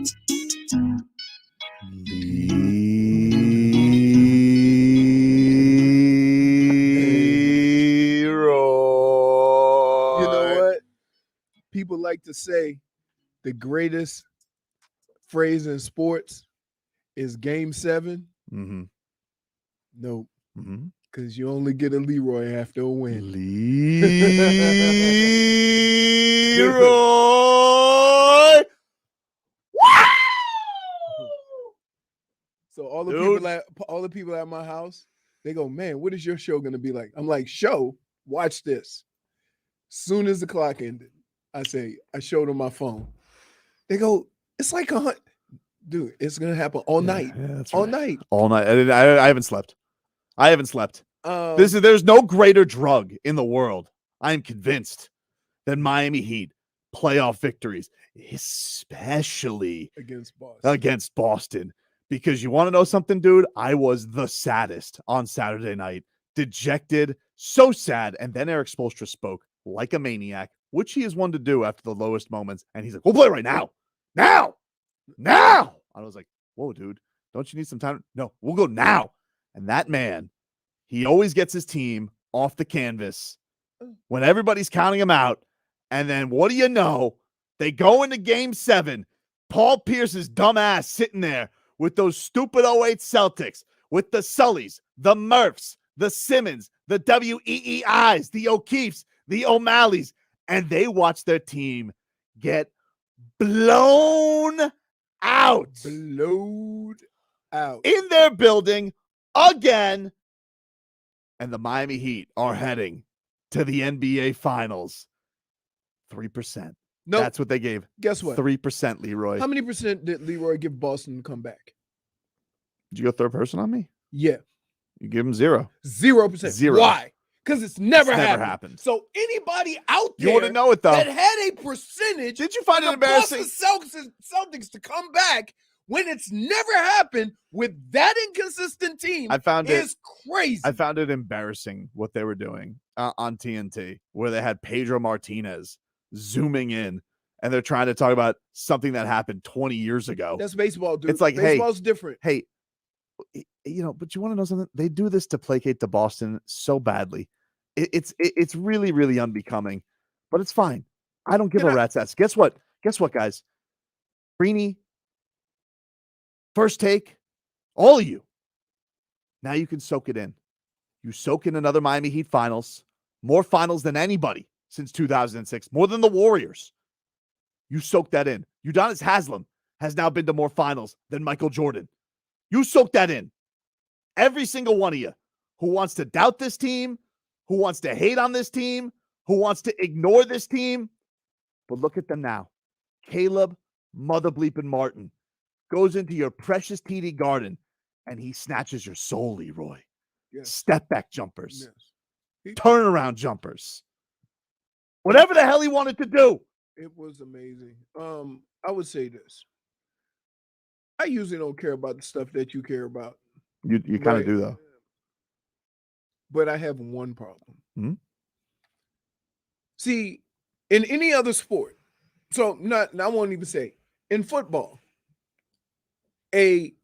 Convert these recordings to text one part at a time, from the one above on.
Leroy. You know what? People like to say the greatest phrase in sports is Game 7. Mm-hmm. Nope. Mm-hmm. Because you only get a Leroy after a win. Leroy. So all the people at my house, they go, man, what is your show going to be like? I'm like, show? Watch this. Soon as the clock ended, I showed them my phone. They go, it's like dude, it's going to happen all night. Yeah, that's all right. night. All night. I haven't slept. There's no greater drug in the world, I am convinced, than Miami Heat playoff victories, especially against Boston. Because you want to know something, dude? I was the saddest on Saturday night. Dejected, so sad. And then Eric Spoelstra spoke like a maniac, which he is one to do after the lowest moments. And he's like, we'll play right now. Now. I was like, whoa, dude, don't you need some time? No, we'll go now. And that man, he always gets his team off the canvas when everybody's counting him out. And then what do you know? They go into Game 7. Paul Pierce's dumb ass sitting there with those stupid 08 Celtics, with the Sullys, the Murphs, the Simmons, the WEEIs, the O'Keefes, the O'Malleys, and they watch their team get blown out. In their building again. And the Miami Heat are heading to the NBA Finals. 3%. Nope. That's what they gave. Guess what? 3%, Leroy. How many percent did Leroy give Boston to come back? Did you go third person on me? Yeah. You give him 0. 0%. 0. Why? Because it's never happened. So anybody out there you wouldn't know it, though. that had a percentage, did you find it embarrassing? The Celtics to come back when it's never happened with that inconsistent team. Is crazy. I found it embarrassing what they were doing on TNT, where they had Pedro Martinez zooming in, and they're trying to talk about something that happened 20 years ago. That's baseball, dude. It's like, baseball's different. Hey, but you want to know something? They do this to placate to Boston so badly. It's really, really unbecoming, but it's fine. I don't give a rat's ass. Guess what, guys? Greenie, First Take, all of you. Now you can soak it in. You soak in another Miami Heat finals, more finals than anybody since 2006, more than the Warriors. You soak that in. Udonis Haslem has now been to more finals than Michael Jordan. You soak that in. Every single one of you who wants to doubt this team, who wants to hate on this team, who wants to ignore this team. But look at them now. Caleb Mother Bleepin' Martin goes into your precious TD Garden and he snatches your soul, Leroy. Yes. Step back jumpers. Yes. Turnaround jumpers. Whatever the hell he wanted to do. It was amazing. I would say this. I usually don't care about the stuff that you care about. You kind of do, though. But I have one problem. Mm-hmm. See, in any other sport, I won't even say, in football, a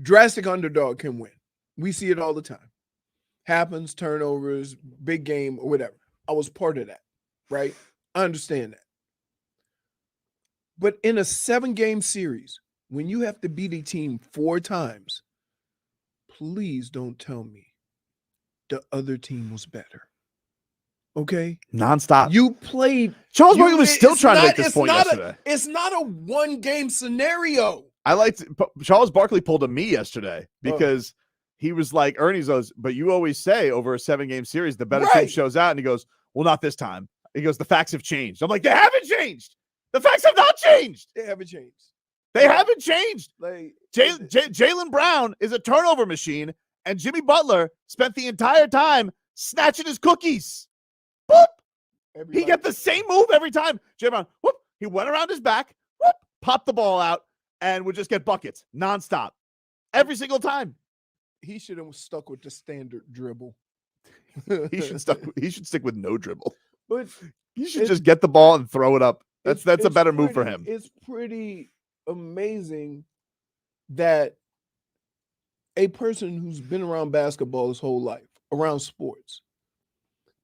drastic underdog can win. We see it all the time. Happens, turnovers, big game, or whatever. I was part of that, right? I understand that. But in a 7-game series, when you have to beat a team 4 times, please don't tell me the other team was better. Okay? Nonstop. You played. Charles Barkley was still trying to make this point yesterday. It's not a 1-game scenario. Charles Barkley pulled a me yesterday because he was like, Ernie goes, but you always say over a 7-game series, the better team shows out. And he goes, well, not this time. He goes, the facts have changed. I'm like, they haven't changed. The facts have not changed. They haven't changed. They haven't changed. Like, Jaylen Brown is a turnover machine, and Jimmy Butler spent the entire time snatching his cookies. Boop. He got the same move every time. Jaylen Brown, whoop. He went around his back, whoop, popped the ball out, and would just get buckets nonstop every single time. He should have stuck with the standard dribble. He should stick with no dribble. But he should just get the ball and throw it up. That's a better move for him. It's pretty amazing that a person who's been around basketball his whole life, around sports,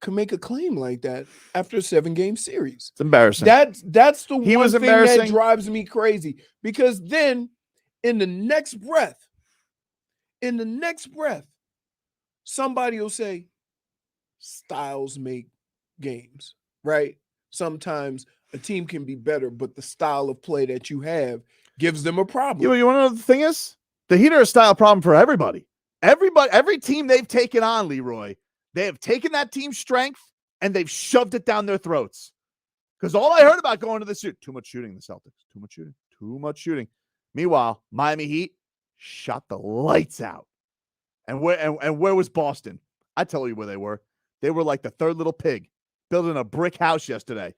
can make a claim like that after a 7-game series. It's embarrassing. That's the one thing that drives me crazy, because then in the next breath, somebody will say, styles make games, right? Sometimes a team can be better, but the style of play that you have gives them a problem. You want to know the thing is? The Heat are a style problem for everybody. Every team they've taken on, Leroy, they have taken that team's strength and they've shoved it down their throats. Because all I heard about going to the suit, too much shooting in the Celtics. Too much shooting. Meanwhile, Miami Heat shot the lights out. And where was Boston? I tell you where they were. They were like the third little pig building a brick house yesterday.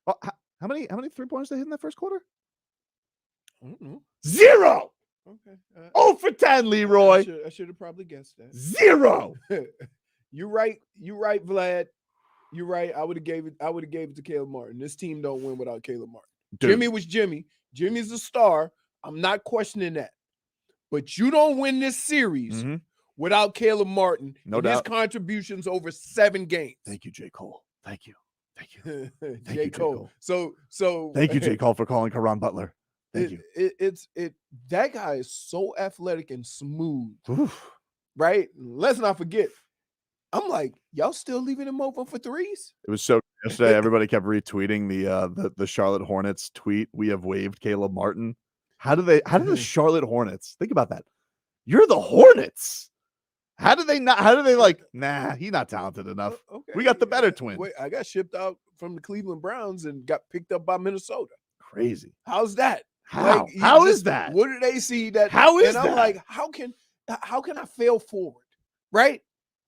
Well, how many 3-pointers they hit in that first quarter? I don't know. 0. Okay. 0 for 10, Leroy. I should have probably guessed that. 0. You're right, Vlad. You're right. I would have gave it to Caleb Martin. This team don't win without Caleb Martin. Dude. Jimmy was Jimmy. Jimmy's the star. I'm not questioning that. But you don't win this series without Caleb Martin. No doubt. His contributions over 7 games. Thank you, J. Cole. Thank you. J. Cole. So thank you, J. Cole, for calling Caron Butler. Thank you. That guy is so athletic and smooth. Oof. Right? Let's not forget. I'm like, y'all still leaving him open for threes? It was so yesterday. Everybody kept retweeting the Charlotte Hornets tweet. We have waived Caleb Martin. How do the Charlotte Hornets think about that? You're the Hornets. How do they like, nah, he's not talented enough. Okay. We got the better twin. Wait, I got shipped out from the Cleveland Browns and got picked up by Minnesota. Crazy. How's that? How? Like, how is that? What do they see that? How is that? And I'm like, how can I fail forward? Right?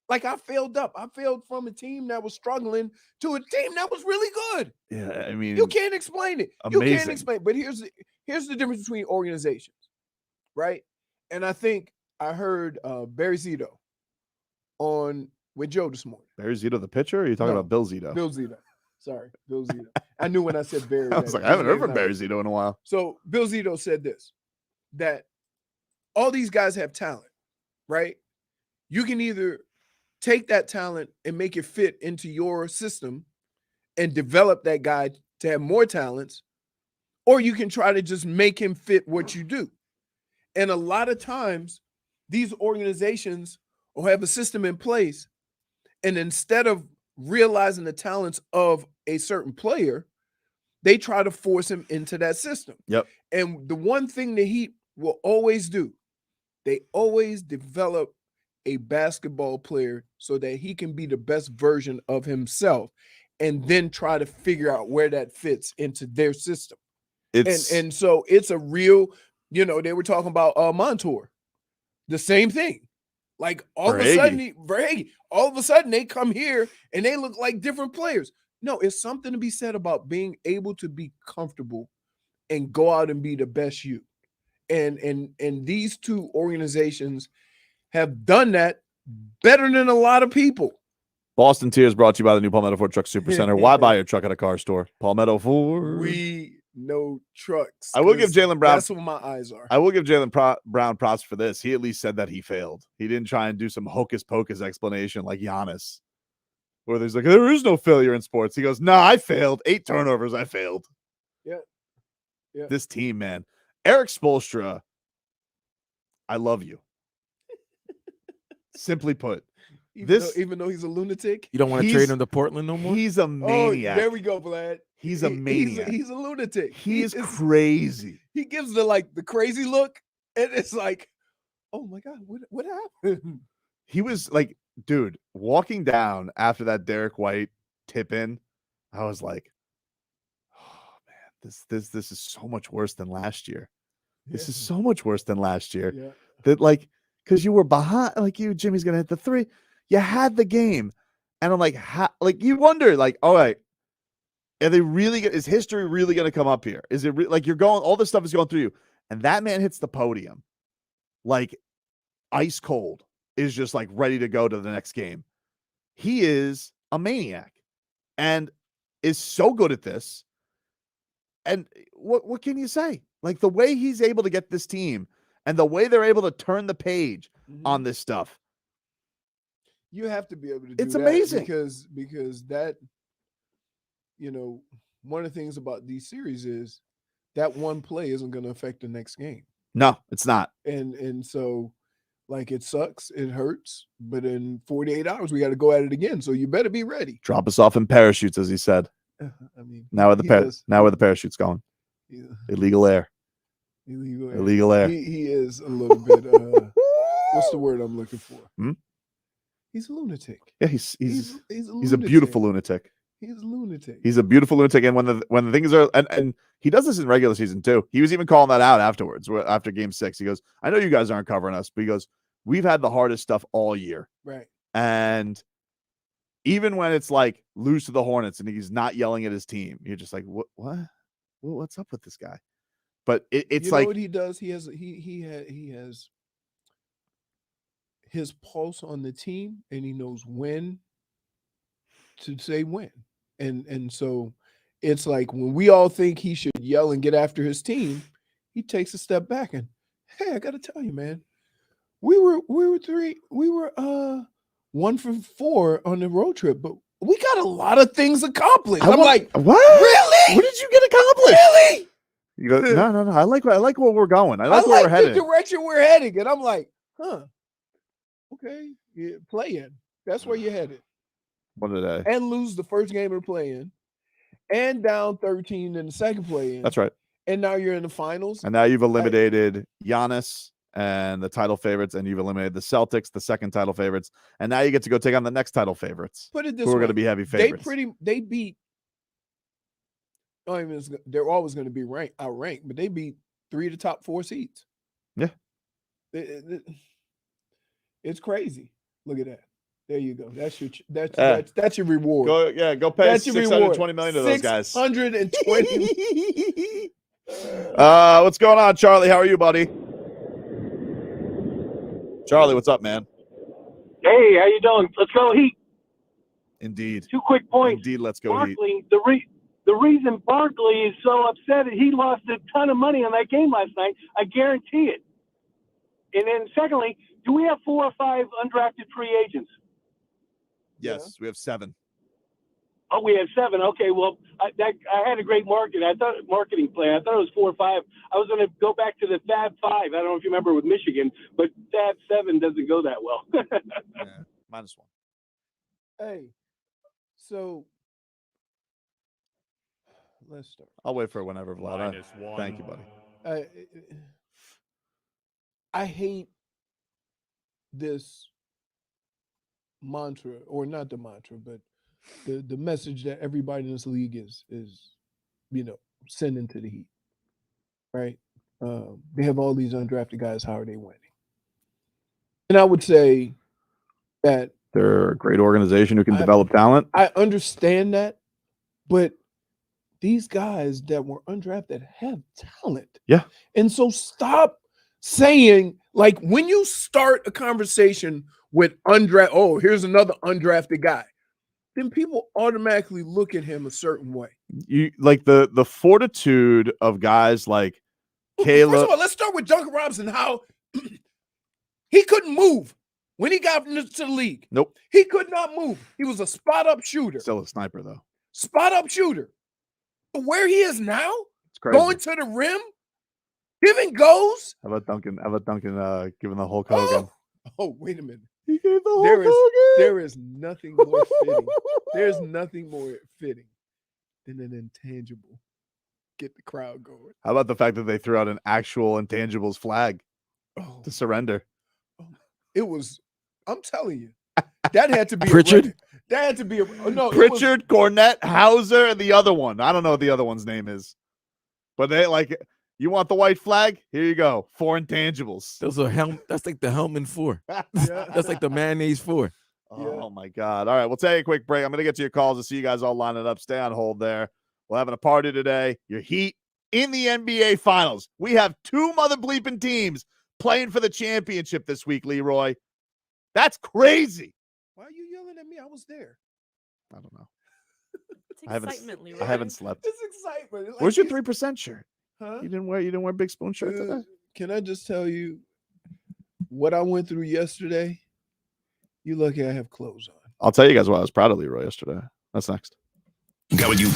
Like I failed up. I failed from a team that was struggling to a team that was really good. Yeah, I mean, you can't explain it. Amazing. You can't explain. But here's the difference between organizations, right? And I think I heard Barry Zito with Joe this morning. Barry Zito, the pitcher? Or are you talking about Bill Zito? Bill Zito. Sorry, Bill Zito. I knew when I said Barry. I was like, I haven't heard from Barry Zito in a while. So Bill Zito said this, that all these guys have talent, right? You can either take that talent and make it fit into your system and develop that guy to have more talents, or you can try to just make him fit what you do. And a lot of times, these organizations will have a system in place, and instead of realizing the talents of a certain player, they try to force him into that system. Yep. And the one thing the Heat will always do, they always develop a basketball player so that he can be the best version of himself, and then try to figure out where that fits into their system. And so it's a real, they were talking about Montour, the same thing. Like all of a sudden they come here and they look like different players. No, it's something to be said about being able to be comfortable and go out and be the best you. And these two organizations have done that better than a lot of people. Boston Tears brought to you by the new Palmetto Ford Truck Supercenter. Why buy your truck at a car store? Palmetto Ford. We know trucks. I will give Jaylen Brown. That's what my eyes are. I will give Jaylen Brown props for this. He at least said that he failed. He didn't try and do some hocus pocus explanation like Giannis, where there's like, there is no failure in sports. He goes, no, I failed. 8 turnovers. I failed. Yeah. This team, man. Eric Spoelstra, I love you. Simply put. Even though he's a lunatic, you don't want to trade him to Portland no more. He's a maniac. Oh, there we go, Vlad. He's a maniac. He's a lunatic. He is crazy. He gives the crazy look, and it's like, oh my god, what happened? He was like, dude, walking down after that Derek White tip in, I was like, oh man, this is so much worse than last year. This is so much worse than last year. Yeah. That because you were behind, Jimmy's gonna hit the 3. You had the game, and I'm like, you wonder, all right, are they really? Is history really going to come up here? Is it you're going? All this stuff is going through you, and that man hits the podium, ice cold, is just ready to go to the next game. He is a maniac, and is so good at this. And what can you say? Like the way he's able to get this team and the way they're able to turn the page on this stuff. You have to be able to do it's that amazing because that, one of the things about these series is that one play isn't going to affect the next game. No, it's not. And so, like, it sucks, it hurts, but in 48 hours we got to go at it again. So you better be ready. Drop us off in parachutes, as he said. I mean, now where the parachute's going? Illegal air. Illegal air. He is a little bit. What's the word I'm looking for? He's a lunatic. Yeah, he's a beautiful lunatic. He's a lunatic. He's a beautiful lunatic. And when the things are and he does this in regular season too. He was even calling that out afterwards. After game 6, he goes, "I know you guys aren't covering us," but he goes, "We've had the hardest stuff all year." Right. And even when it's like lose to the Hornets and he's not yelling at his team, you're just like, what? What's up with this guy? But it's like what he does. He has his pulse on the team, and he knows when to say when. And so it's like when we all think he should yell and get after his team, he takes a step back and, hey, I got to tell you, man, we were 1 for 4 on the road trip, but we got a lot of things accomplished. I'm like, what? Really? What did you get accomplished? Really? You go, no. I like where we're going. I like where we're headed. The direction we're heading, and I'm like, okay, yeah, play in. That's where you're headed. What did I? And lose the first game of the play-in, and down 13 in the second play-in. That's right. And now you're in the finals. And now you've eliminated Giannis and the title favorites, and you've eliminated the Celtics, the second title favorites, and now you get to go take on the next title favorites. Put it this who way, are going to be heavy favorites. They beat. They're always going to be outranked, but they beat 3 of the top 4 seeds. Yeah, it's crazy. Look at that. There you go. That's your reward. Go pay $620 million to those guys. $620. What's going on, Charlie? How are you, buddy? Charlie, what's up, man? Hey, how you doing? Let's go Heat. Indeed. 2 quick points. Indeed, let's go Barkley, Heat. The reason Barkley is so upset is he lost a ton of money on that game last night. I guarantee it. And then secondly, do we have 4 or 5 undrafted free agents? Yes, we have 7. Oh, we have 7. Okay, well, I had a great marketing plan. I thought it was 4 or 5. I was going to go back to the Fab 5. I don't know if you remember with Michigan, but Fab 7 doesn't go that well. Yeah, -1. Hey, so let's start. I'll wait for it whenever, Vlad. Thank you, buddy. I hate this mantra, or not the mantra, but the message that everybody in this league is sending to the Heat, right? They have all these undrafted guys. How are they winning? And I would say that they're a great organization who can develop talent. I understand that, but these guys that were undrafted have talent. Yeah. And so stop saying, like, when you start a conversation with here's another undrafted guy, then people automatically look at him a certain way. You like the fortitude of guys like Caleb. First of all, let's start with Duncan Robinson, how he couldn't move when he got into the league. Nope. He could not move. He was a spot-up shooter. Still a sniper, though. Spot-up shooter. But where he is now, it's crazy. Going to the rim, giving goes. How about Duncan giving the Hulk Hogan? Oh, wait a minute. He gave the Hulk Hogan. There is nothing more fitting. There's nothing more fitting than an intangible. Get the crowd going. How about the fact that they threw out an actual intangibles flag to surrender? It was, I'm telling you, that had to be Pritchard. That had to be Pritchard, Cornette, Hauser, and the other one. I don't know what the other one's name is, but they you want the white flag? Here you go. 4 intangibles. Those are that's like the Hellman 4. That's like the mayonnaise 4. Oh my God. All right, we'll take a quick break. I'm going to get to your calls to see you guys all lining up. Stay on hold there. We're having a party today. Your Heat in the NBA Finals. We have 2 mother bleeping teams playing for the championship this week, Leroy. That's crazy. Why are you yelling at me? I was there. I don't know. It's excitement, Leroy. I haven't slept. It's excitement. Where's your 3% shirt? Huh? You didn't wear big spoon shirt today? Can I just tell you what I went through yesterday? You lucky I have clothes on. I'll tell you guys why I was proud of Leroy yesterday. That's next. Got what you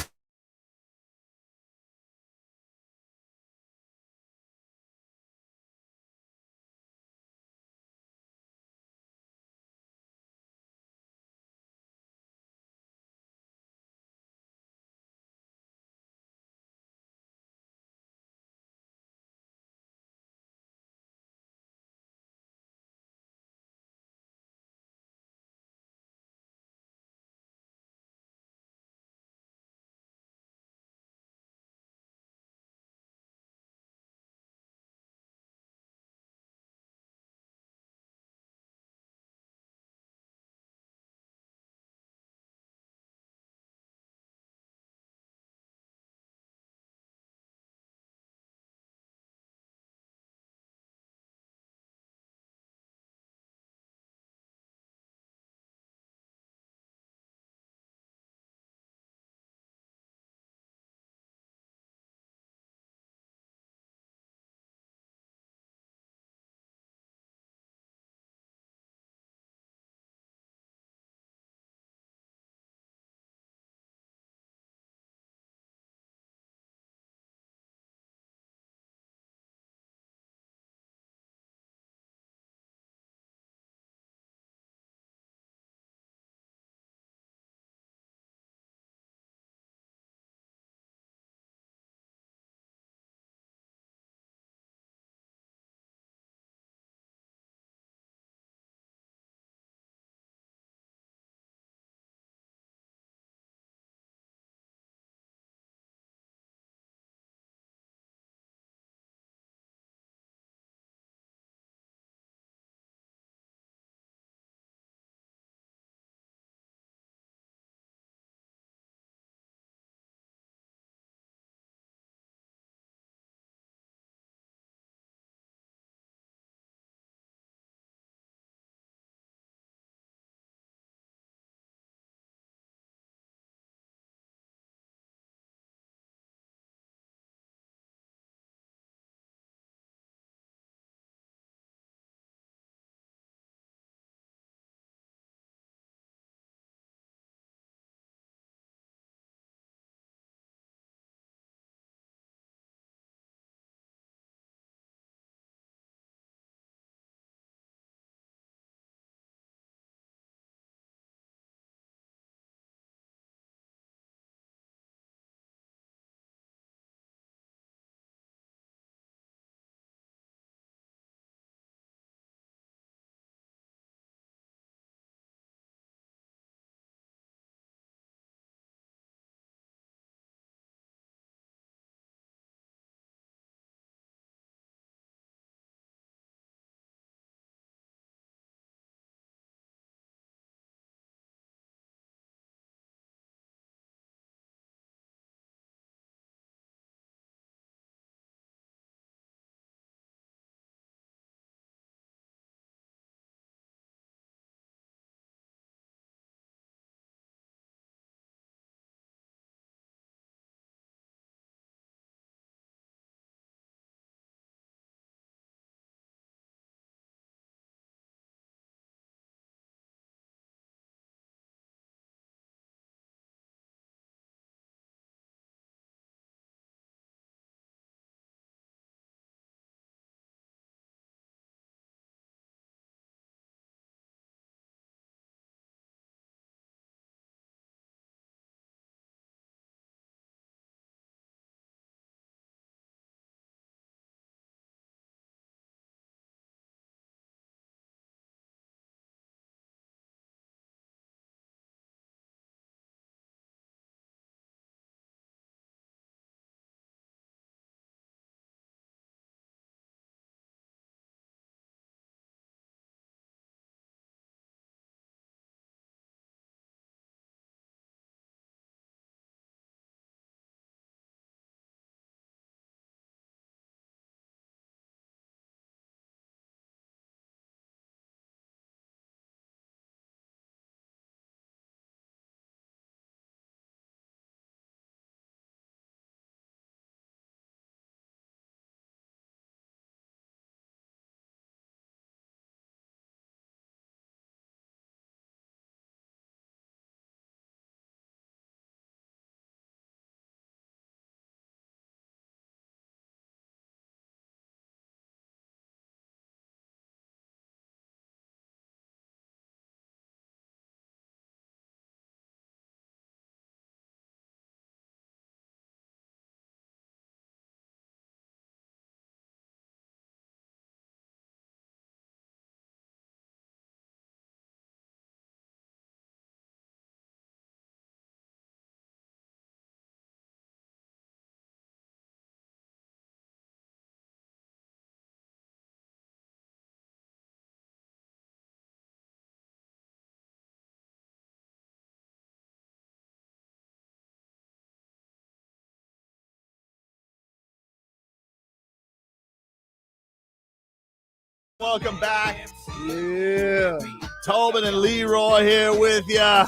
Welcome back. Yeah. Tobin and Leroy here with ya.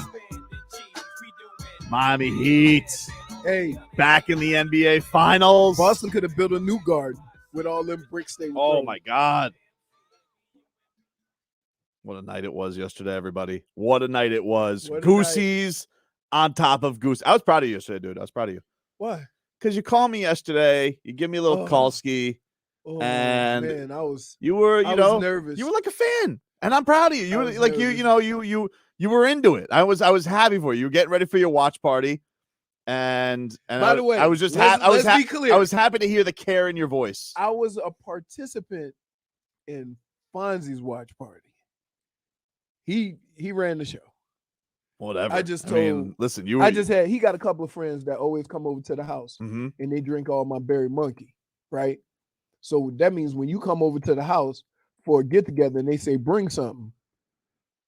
Miami Heat. Hey, back in the NBA Finals. Boston could have built a new garden with all them bricks they were throwing. My God. What a night it was yesterday, everybody. What a night it was. Goosey's on top of Goose. I was proud of you yesterday, dude. I was proud of you. Why? Because you called me yesterday. You give me a little call ski. And man, you were, I was nervous. You were like a fan. And I'm proud of you. You were like nervous. you were into it. I was happy for you. You were getting ready for your watch party. And by the way, I was just let's be clear. I was happy to hear the care in your voice. I was a participant in Fonzie's watch party. He ran the show. Whatever. I mean, listen, he got a couple of friends that always come over to the house mm-hmm. and they drink all my berry monkey, right? So that means when you come over to the house for a get together and they say bring something,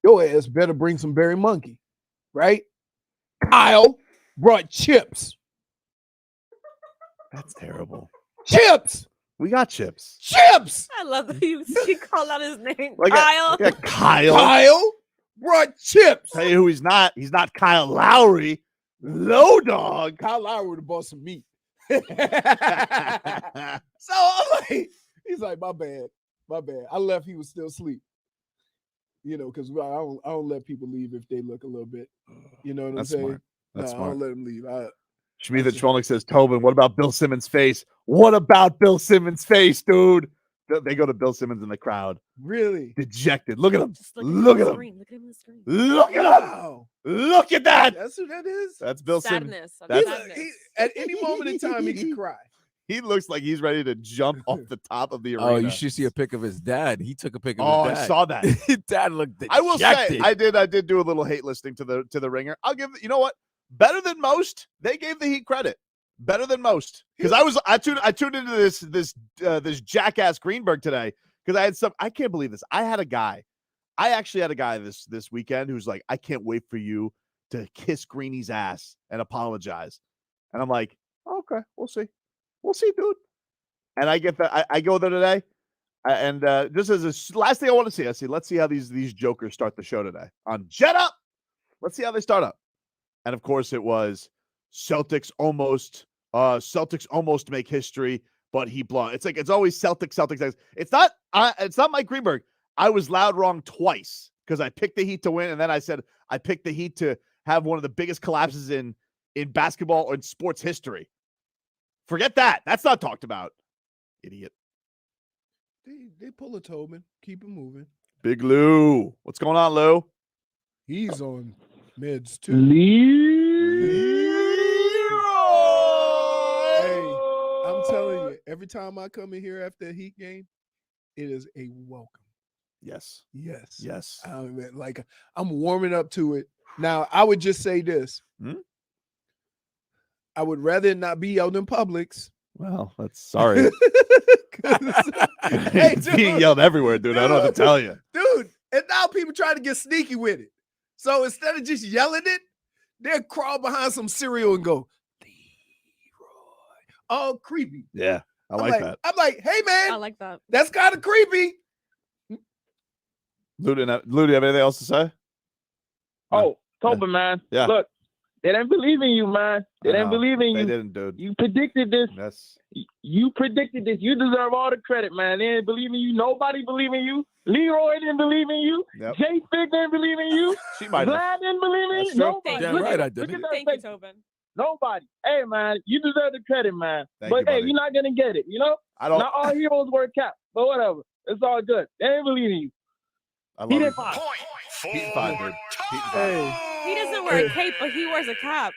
your ass better bring some berry monkey, right? Kyle brought chips. That's terrible. Chips. We got chips. Chips. I love that you called out his name. Like Kyle. Kyle. Kyle brought chips. Tell you who he's not. He's not Kyle Lowry. Low dog. Kyle Lowry would have bought some meat. So I'm like, he's like, my bad. I left. He was still asleep. You know, because I don't let people leave if they look a little bit. You know what I'm saying? Smart. That's smart. I don't let them leave. Shmee the Trolnik says, Tobin, what about Bill Simmons' face? What about Bill Simmons' face, dude? They go to Bill Simmons in the crowd. Really? Dejected. Look at him. Look at him. Look at him on the screen. Look at him. Wow. Look at that. That's who that is? That's Bill Simmons. Sadness. At any moment in time, he could cry. He looks like he's ready to jump off the top of the arena. Oh, you should see a pic of his dad. He took a pic of his dad. I saw that. His dad looked dejected. I will say, I did do a little hate listing to the Ringer. I'll give, you know what? Better than most. They gave the Heat credit. Better than most. Because I tuned into this jackass Greenberg today because I can't believe this. I actually had a guy this weekend who's like, I can't wait for you to kiss Greenie's ass and apologize. And I'm like, okay, we'll see, dude. And I get that. I go there today, and just as a last thing I want to see, let's see how these jokers start the show today on Jet Up. Let's see how they start up. And of course, it was Celtics almost make history, but he blown. It's always Celtics. It's not Mike Greenberg. I was loud wrong twice because I picked the Heat to win, and then I said I picked the Heat to have one of the biggest collapses in basketball or in sports history. Forget that. That's not talked about. Idiot. They pull a Tobin. Keep it moving. Big Lou. What's going on, Lou? He's on meds too. Hey, I'm telling you, every time I come in here after a Heat game, it is a welcome. Yes. I'm warming up to it. Now, I would just say this. I would rather it not be out in Publix. Well, that's sorry. Hey, it's being yelled everywhere, dude. I don't know what to tell you. Dude, and now people trying to get sneaky with it. So instead of just yelling it, they'll crawl behind some cereal and go, Leroy. Oh, creepy. Yeah, I like that. I'm like, hey, man. I like that. That's kind of creepy. Lou, do you have anything else to say? Oh, Tobin, man. Yeah. Look, they didn't believe in you, man. They didn't believe in you. They didn't, dude. You predicted this. Yes. You predicted this. You deserve all the credit, man. They didn't believe in you. Nobody believed in you. Leroy didn't believe in you. Yep. JFig didn't believe in you. She might have. Vlad didn't believe in you. That's true. Nobody. Damn right I did. Thank you, Tobin. Nobody. Hey, man, you deserve the credit, man. Thank you, hey, buddy. you're not going to get it, you know? I don't. Not all heroes wear caps, but whatever. It's all good. They didn't believe in you. I love He it. didn't fight. Heat and 5, dude. Heat and 5. Hey, He doesn't wear a cape, but he wears a cap.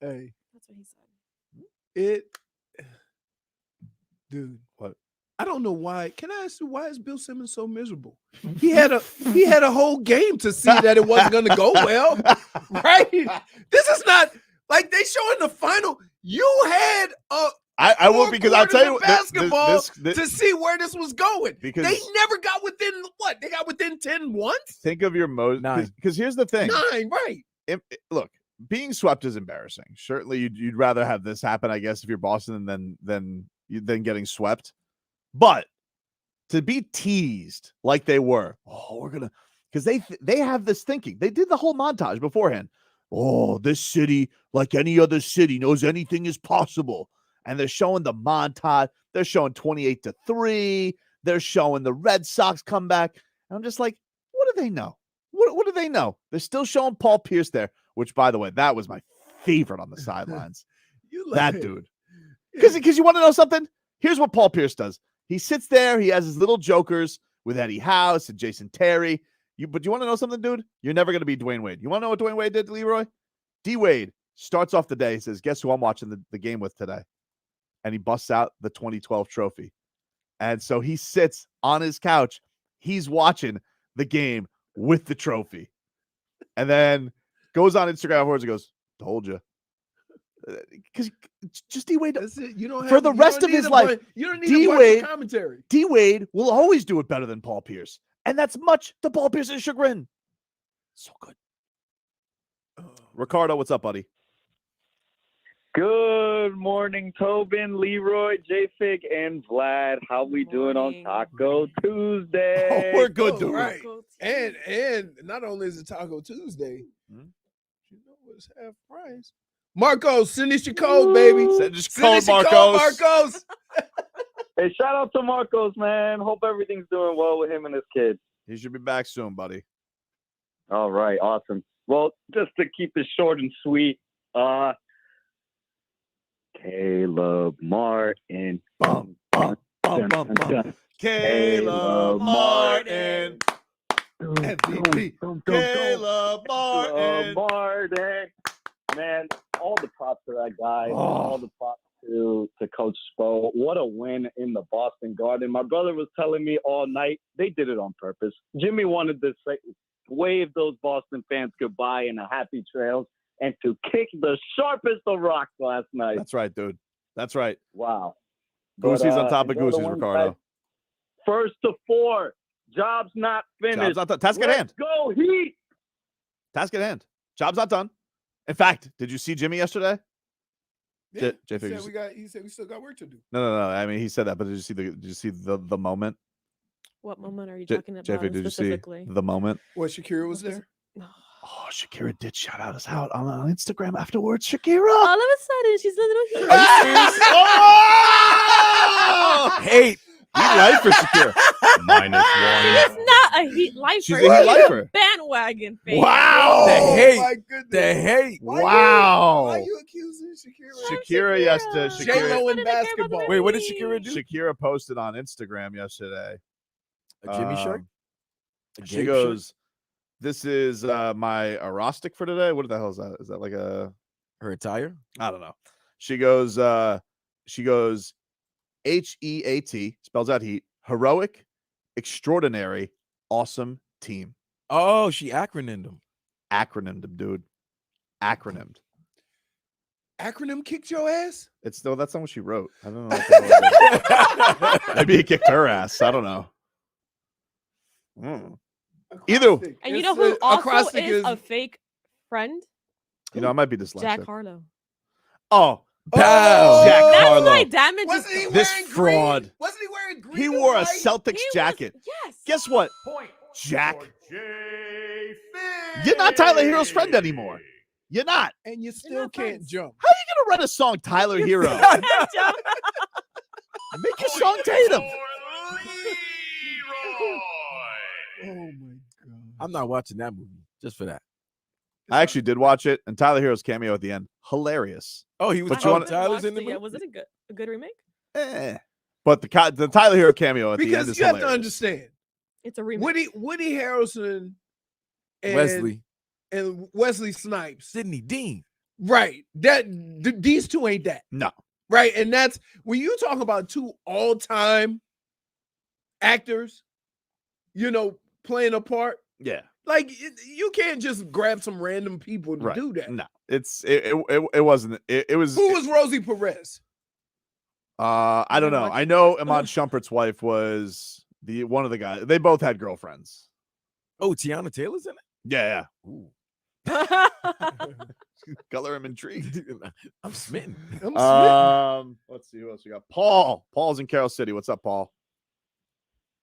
hey, That's what he said. Dude. What? I don't know why. Can I ask you why is Bill Simmons so miserable? He had a whole game to see that it wasn't going to go well, right? This is not like they showing the final. You had I will because I'll tell you basketball this, to see where this was going. Because they never got within what? They got within 10 once? Think of your most 9. Because here's the thing. 9, right? Look, being swept is embarrassing. Certainly, you'd rather have this happen, I guess, if you're Boston than getting swept. But to be teased like they were. Oh, we're gonna, because they have this thinking. They did the whole montage beforehand. Oh, this city, like any other city, knows anything is possible. And they're showing the montage. They're showing 28-3. They're showing the Red Sox comeback. And I'm just like, what do they know? What do they know? They're still showing Paul Pierce there, which, by the way, that was my favorite on the sidelines. That dude. Because you want to know something? Here's what Paul Pierce does. He sits there. He has his little jokers with Eddie House and Jason Terry. But you want to know something, dude? You're never going to be Dwayne Wade. You want to know what Dwayne Wade did to Leroy? D. Wade starts off the day. He says, guess who I'm watching the game with today? And he busts out the 2012 trophy. And so he sits on his couch. He's watching the game with the trophy. And then goes on Instagram afterwards and goes, told you. Because just D. Wade. That's it. You don't have, for the rest of his life, you don't need D. a bunch Wade, of commentary. D. Wade will always do it better than Paul Pierce. And that's much to Paul Pierce's chagrin. So good. Ricardo, what's up, buddy? Good morning, Tobin, Leroy, JFig, and Vlad. How we doing on Taco Tuesday? Oh, we're good, dude. Right. And not only is it Taco Tuesday, you know what's half price. Marcos, send us your code, baby. Send us your code, Marcos. Marcos. Hey, shout out to Marcos, man. Hope everything's doing well with him and his kids. He should be back soon, buddy. All right, awesome. Well, just to keep it short and sweet, Caleb Martin. Bum, bum, bum, bum, bum. Caleb Martin. MVP. Caleb Martin. Martin. Man, all the props to that guy. All the props to Coach Spo. What a win in the Boston Garden. My brother was telling me all night they did it on purpose. Jimmy wanted to wave those Boston fans goodbye in a happy trails and to kick the sharpest of rocks last night. That's right, dude. That's right. Wow. Goosey's on top of Goosey's, Ricardo. First to 4. Job's not finished. Job's not done. Task at hand. Go Heat. Task at hand. Job's not done. In fact, did you see Jimmy yesterday? Yeah, JFig, he said we still got work to do. No. I mean, he said that, but did you see the moment? What moment are you talking about JFig, did you see specifically? the moment? What, Shakira was there? Oh, Shakira did shout us out on Instagram afterwards. Shakira. All of a sudden, she's a little hero. Oh! Hate. Heat life for Shakira. -1. She's not a Heat lifer. She's a Heat lifer. Bandwagon fan. Wow. The hate. My goodness. The hate. Wow. Why are you accusing Shakira? Shakira, yes, to Shakira. J-Lo in What did they care about basketball. the Wait, what did Shakira do? Shakira posted on Instagram yesterday. A Jimmy shirt? A She Gabe goes, shirt? this is my acrostic for today. What the hell is that? Is that like a Her attire? I don't know. She goes HEAT, spells out heat, heroic, extraordinary, awesome team. Oh, she acronymed them. Acronymed him, dude. Acronymed. Acronym kicked your ass? That's not what she wrote. I don't know. What the hell it is. Maybe he kicked her ass. I don't know. Either. And you know who also is a fake friend? You know, I might be dyslexic. Jack Harlow. Oh, Pow. Jack That's Harlow. why damage Wasn't he is This wearing fraud. green? Wasn't he wearing green? He and wore a white? Celtics jacket. Yes. Guess what? Jack. You're not Tyler Hero's friend anymore. You're not. And you still not can't friends. jump. How are you gonna write a song, Tyler Hero? Make your song Tatum. Oh my god. I'm not watching that movie just for that. I actually did watch it, and Tyler Hero's cameo at the end, hilarious. Oh, he was But you wanna- Tyler's in the movie? Yeah, was it a good remake? But the Tyler Hero cameo at the end Because is you have to hilarious. understand, It's a remake. Woody Harrelson and Wesley Snipes. Sidney Dean. Right. These two ain't that. No. Right. And that's when you talk about two all-time actors, playing a part. Yeah. Like you can't just grab some random people to do that. No. It wasn't. It was. Who was Rosie Perez? I don't know. I know Iman Shumpert's wife was one of the guys. They both had girlfriends. Oh, Tiana Taylor's in it? Yeah. Ooh. Color I'm intrigued. I'm smitten. Let's see who else we got. Paul's in Carroll City. What's up, Paul?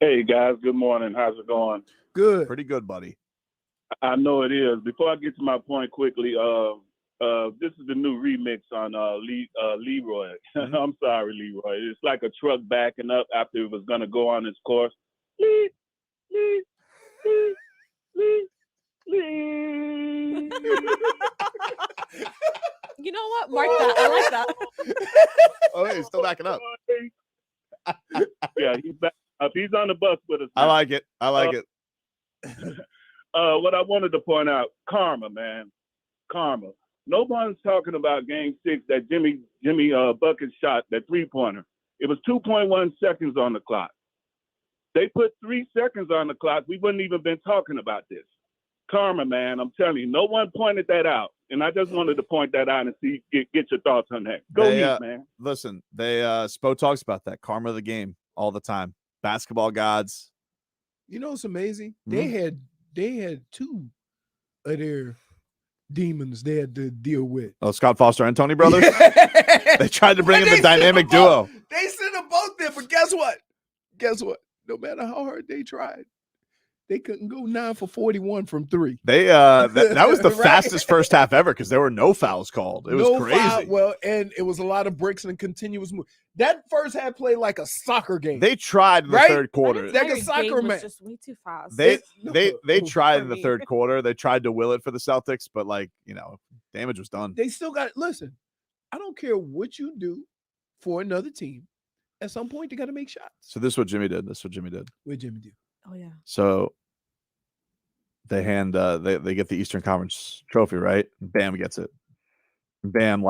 Hey guys, good morning. How's it going? Good. Pretty good, buddy. I know it is. Before I get to my point quickly, this is the new remix on Leroy. Mm-hmm. I'm sorry, Leroy. It's like a truck backing up after it was gonna go on its course. You know what? Mark that. I like that. Oh, hey, he's still backing up. Yeah, he's back up. He's on the bus with us now. I like it. What I wanted to point out, karma, man. Karma. No one's talking about game 6 that Jimmy Bucket shot, that three-pointer. It was 2.1 seconds on the clock. They put 3 seconds on the clock. We wouldn't even been talking about this. Karma, man. I'm telling you, no one pointed that out. And I just wanted to point that out and see get your thoughts on that. Go ahead, man. Listen, Spo talks about that. Karma of the game all the time. Basketball gods. You know what's amazing? Mm-hmm. They had 2 of their demons they had to deal with. Oh, Scott Foster and Tony Brothers? They tried to bring in the dynamic duo. They sent them both there, but guess what? No matter how hard they tried, they couldn't go 9 for 41 from 3. They that was the Right? fastest first half ever because there were no fouls called. It was crazy. Well, and it was a lot of bricks and continuous move. That first half played like a soccer game. They tried in the Right? third quarter. Like a Entire soccer game was match. just way too fast. They No, tried for in the me. third quarter. They tried to will it for the Celtics, but damage was done. They still got listen. I don't care what you do for another team. At some point, they got to make shots. So this is what Jimmy did. What Jimmy do? Oh yeah. So they hand they get the Eastern Conference trophy, right? Bam gets it. Bam,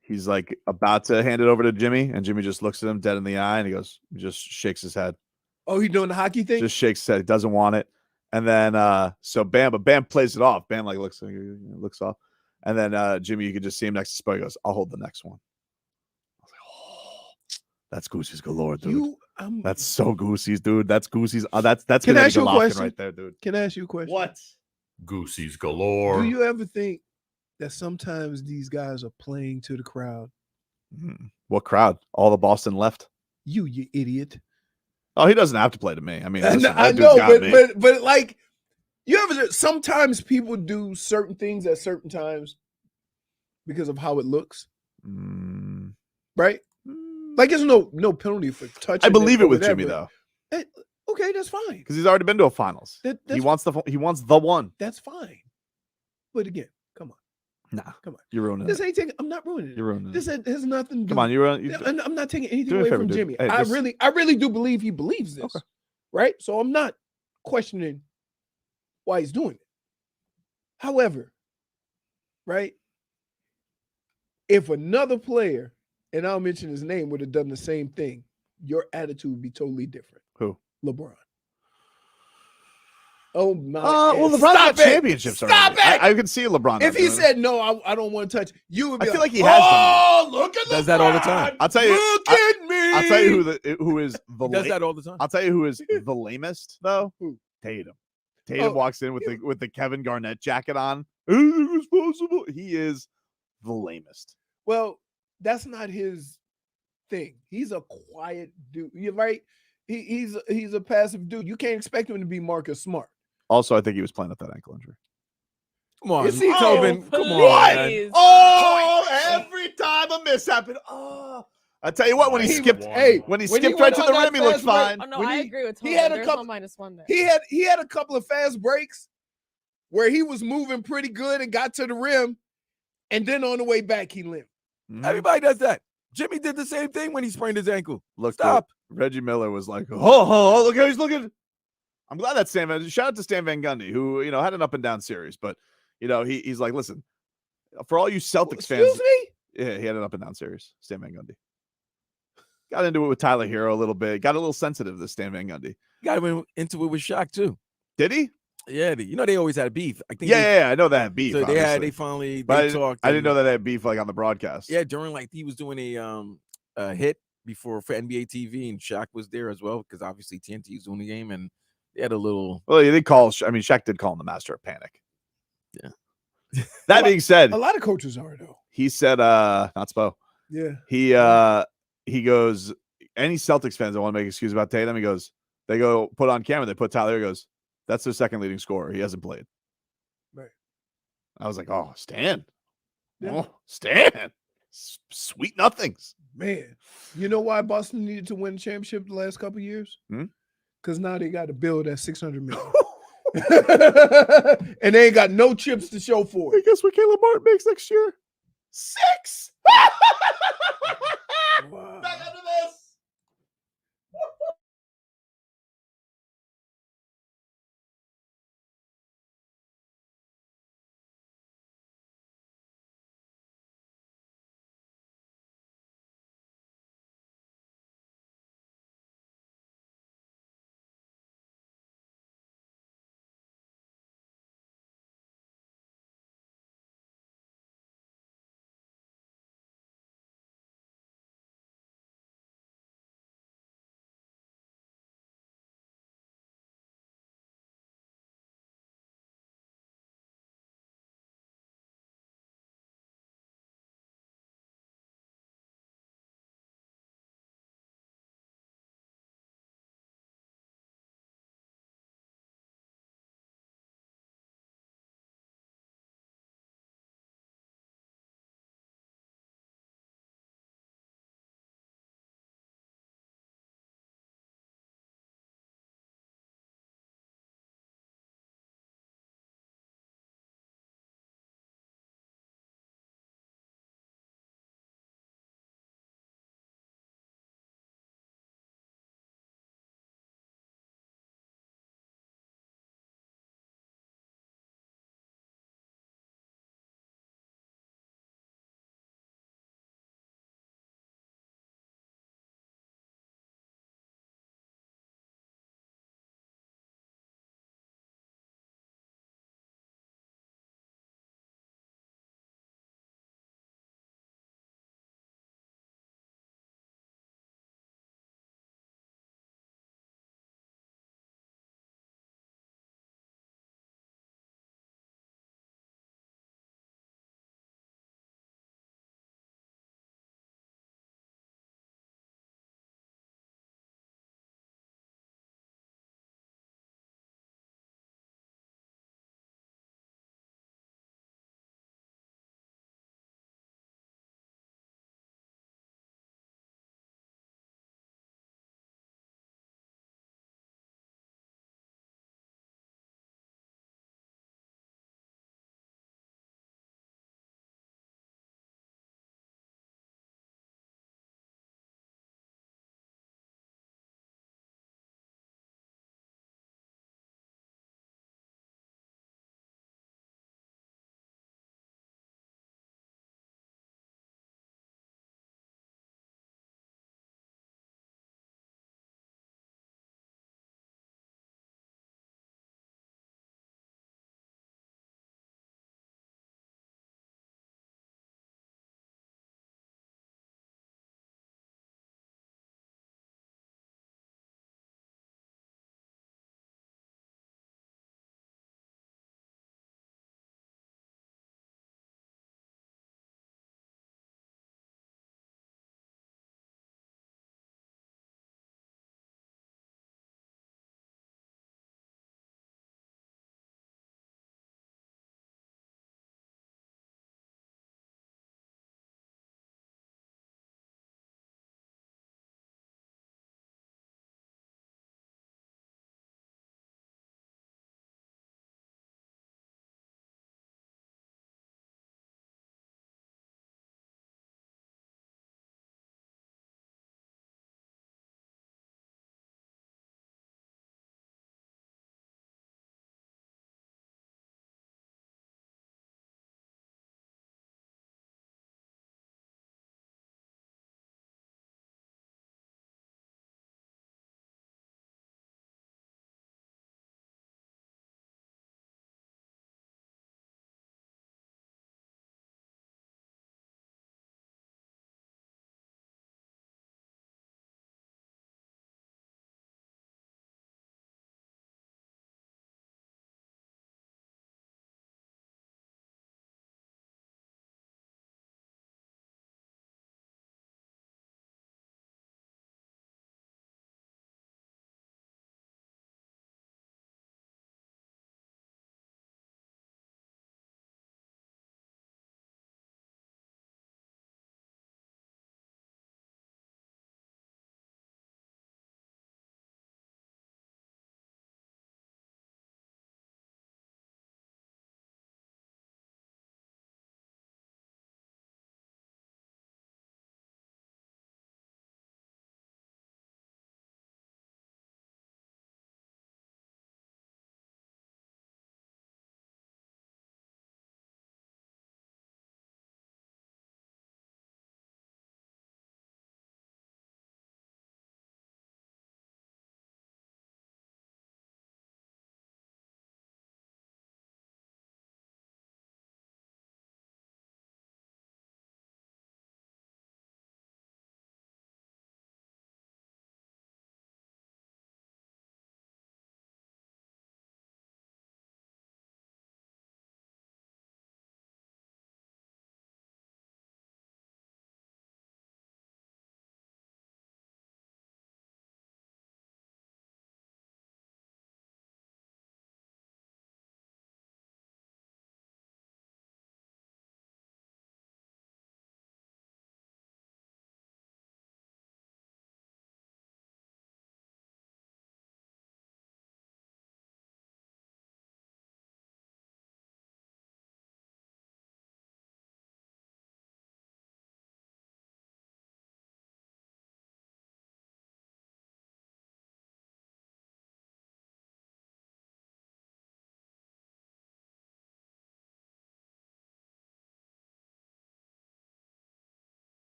he's about to hand it over to Jimmy, and Jimmy just looks at him dead in the eye, and he just shakes his head. Oh, he doing the hockey thing? Just shakes his head. He doesn't want it. And then so Bam plays it off. Bam looks off. And then Jimmy, you could just see him next to Spo. He goes, I'll hold the next one. I was like, oh, that's Goosey's galore, dude. That's so Goosey's, dude. That's Goosey's. That's Can I gonna ask be you a the question? right there, dude. Can I ask you a question? What? Goosey's galore. Do you ever think that sometimes these guys are playing to the crowd? What crowd? All the Boston left? You idiot. Oh, he doesn't have to play to me. I mean, listen, I that dude's know, got me. but like, you ever? Sometimes people do certain things at certain times because of how it looks, right? Like, there's no penalty for touching. I believe it with whatever. Jimmy though. Okay, that's fine because he's already been to a finals. He wants the one. That's fine. But again, come on. Nah, come on. You're ruining this it. ain't taking. I'm not ruining it. You're ruining this it. has nothing to do. Come on, I'm not taking anything do me a away favor, from dude. Jimmy. Hey, I really do believe he believes this. Okay. Right? So I'm not questioning why he's doing it. However, right? If another player, and I'll mention his name, would have done the same thing, your attitude would be totally different. Who? LeBron. Oh my! Well, LeBron got championships already. Stop it! I can see LeBron. If he said no, I don't want to touch. You would be. I feel like he has done Oh, look at Does that all the time. I'll tell you. Look at me. I'll tell you who is the. Does that all the time. I'll tell you who is the lamest though. Who? Tatum. Tatum walks in with the Kevin Garnett jacket on. Irresponsible. He is the lamest. Well, that's not his thing. He's a quiet dude. You're right. He's a passive dude. You can't expect him to be Marcus Smart. Also, I think he was playing with that ankle injury. Come on, Is he? Tobin. Come on. Please. Man. Oh, every time a miss happened. Oh, I tell you what, when he skipped right went to the on rim, he looked fast break- fine. Oh no, When I he- agree with he Tobin. had a There's couple- no -1 there. He had a couple of fast breaks where he was moving pretty good and got to the rim, and then on the way back he limped. Everybody does that. Jimmy did the same thing when he sprained his ankle. Look, Stop. Reggie Miller was like, oh, look how he's looking. I'm glad that shout out to Stan Van Gundy, who had an up and down series, but he's like, listen, for all you Celtics fans, Excuse me? yeah, he had an up and down series. Stan Van Gundy got into it with Tyler Hero a little bit, got a little sensitive. This Stan Van Gundy Got into it with Shaq too. did he? Yeah, they always had beef. I think. Yeah, I know they had beef. So obviously. they finally But talked. I didn't know that they had beef on the broadcast. Yeah, during he was doing a hit before for NBA TV, and Shaq was there as well because obviously TNT was doing the game, and they had a little. Well, they call. I mean, Shaq did call him the master of panic. Yeah. That being said, A lot of coaches are though. he said, not Spo. Yeah. He goes, any Celtics fans that want to make an excuse about Tatum, he goes, They go put on camera. They put Tyler. Goes, that's their second leading scorer. He hasn't played. Right. I was like, oh, Stan. Yeah. Oh, Stan. Sweet nothings. Man, you know why Boston needed to win the championship the last couple of years? Because now they got to build that $600 million. And they ain't got no chips to show for it. Hey, guess what Caleb Martin makes next year? 6. Wow. Back under this.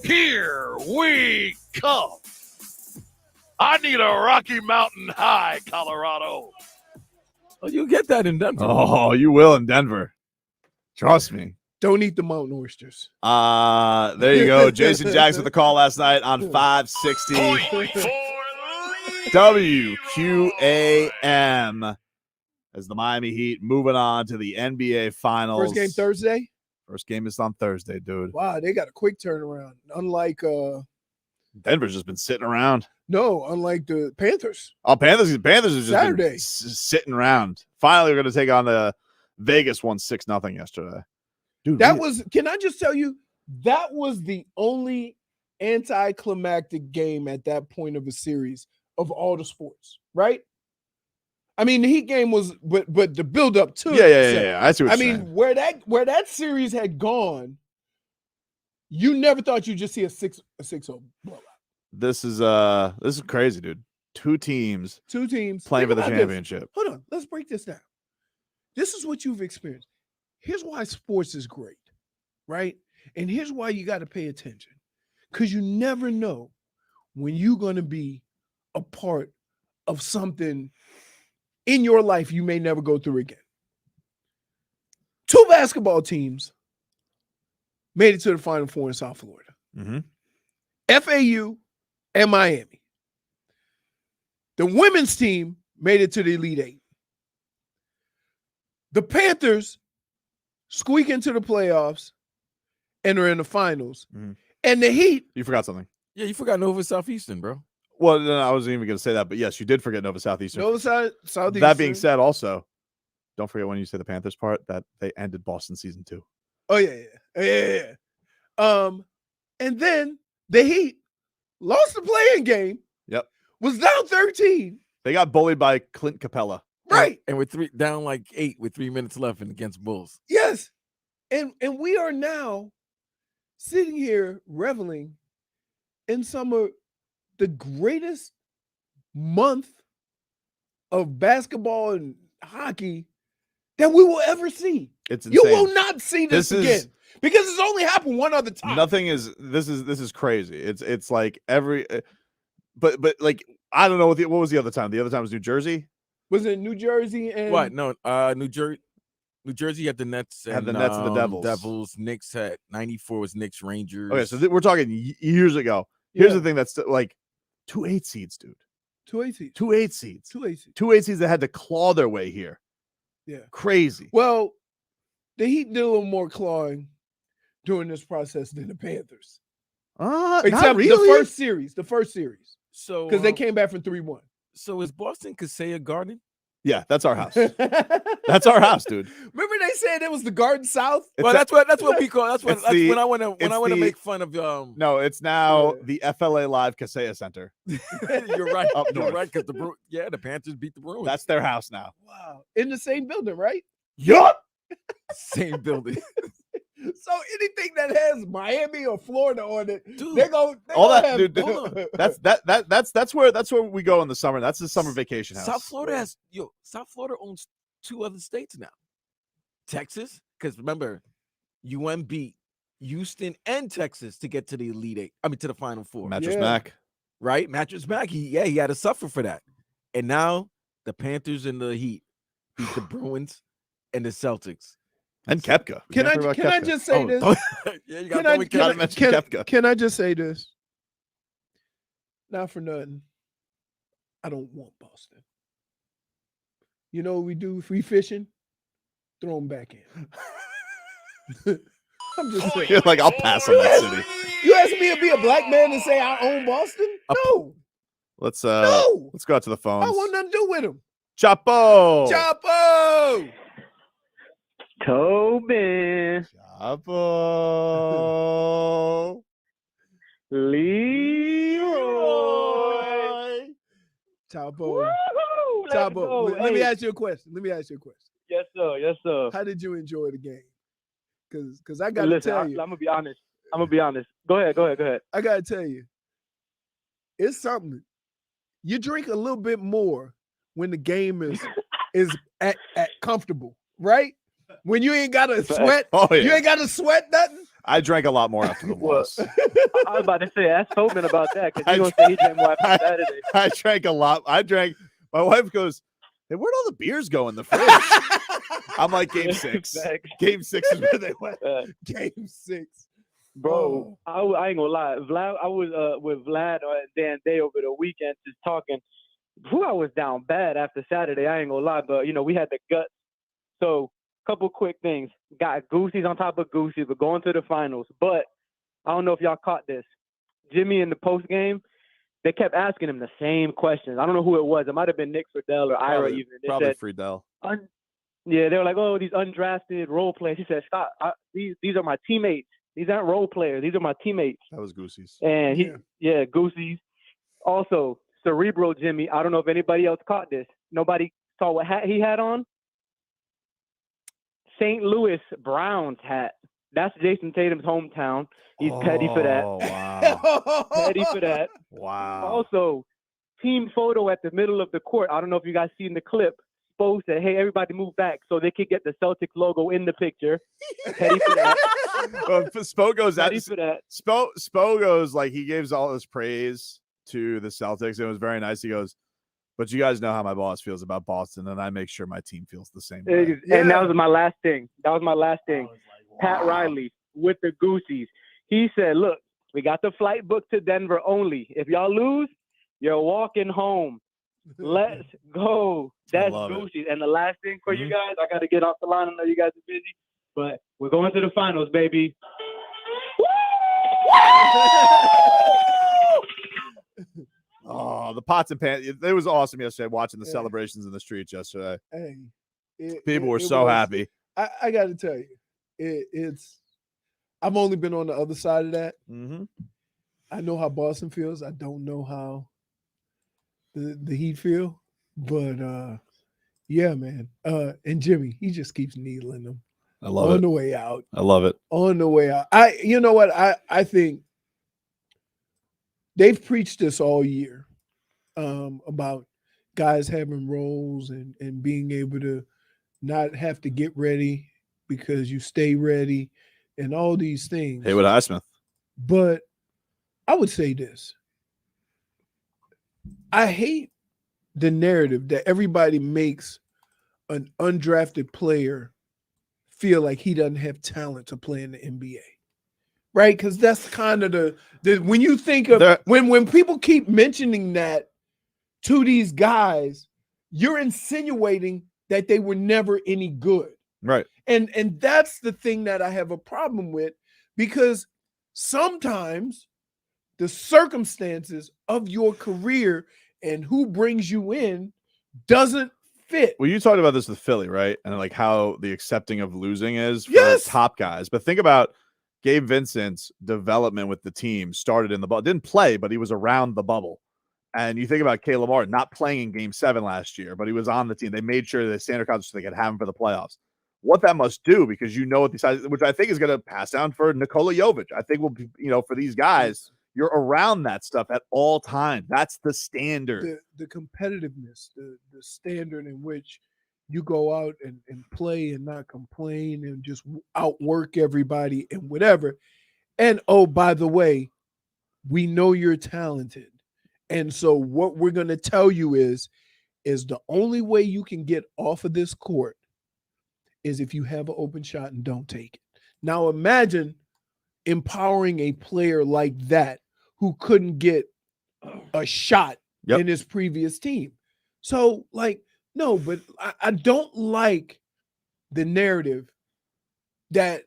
Here we come. I need a Rocky Mountain High, Colorado. Oh, you get that in Denver. Oh, you will in Denver. Trust me. Don't eat the mountain oysters. There you go. Jason Jackson with the call last night on 560 WQAM as the Miami Heat moving on to the NBA Finals. First game Thursday? First game is on Thursday, dude. Wow, they got a quick turnaround. Unlike Denver's just been sitting around. No, unlike the Panthers. Oh, Panthers is just Saturday. been sitting around. Finally, we're going to take on the Vegas 1-6-0 yesterday. Dude, Can I just tell you, that was the only anticlimactic game at that point of a series of all the sports, right? I mean, the Heat game was, but the build up to yeah. I see what you're saying. where that series had gone, you never thought you'd just see a 6-0 blowout. This is crazy, dude. Two teams playing for the championship. Hold on, let's break this down. This is what you've experienced. Here's why sports is great, right? And here's why you got to pay attention. Because you never know when you're going to be a part of something in your life you may never go through again. Two basketball teams made it to the Final Four in South Florida. Mm-hmm. FAU and Miami. The women's team made it to the Elite Eight. The Panthers squeak into the playoffs and are in the finals. Mm-hmm. And the Heat. You forgot something. Yeah, you forgot Nova Southeastern, bro. Well, no, I wasn't even going to say that, but yes, you did forget Nova Southeastern. Southeastern. That being said, also, don't forget when you say the Panthers part that they ended Boston season 2. Oh, yeah. And then the Heat lost the playing game. Yep. Was down 13. They got bullied by Clint Capella. Right. And with down like 8 with 3 minutes left and against Bulls. Yes. And we are now sitting here reveling in some of the greatest month of basketball and hockey that we will ever see. It's insane. You will not see this again because it's only happened one other time. This is crazy. It's like every but like I don't know what was the other time? The other time was New Jersey? Was it New Jersey and what? No, New Jersey had the Nets and the Nets and the Devils. Knicks had 94 was Knicks Rangers. Okay, so we're talking years ago. Here's the thing that's like 2 8 seeds, dude. 2 8 seeds. 2 8 seeds. 2 8 seeds. 2 8 seeds that had to claw their way here. Yeah. Crazy. Well, the Heat did a little more clawing during this process than the Panthers. Not Except really. The first series. So because they came back from 3-1. So is Boston Kaseya Garden? Yeah, that's our house. That's our house, dude. Remember they said it was the Garden South? Well, that's what we call. That's when I want to make fun of. No, it's now the FLA Live Kaseya Center. You're right. Up north. You're right because the Panthers beat the Bruins. That's their house now. Wow, in the same building, right? Yup. Same building. So anything that has Miami or Florida on it, dude, they go all that, have, dude. That's where we go in the summer. That's the summer vacation house. South Florida owns 2 other states now. Texas, because remember, UM beat Houston and Texas to get to the Elite Eight. I mean, to the Final Four. Mattress Mac, right? Mattress Mac. He had to suffer for that, and now the Panthers and the Heat beat the Bruins and the Celtics. And Koepka. Can I just say this? Yeah, you Can I just say this? Not for nothing. I don't want Boston. You know what we do if we fishing? Throw them back in. I'm just saying. You're like, I'll pass on that city. You ask me to be a black man and say I own Boston? No. Let's go out to the phones. I want nothing to do with him. Chapo. Tobin. Chapo. Leroy. Chapo. Let me ask you a question. Yes, sir. How did you enjoy the game? Because I got to tell you. I'm going to be honest. Go ahead. I got to tell you. It's something. You drink a little bit more when the game is at comfortable, right? When you ain't got to sweat, you ain't got to sweat nothing. I drank a lot more after the loss. I was about to say, ask Tobin about that because he's going to say he drank more after Saturday. I drank a lot. My wife goes, hey, where'd all the beers go in the fridge? I'm like, game 6. Game 6 is where they went. Game 6. Bro, I ain't gonna lie. I was with Vlad and Dan Day over the weekend just talking. I was down bad after Saturday. I ain't gonna lie, but we had the guts. So, couple quick things. Got Goosies on top of Goosies. We're going to the finals, but I don't know if y'all caught this. Jimmy in the post game, they kept asking him the same questions. I don't know who it was. It might have been Nick Friedel or Ira even. They probably said, Friedel. Yeah, they were like, oh, these undrafted role players. He said, stop. These are my teammates. These aren't role players. These are my teammates. That was Goosies. And Goosies. Also, Cerebral Jimmy. I don't know if anybody else caught this. Nobody saw what hat he had on. St. Louis Browns hat. That's Jason Tatum's hometown. He's petty for that. Wow. Petty for that. Wow. Also, team photo at the middle of the court. I don't know if you guys seen the clip. Spo said, hey, everybody move back so they could get the Celtics logo in the picture. Petty for that. Spo goes out. Petty for that. Spo goes like he gives all this praise to the Celtics. It was very nice. He goes, but you guys know how my boss feels about Boston, and I make sure my team feels the same way. And that was my last thing. Like, Pat Riley with the Goosies. He said, look, we got the flight booked to Denver only. If y'all lose, you're walking home. Let's go. That's Goosies. And the last thing for you guys, I got to get off the line. I know you guys are busy, but we're going to the finals, baby. Oh, the pots and pans. It was awesome yesterday watching the celebrations in the streets yesterday. Hey, people were so happy. I got to tell you, it's. I've only been on the other side of that. Mm-hmm. I know how Boston feels. I don't know how the Heat feel, but yeah, man. And Jimmy, he just keeps needling them. I love it. On the way out. I love it. On the way out. You know what? I think they've preached this all year about guys having roles and being able to not have to get ready because you stay ready and all these things. Haywood Highsmith. But I would say this. I hate the narrative that everybody makes an undrafted player feel like he doesn't have talent to play in the NBA. Right? Because that's kind of the when you think of when people keep mentioning that to these guys, you're insinuating that they were never any good. Right. And that's the thing that I have a problem with, because sometimes the circumstances of your career and who brings you in doesn't fit. Well, you talked about this with Philly, right? And like how the accepting of losing is for top guys. But think about Gabe Vincent's development with the team started in the bubble. Didn't play, but he was around the bubble. And you think about Caleb Lamar not playing in Game 7 last year, but he was on the team. They made sure the standard conference so they could have him for the playoffs. What that must do, because you know what these guys, which I think is going to pass down for Nikola Jovic. I think will be, for these guys, you're around that stuff at all times. That's the standard. The competitiveness, the standard in which you go out and play and not complain and just outwork everybody and whatever. And oh, by the way, we know you're talented. And so what we're going to tell you is the only way you can get off of this court is if you have an open shot and don't take it. Now imagine empowering a player like that who couldn't get a shot in his previous team. So no, but I don't like the narrative that,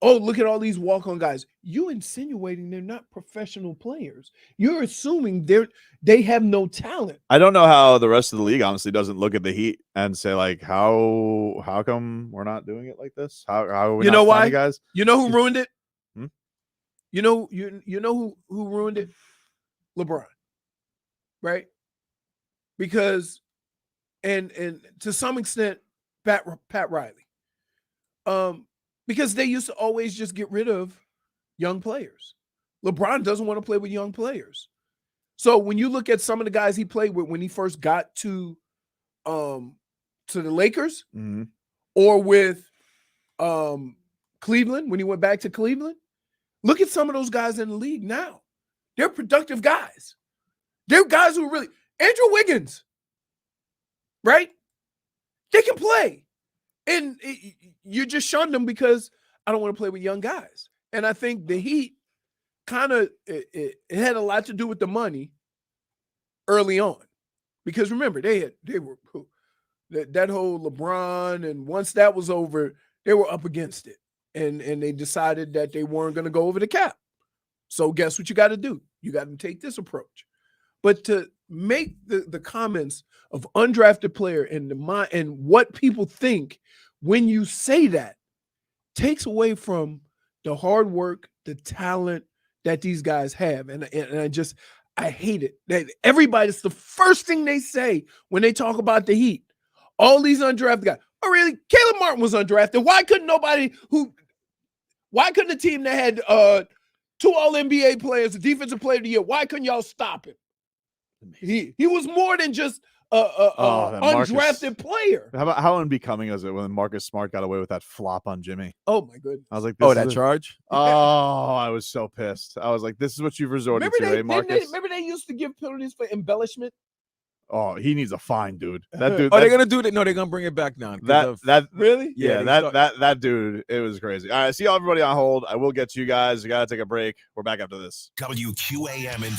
oh, look at all these walk-on guys. You insinuating they're not professional players. You're assuming they have no talent. I don't know how the rest of the league honestly doesn't look at the Heat and say like, how come we're not doing it like this? How are we not finding guys? You know who ruined it? You know who ruined it? LeBron. Right? Because and to some extent Pat Riley. Because they used to always just get rid of young players. LeBron doesn't want to play with young players. So when you look at some of the guys he played with when he first got to the Lakers, or with Cleveland, when he went back to Cleveland, Look at some of those guys in the league now. They're productive guys. They're guys who really Andrew Wiggins, right? They can play. And you just shunned them because I don't want to play with young guys. And I think the Heat kind of it had a lot to do with the money early on. Because remember, they were that whole LeBron, and once that was over, they were up against it. And they decided that they weren't going to go over the cap. So guess what you got to do? You got to take this approach. But to make the comments of undrafted player and what people think when you say that takes away from the hard work, the talent that these guys have. And I hate it. That everybody's the first thing they say when they talk about the Heat. All these undrafted guys. Oh, really? Caleb Martin was undrafted. Why couldn't a team that had 2 All-NBA players, a defensive player of the year, why couldn't y'all stop him? He was more than just undrafted player. How unbecoming is it when Marcus Smart got away with that flop on Jimmy? Oh my goodness! I was like, that charge. Oh, I was so pissed. I was like, this is what you've resorted to, Marcus? Remember they used to give penalties for embellishment. Oh, he needs a fine, dude. That dude. Are they gonna do that? No, they're gonna bring it back now. That really? Yeah, that dude. It was crazy. All right, see everybody on hold. I will get to you guys. We gotta take a break. We're back after this. WQAM in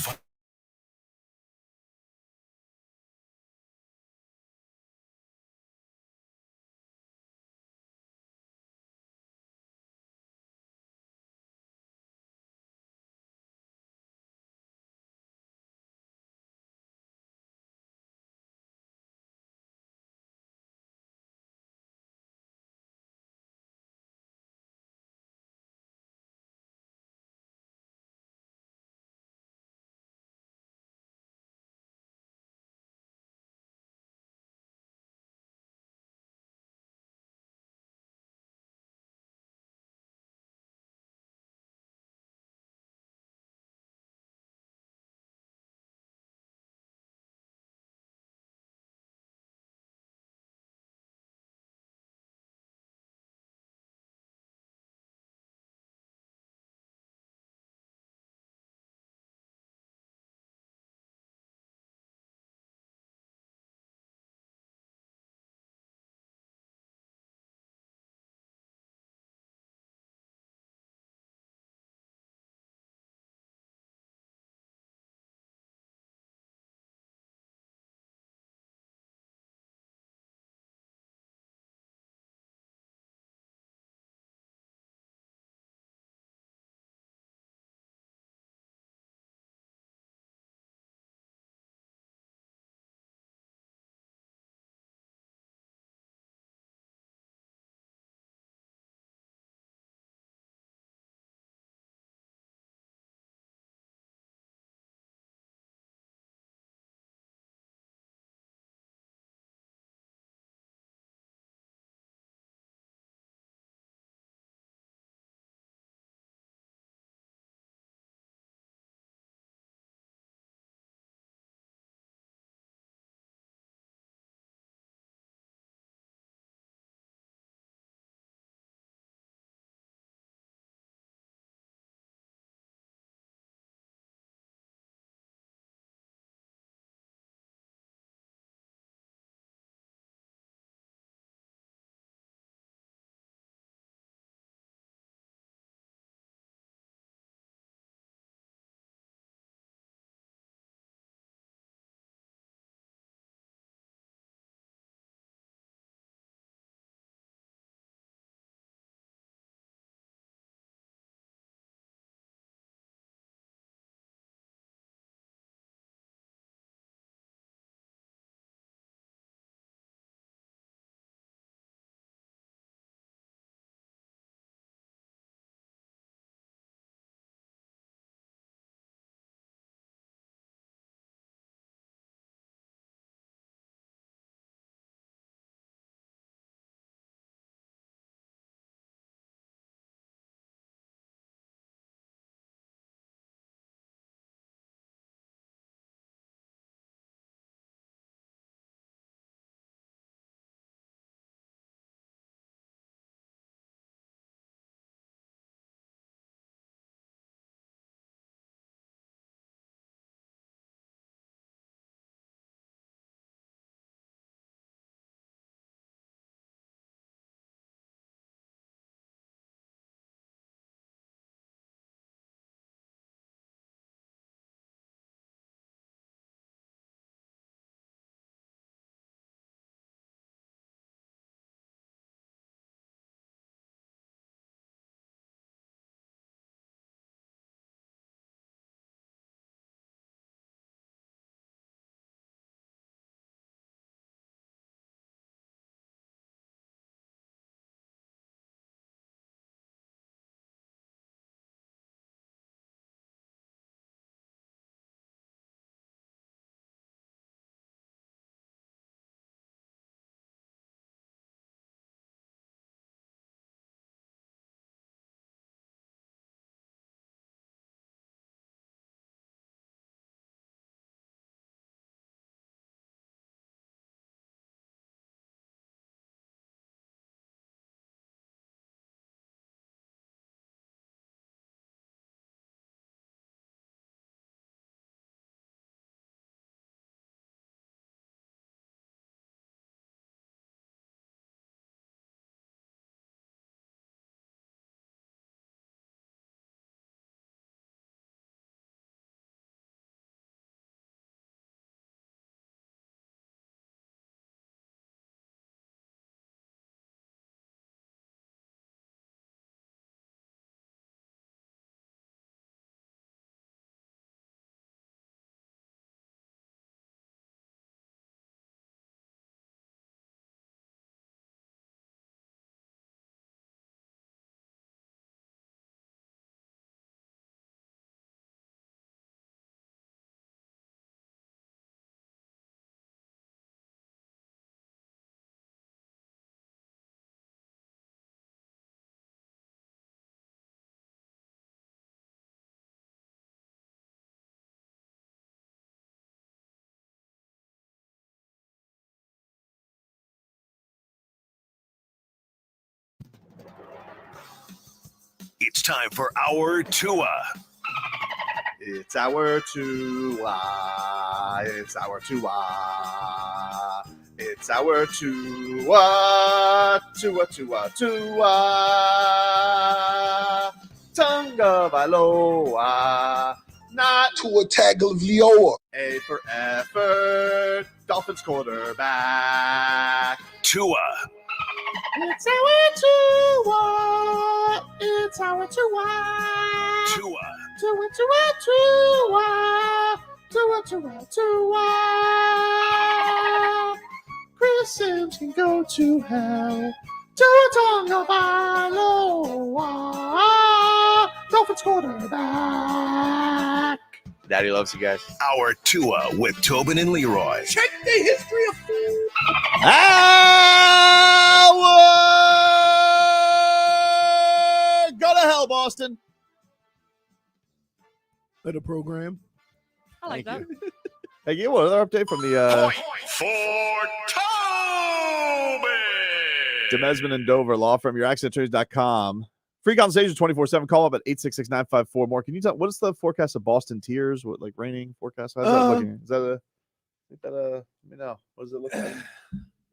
It's time for our Tua. It's our Tua. It's our Tua. It's our Tua. Tua, Tua, Tua. Tonga Valoa. Not Tua Tagovailoa. A for effort. Dolphins quarterback. Tua. It's our Tua. It's our Tua. Tua. Tua, Tua, Tua. Tua, Tua, Tua. Chris Sims can go to hell. Tua Tagovailoa. Dolphins quarterback. Daddy loves you guys. Our Tua with Tobin and Leroy. Check the history of food. Go to hell, Boston. Of the program. I like that. Hey, you want another update from the Point for Tobin. Demesman and Dover Law Firm, youraccidentattorneys.com. Free consultation 24/7. Call up at 866-954-MORE. Can you tell what is the forecast of Boston Tiers? What, like raining forecast? How's that looking? Is that a let me know. What does it look like?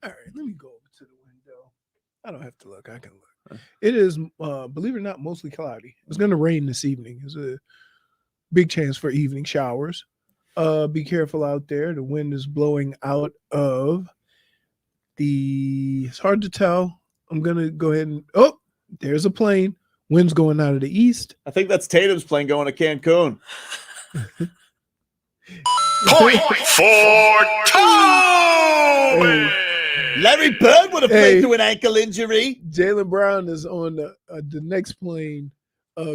All right, let me go over to the window. I don't have to look. I can look. It is, believe it or not, mostly cloudy. It's going to rain this evening. There's a big chance for evening showers. Be careful out there. The wind is blowing out of it's hard to tell. I'm going to go ahead and, there's a plane. Wind's going out of the east. I think that's Tatum's plane going to Cancun. Point for Tobin. Larry Bird would have played through an ankle injury. Jaylen Brown is on the next plane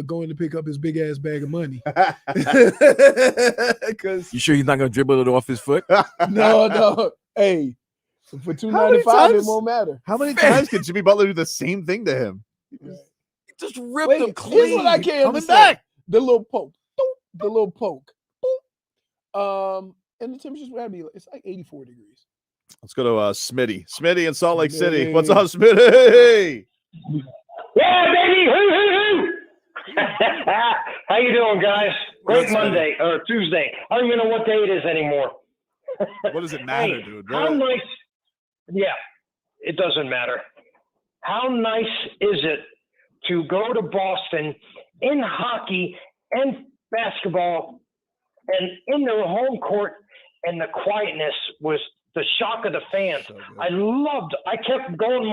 going to pick up his big ass bag of money. Because You sure he's not going to dribble it off his foot? no. Hey, for $295, it won't matter. How many times could Jimmy Butler do the same thing to him? Just ripped him Here's clean. what I can't Coming understand. back. The little poke. The little poke. And the temperature's going to be, it's like 84 degrees. Let's go to Smitty. Smitty in Salt Lake City. Smitty. What's up, Smitty? Yeah, baby. Hoo. How you doing, guys? Great Monday or Tuesday. I don't even know what day it is anymore. What does it matter, Hey, dude? How nice? Yeah, it doesn't matter. How nice is it to go to Boston in hockey and basketball and in their home court, and the quietness was the shock of the fans. So I kept going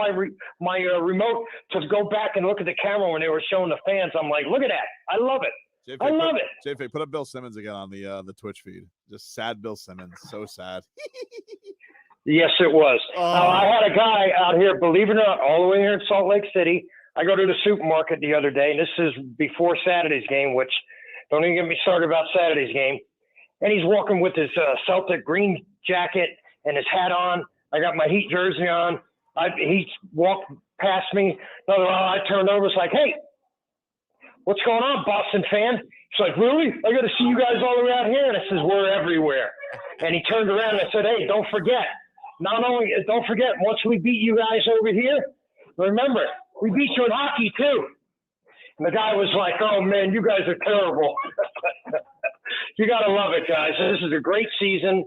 my remote to go back and look at the camera when they were showing the fans. I'm like, look at that. I love it. I love it. JFig, put up Bill Simmons again on the Twitch feed. Just sad Bill Simmons. So sad. Yes, it was. Oh. I had a guy out here, believe it or not, all the way here in Salt Lake City. I go to the supermarket the other day, and this is before Saturday's game, which don't even get me started about Saturday's game. And he's walking with his Celtic green jacket and his hat on. I got my Heat jersey on. He walked past me. I turned over. It's like, hey, what's going on, Boston fan? He's like, really? I got to see you guys all around here. And I says, we're everywhere. And he turned around and I said, hey, don't forget. Don't forget, once we beat you guys over here, remember, we beat you in hockey too. And the guy was like, oh, man, you guys are terrible. You got to love it, guys. This is a great season.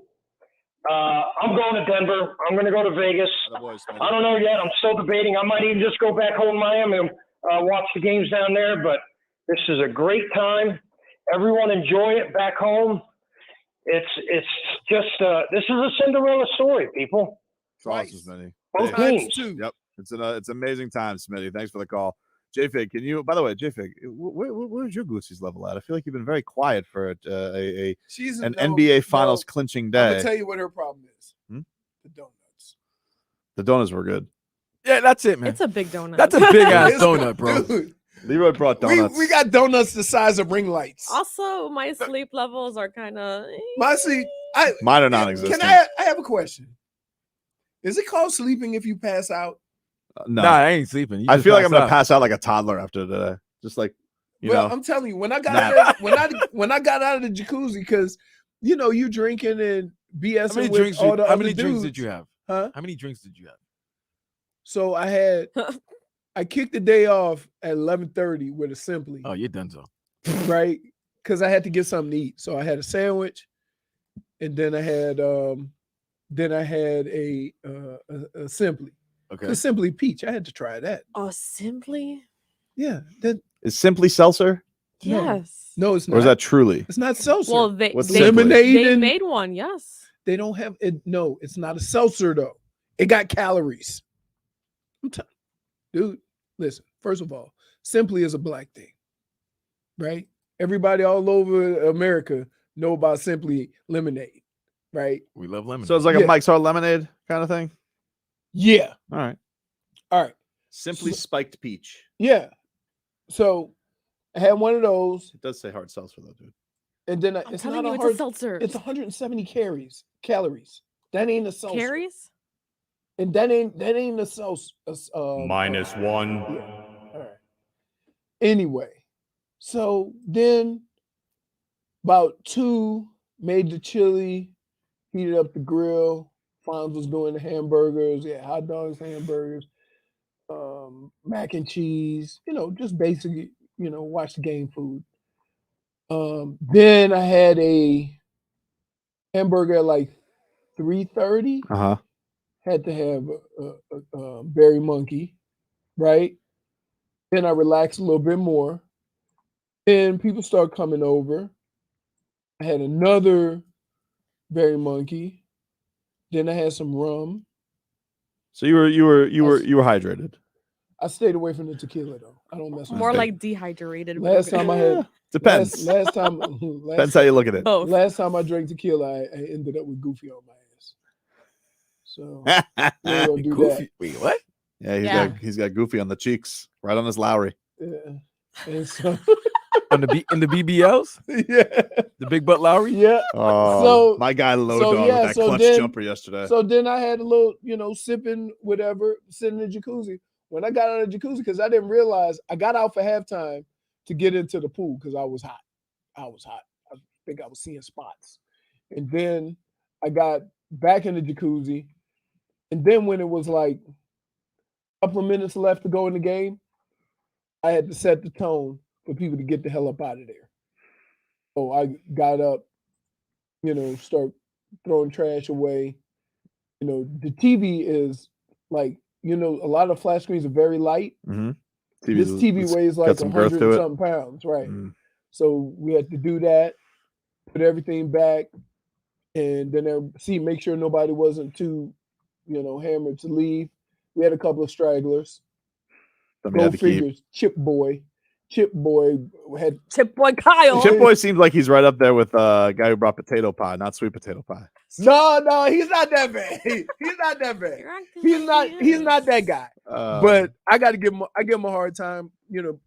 I'm going to Denver. I'm going to go to Vegas. I don't know yet. I'm still debating. I might even just go back home to Miami and watch the games down there. But this is a great time. Everyone enjoy it back home. It's just this is a Cinderella story, people. It's awesome, Smitty. Both teams. Yep. It's amazing time, Smitty. Thanks for the call. JFig, can you, by the way, JFig, where's your Goosey's level at? I feel like you've been very quiet for an NBA Finals clinching day. I'm going to tell you what her problem is. The donuts. The donuts were good. Yeah, that's it, man. It's a big donut. That's a big ass donut, bro. Dude, Leroy brought donuts. we got donuts the size of ring lights. Also, my sleep levels are kind of. My sleep. Mine are non-existent. Can I have a question? Is it called sleeping if you pass out? No, Nah, I ain't sleeping. I feel like I'm gonna pass out like a toddler after today. Just like you know. I'm telling you, when I got out when I got out of the jacuzzi, because you drinking and BSing How many with drinks? all the How other many drinks dudes. did you have? Huh? How many drinks did you have? So I had I kicked the day off at 11:30 with a Simply. Oh, you're done so. Right? Because I had to get something to eat. So I had a sandwich, and then I had a Simply. Okay. The Simply Peach. I had to try that. Oh, Simply? Yeah. That, Is Simply Seltzer? Yes. No, it's not. Or is that Truly? It's not seltzer. Well, they made one, yes. They don't have it. No, it's not a seltzer though. It got calories. Dude, listen. First of all, Simply is a black thing, right? Everybody all over America know about Simply lemonade, right? We love lemonade. So it's like a Mike's Hard Lemonade kind of thing? Yeah. All right. Simply spiked peach. Yeah. So I had one of those. It does say hard seltzer though, dude. And then it's not a hard seltzer. It's 170 calories. That ain't a seltzer. Carries? And that ain't a seltzer. -1. Yeah. All right. Anyway, so then about 2, made the chili, heated up the grill. Fonz was doing the hamburgers. Yeah, hot dogs, hamburgers, mac and cheese. Just basically, watch the game food. Then I had a hamburger at like 3:30. Had to have a berry monkey, right? Then I relaxed a little bit more. Then people start coming over. I had another berry monkey. Then I had some rum. So you were hydrated. I stayed away from the tequila though. I don't mess with More it. like dehydrated. Last time I had depends. Last time Depends how you look at it. Both. Last time I drank tequila, I ended up with Goofy on my ass. So we ain't gonna do Goofy. Wait, what? Yeah, he's got Goofy on the cheeks, right on his Lowry. that. Yeah. And so in the BBLs? Yeah. The Big Butt Lowry? Yeah. Oh, my guy Low Dog with that clutch jumper yesterday. So then I had a little, sipping whatever, sitting in the jacuzzi. When I got out of the jacuzzi, because I didn't realize I got out for halftime to get into the pool because I was hot. I think I was seeing spots. And then I got back in the jacuzzi. And then when it was like a couple of minutes left to go in the game, I had to set the tone for people to get the hell up out of there. So I got up, start throwing trash away. The TV is like, a lot of flat screens are very light. Mm-hmm. This TV weighs like 100 and something pounds, right? Mm. So we had to do that, put everything back, and then make sure nobody wasn't too, hammered to leave. We had a couple of stragglers. Go figures. Chip Boy Kyle. Chip Boy seems like he's right up there with a guy who brought potato pie, not sweet potato pie. No, he's not that bad. He's not that bad. He's not that guy. But I got to give him a hard time. Him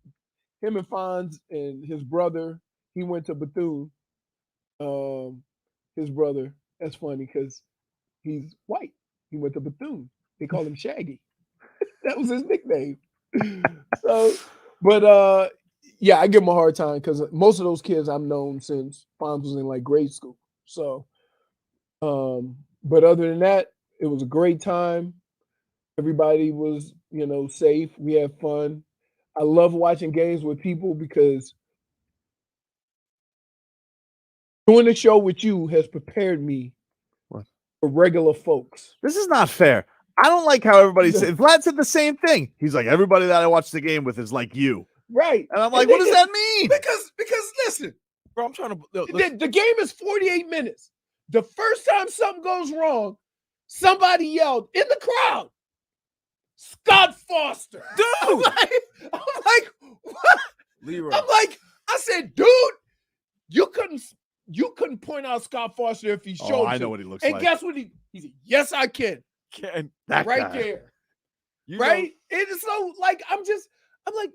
and Fonz and his brother. He went to Bethune. His brother. That's funny because he's white. He went to Bethune. They call him Shaggy. That was his nickname. So, but yeah, I give him a hard time because most of those kids I've known since Fonz was in like grade school. So, but other than that, it was a great time. Everybody was, safe. We had fun. I love watching games with people because doing the show with you has prepared me for regular folks. This is not fair. I don't like how everybody said. Vlad said the same thing. He's like, everybody that I watch the game with is like you. Right. And I'm like, what does that mean? Because listen, bro, I'm trying to. The game is 48 minutes. The first time something goes wrong, somebody yelled in the crowd, Scott Foster. Dude. I'm like, what? Leroy. I said, dude, you couldn't point out Scott Foster if he showed you. I know what he looks like. like. And guess what he said, yes, I can. That right guy. there. Right? It is so like I'm like,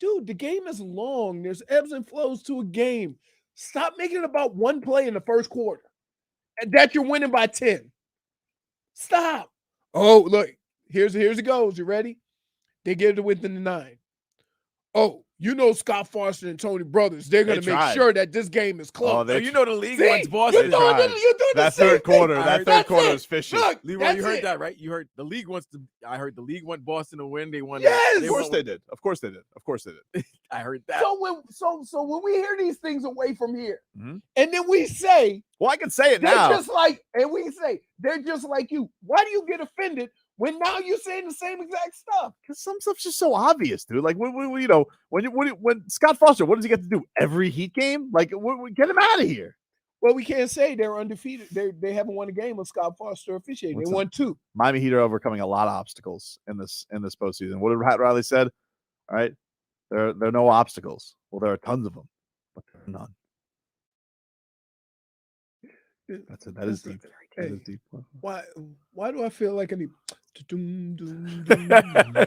dude, the game is long. There's ebbs and flows to a game. Stop making it about one play in the first quarter and that you're winning by 10. Stop. Oh, look, here's it goes. You ready? They get it within the 9. Oh, You know Scott Foster and Tony Brothers. They're going to make sure that this game is close. You know the league wants Boston. You're doing that third quarter. That third quarter was fishy. Look, Leroy, you heard that, right? You heard the league wants to. I heard the league want Boston to win. They want. Yes, of course they did. Of course they did. Of course they did. I heard that. So when we hear these things away from here, and then we say, well, I can say it they're now. just like, and we say they're just like you. Why do you get offended when now you're saying the same exact stuff? Because some stuff's just so obvious, dude. Like when Scott Foster, what does he get to do every Heat game? Like, get him out of here. Well, we can't say they're undefeated. They haven't won a game with Scott Foster officiating. They won 2. Miami Heat are overcoming a lot of obstacles in this postseason. What did Pat Riley said? All right, there are no obstacles. Well, there are tons of them, but there are none. That's it. That is deep. That is deep. Why do I feel like I need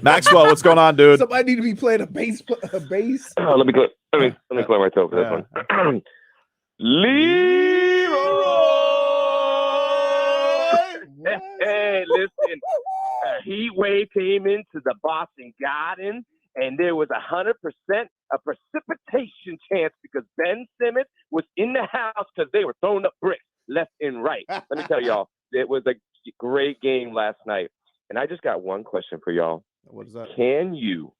Maxwell? What's going on, dude? Somebody need to be playing a bass. Let me clear my throat for this one. Leroy. Hey, listen. A heat wave came into the Boston Garden, and there was 100% a precipitation chance because Ben Simmons was in the house because they were throwing up bricks left and right. Let me tell y'all, it was a great game last night. And I just got one question for y'all. What is that? Can you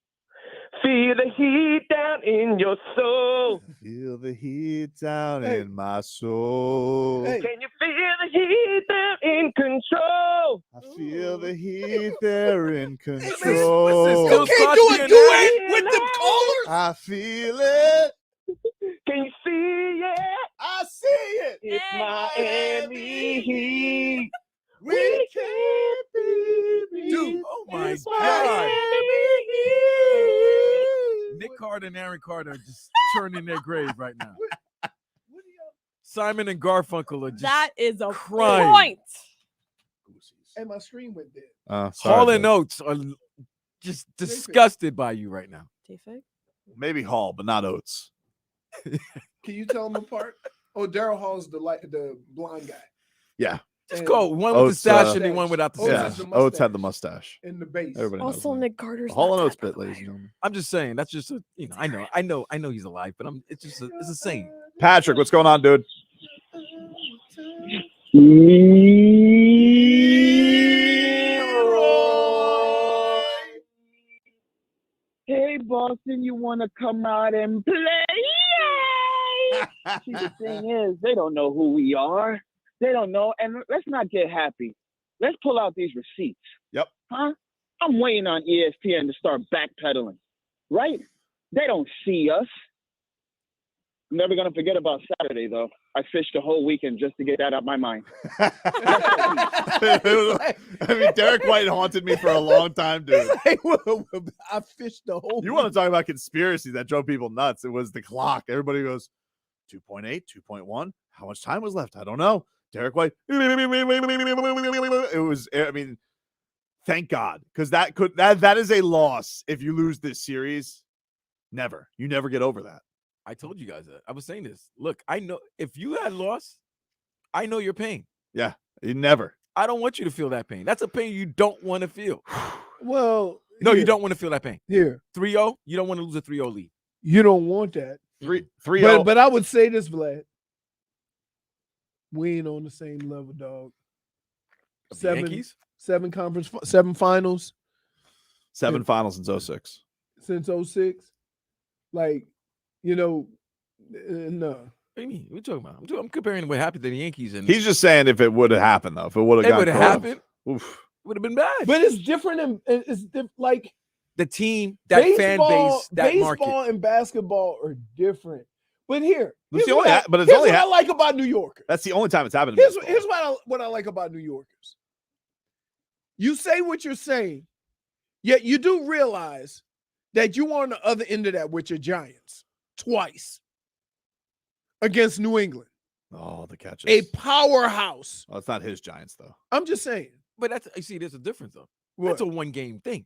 feel the heat down in your soul? Feel the heat down in my soul. Can you feel the heat down in control? I feel the heat there in control. You can't do a duet with them callers. I feel it. Can you see it? I see it. It's Miami Heat. We can't be. Dude, oh my God. Nick Carter and Aaron Carter are just turning their grave right now. Simon and Garfunkel are just that is a crying. point. And my screen went dead. Hall and Oates are just disgusted by you right now. JFig? Maybe Hall, but not Oates. Can you tell them apart? Oh, Daryl Hall's the blonde guy. Yeah. Just go. One with Oates, the stash and the one without the yeah. stash. Oates had the mustache. In the base. Everybody knows Also, that. Nick Carter's Hall and not Oates that bit, ladies and gentlemen. I'm just saying. That's just a, I know he's alive, but it's just it's a saying. Patrick, what's going on, dude? Hey, Boston, you want to come out and play? Yay! See, the thing is, they don't know who we are. They don't know. And let's not get happy. Let's pull out these receipts. Yep. Huh? I'm waiting on ESPN to start backpedaling. Right? They don't see us. I'm never going to forget about Saturday, though. I fished the whole weekend just to get that out of my mind. I mean, Derek White haunted me for a long time, dude. I fished the whole You want to talk about conspiracy that drove people nuts. It was the clock. Everybody goes, 2.8, 2.1. How much time was left? I don't know. Derek White. It was, I mean, thank God. Because that is a loss if you lose this series. Never. You never get over that. I told you guys that. I was saying this. Look, I know if you had lost, I know your pain. Yeah, you never. I don't want you to feel that pain. That's a pain you don't want to feel. Well, no, you don't want to feel that pain. Here. 3-0, you don't want to lose a 3-0 lead. You don't want that. 3-0. But I would say this, Vlad. We ain't on the same level, dog. Seven conference, 7 finals. 7 finals since 06. Since 06. Like, no. What do you mean? What are you talking about? I'm comparing what happened to the Yankees. And he's just saying if it would have happened, though. If it would have happened, oof, it would have been bad. But it's different. Like the team, that fan base, that market. Baseball and basketball are different. But here's what I like about New Yorkers. That's the only time it's happened. Here's what I like about New Yorkers. You say what you're saying, yet you do realize that you are on the other end of that with your Giants twice against New England. Oh, the catches. A powerhouse. Oh, it's not his Giants, though. I'm just saying. But there's a difference, though. What? That's a one-game thing.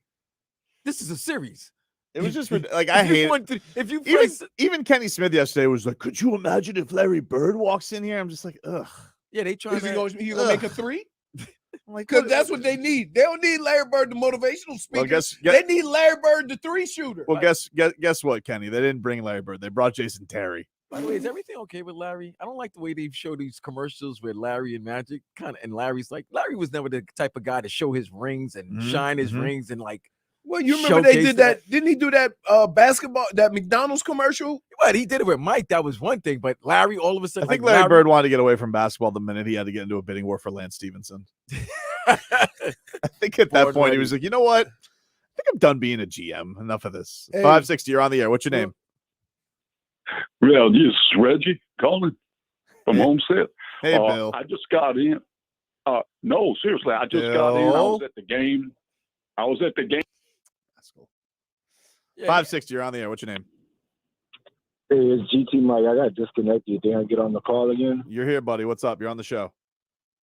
This is a series. It was just like I hate it. If you even Kenny Smith yesterday was like, "Could you imagine if Larry Bird walks in here?" I'm just like, ugh. Yeah, they try. Is he gonna make a 3? Because that's what they need. They don't need Larry Bird, the motivational speaker. They need Larry Bird, the 3-shooter. Well, guess what, Kenny? They didn't bring Larry Bird. They brought Jason Terry. By the way, is everything okay with Larry? I don't like the way they show these commercials with Larry and Magic. And Larry was never the type of guy to show his rings and shine his rings and like. Well, you remember they did that? Didn't he do that basketball, that McDonald's commercial? But he did it with Mike. That was one thing. But Larry, all of a sudden, I think Larry Bird wanted to get away from basketball the minute he had to get into a bidding war for Lance Stevenson. I think at that point he was like, you know what? I think I'm done being a GM. Enough of this. Hey. 560, you're on the air. What's your name? Well, this is Reggie calling from Homestead. Hey, Bill. I just got in. No, seriously, I just got in. I was at the game. That's cool. 560, you're on the air. What's your name? Hey, it's GT Mike. I got disconnected. Did I get on the call again? You're here, buddy. What's up? You're on the show.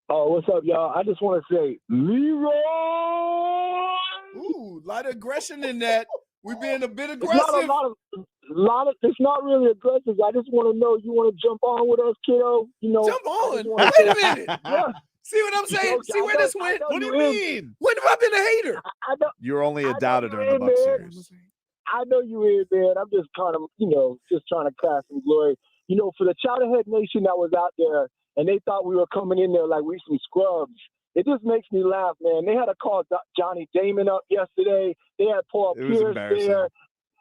Oh, what's up, y'all? I just want to say, Leroy. Ooh, a lot of aggression in that. We're being a bit aggressive. It's not really aggressive. I just want to know, you want to jump on with us, kiddo? Jump on? Wait a minute. Yeah. See what I'm saying? See where this went? What do you mean? When have I been a hater? You're only a doubter during the Bucks series. I know you in, man. I'm just kind of, just trying to craft some glory. For the Chowderhead Nation that was out there, and they thought we were coming in there like we some scrubs. It just makes me laugh, man. They had to call Johnny Damon up yesterday. They had Paul Pierce there.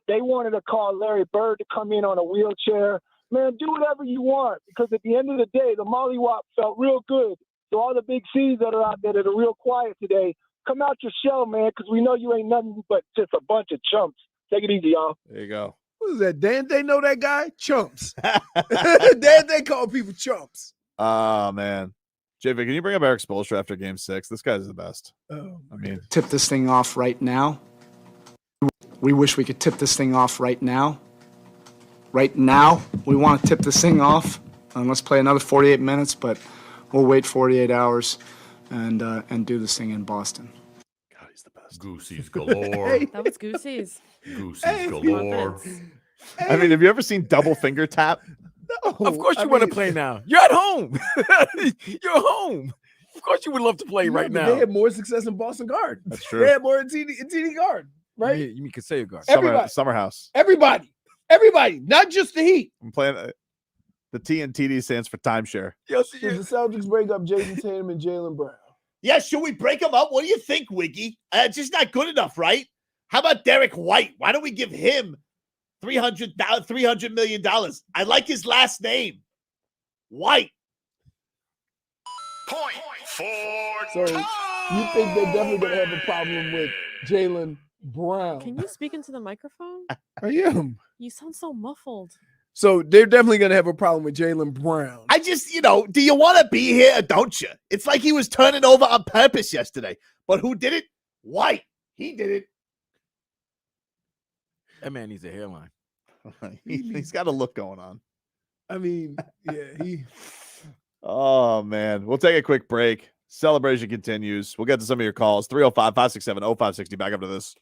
They wanted to call Larry Bird to come in on a wheelchair. Man, do whatever you want, because at the end of the day, the mollywop felt real good. So all the big C's that are out there that are real quiet today, come out your shell, man, because we know you ain't nothing but just a bunch of chumps. Take it easy, y'all. There you go. What is that? Dan, they know that guy? Chumps. Dan, they call people chumps. Oh, man. JFig, can you bring up Eric Spoelstra after game 6? This guy's the best. Tip this thing off right now. We wish we could tip this thing off right now. Right now, we want to tip this thing off. And let's play another 48 minutes, but we'll wait 48 hours and do this thing in Boston. God, he's the best. Goosey's galore. That was Goosey's. Goosey's galore. I mean, have you ever seen double finger tap? No. Of course you want to play now. You're at home. You're home. Of course you would love to play right now. They had more success in Boston Garden. That's true. They had more in TD Garden, right? You mean Casella Garden. Summer House. Everybody, not just the Heat. I'm playing the T and TD stands for timeshare. Should the Celtics break up Jason Tatum and Jaylen Brown? Yeah, should we break them up? What do you think, Wiggy? It's just not good enough, right? How about Derek White? Why don't we give him $300 million? I like his last name, White. Point for So you think they're definitely going to have a problem with Jaylen Brown? Can you speak into the microphone? I am. You sound so muffled. So they're definitely going to have a problem with Jaylen Brown. I just, do you want to be here or don't you? It's like he was turning over on purpose yesterday. But who did it? White. He did it. That man needs a hairline. He's got a look going on. I mean, yeah, Oh, man. We'll take a quick break. Celebration continues. We'll get to some of your calls. 305-567-0560. Back up to this.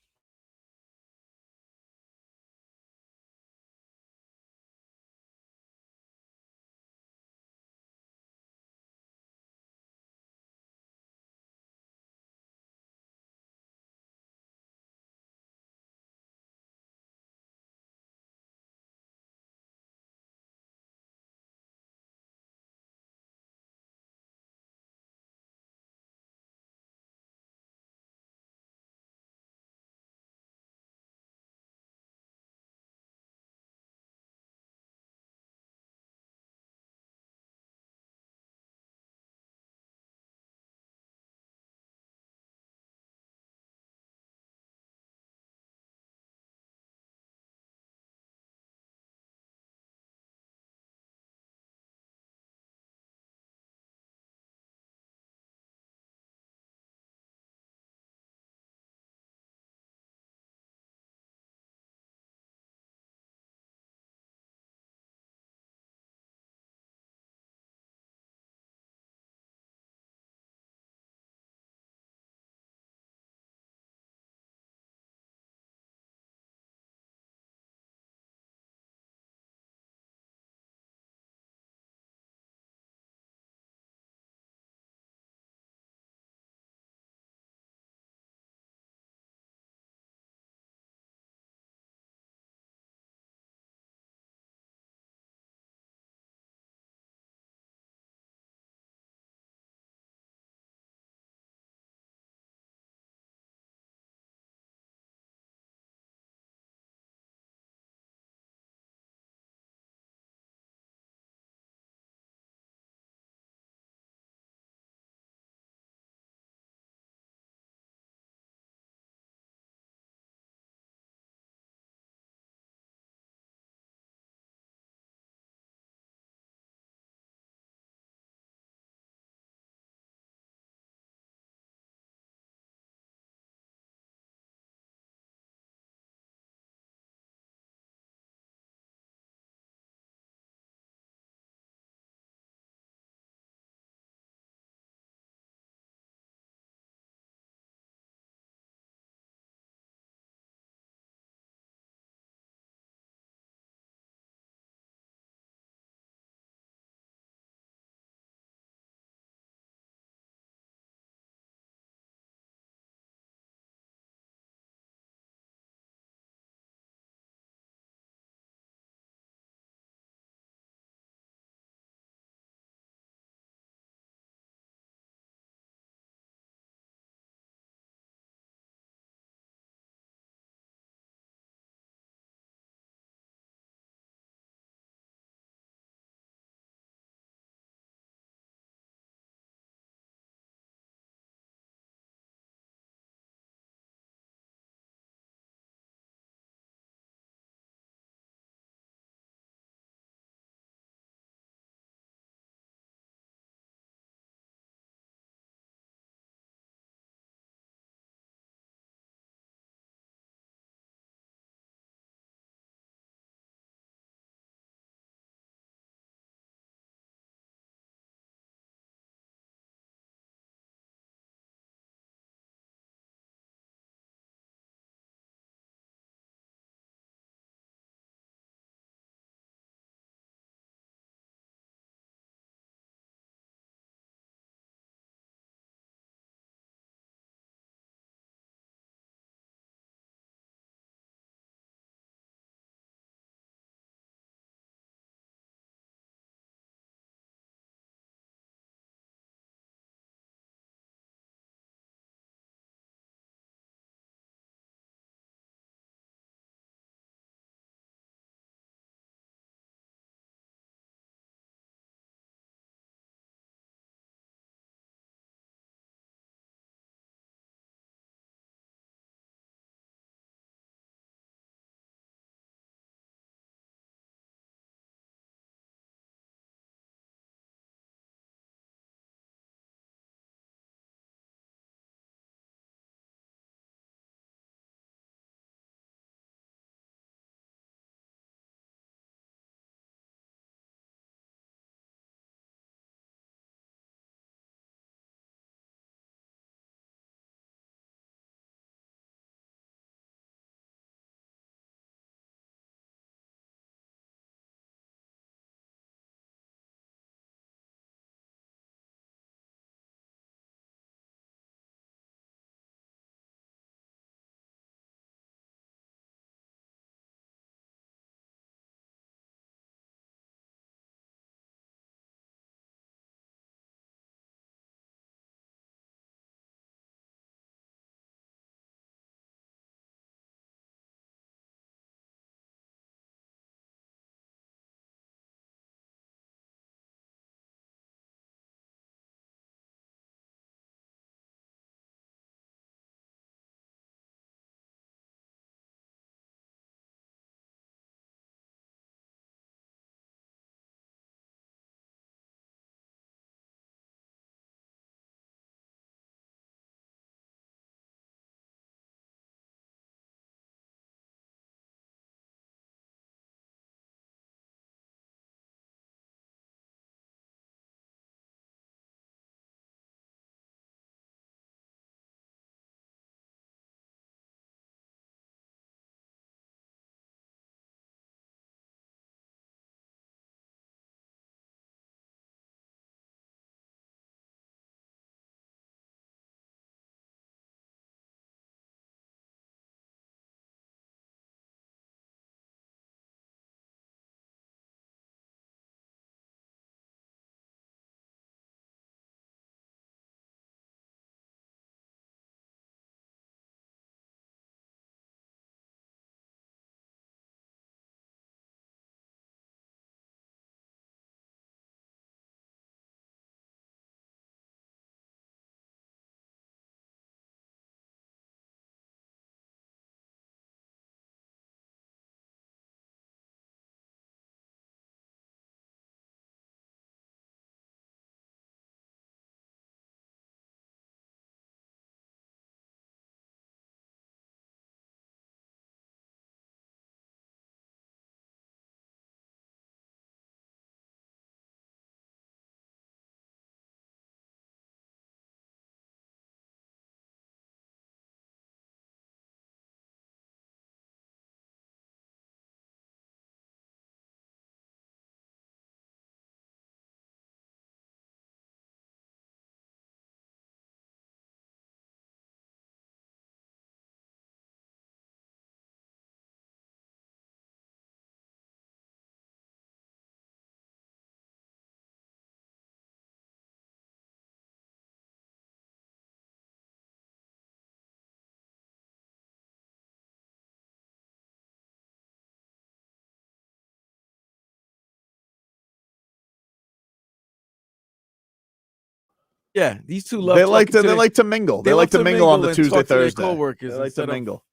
Yeah, these two love. They like to mingle. They like to mingle on the Tuesday, Thursday. Co-workers. They like to mingle.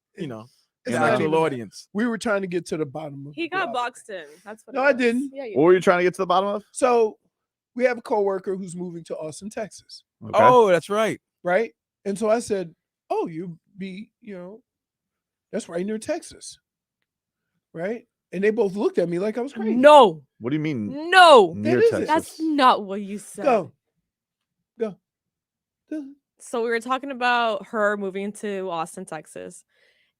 The actual audience. We were trying to get to the bottom of. He got boxed in. That's what. No, I didn't. Yeah, What were you trying to get to the bottom of? So we have a coworker who's moving to Austin, Texas. Okay. Oh, that's right. Right. And so I said, "Oh, that's right near Texas." Right. And they both looked at me like I was crazy. No. What do you mean? No. Near Texas? That's not what you said. Go. So we were talking about her moving to Austin, Texas.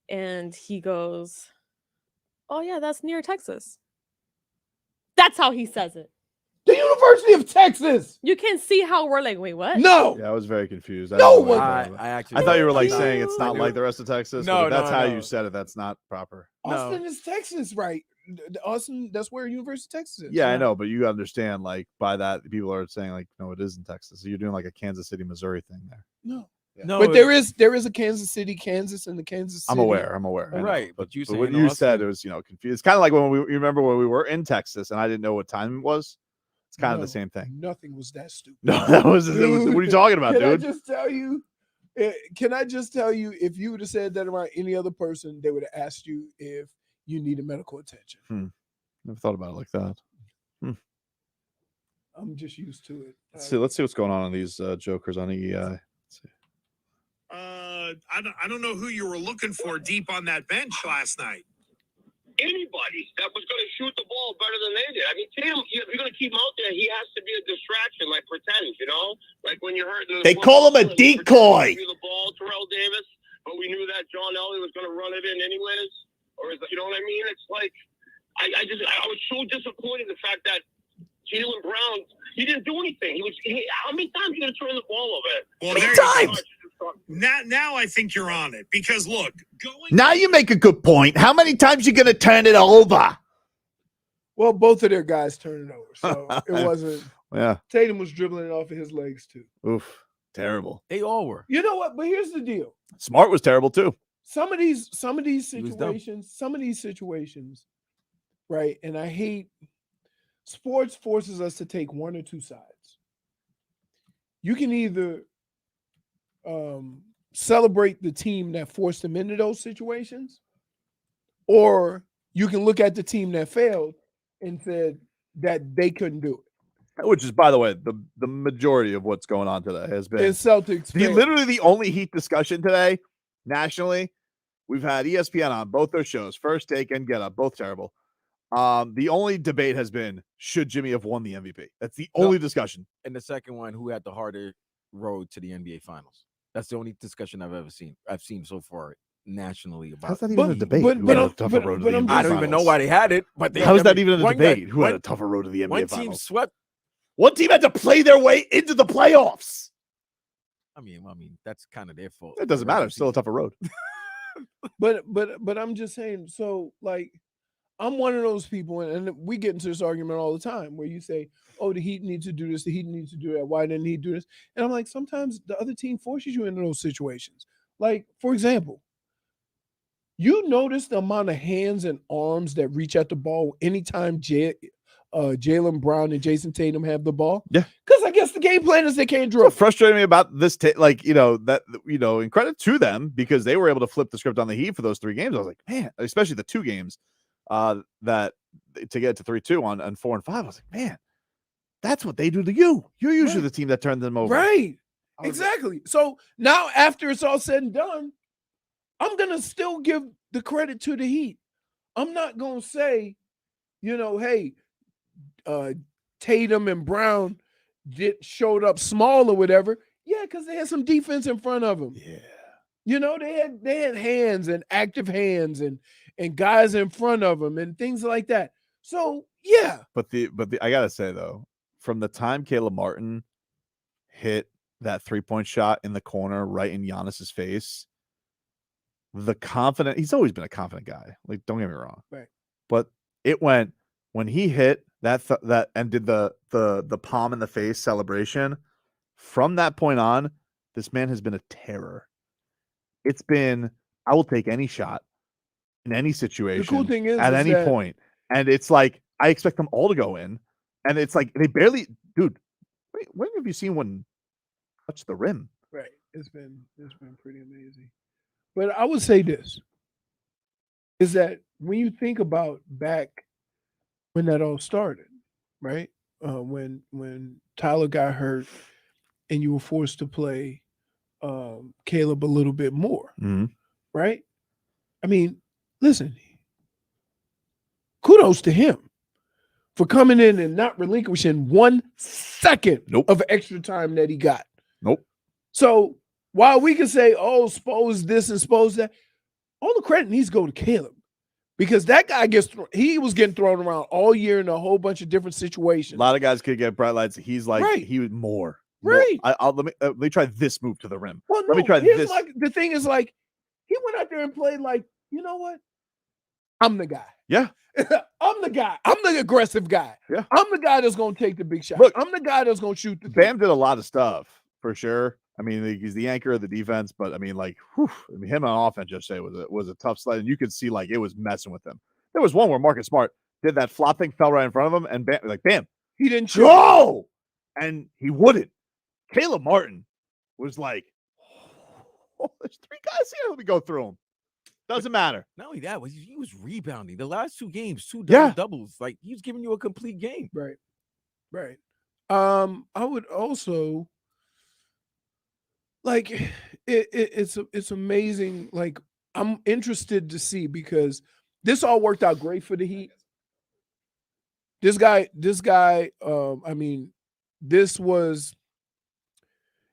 And he goes, "Oh, yeah, that's near Texas." That's how he says it. The University of Texas. You can see how we're like, wait, what? No. Yeah, I was very confused. No, I thought you were like saying it's not like the rest of Texas. No, but if that's how no. you said it. That's not proper. Austin is Texas, right? Austin, that's where University of Texas is. Yeah, I know, but you understand, like, by that, people are saying, like, no, it is in Texas. So you're doing like a Kansas City, Missouri thing there. No. Yeah. No, but there is a Kansas City, Kansas, and the Kansas City. I'm aware. I know. Right, But you what you said, it was, confused. It's kind of like when you remember when we were in Texas and I didn't know what time it was. It's kind of the same thing. Nothing was that stupid. No, that was. What are you talking about, dude? Can I just tell you, if you would have said that around any other person, they would have asked you if you needed medical attention. Never thought about it like that. I'm just used to it. Let's see what's going on these jokers on EEI. Let's see. I don't know who you were looking for deep on that bench last night. Anybody that was going to shoot the ball better than they did. I mean, Tim, if you're going to keep him out there, he has to be a distraction, like pretend, like when you're hurting. They call him a decoy. The ball, Terrell Davis, but we knew that John Elliott was going to run it in anyways. Or you know what I mean? It's like I was so disappointed in the fact that Jaylen Brown, he didn't do anything. How many times are you going to turn the ball over? Well, Many times. Now I think you're on it because look, Now you make a good point. How many times you gonna turn it over? Well, both of their guys turned it over, so it wasn't. Yeah. Tatum was dribbling it off of his legs too. Oof, terrible. They all were. You know what? But here's the deal. Smart was terrible too. Some of these situations, right? And I hate sports forces us to take one or two sides. You can either celebrate the team that forced them into those situations, or you can look at the team that failed and said that they couldn't do it. Which is, by the way, the majority of what's going on today has been Celtics. Literally the only Heat discussion today nationally. We've had ESPN on both their shows, First Take and Get Up, both terrible. The only debate has been, should Jimmy have won the MVP? That's the only discussion. And the second one, who had the harder road to the NBA Finals? That's the only discussion I've seen so far nationally about. How's that even a debate? Who had a tougher road to the NBA I don't even know why they had it. But how is that even a debate? Who had a tougher road to the NBA one Finals? team swept. One team had to play their way into the playoffs. I mean, that's kind of their fault. It doesn't matter. It's still a tougher road. But I'm just saying. So like, I'm one of those people, and we get into this argument all the time where you say, "Oh, the Heat need to do this. The Heat needs to do that. Why didn't he do this?" And I'm like, sometimes the other team forces you into those situations. Like, for example, you notice the amount of hands and arms that reach at the ball anytime Jaylen Brown and Jason Tatum have the ball. Yeah, because I guess the game plan is they can't dribble. What frustrated me about this, and credit to them because they were able to flip the script on the Heat for those 3 games. I was like, man, especially the 2 games that to get to 3-2 on 4 and 5. I was like, man, that's what they do to you. You're usually the team that turned them over. Right. Exactly. So now after it's all said and done, I'm going to still give the credit to the Heat. I'm not going to say, hey, Tatum and Brown showed up small or whatever. Yeah, because they had some defense in front of them. Yeah. They had hands and active hands and guys in front of them and things like that. So, yeah. But I got to say, though, from the time Caleb Martin hit that 3-point shot in the corner right in Giannis's face, he's always been a confident guy. Like, don't get me wrong. Right. But it went when he hit that and did the palm in the face celebration. From that point on, this man has been a terror. It's been, I will take any shot in any situation. The cool thing is at any point. And it's like, I expect them all to go in. And it's like, they barely, dude, when have you seen when touch the rim. Right. It's been pretty amazing. But I would say this is that when you think about back when that all started, right? When Tyler got hurt and you were forced to play Caleb a little bit more, right? I mean, listen, kudos to him for coming in and not relinquishing 1 second of extra time that he got. So while we can say, oh, suppose this and suppose that, all the credit needs to go to Caleb because that guy he was getting thrown around all year in a whole bunch of different situations. A lot of guys could get bright lights. He's like, he was more. Right. Let me try this move to the rim. Well, let me try this. The thing is, like, he went out there and played like, you know what? I'm the guy. Yeah. I'm the guy. I'm the aggressive guy. Yeah. I'm the guy that's going to take the big shot. Look, I'm the guy that's going to shoot the Bam did a lot of stuff for sure. I mean, he's the anchor of the defense, but I mean, like, him on offense yesterday was a tough slide, and you could see like it was messing with him. There was one where Marcus Smart did that flop thing, fell right in front of him, and bam, he didn't shoot. Go, and he wouldn't. Caleb Martin was like, oh, there's 3 guys here. Let me go through them. Doesn't matter. Not only that, he was rebounding the last 2 games, 2 doubles. Like he was giving you a complete game. Right. I would also like it's amazing. Like I'm interested to see because this all worked out great for the Heat. This guy. I mean, this was,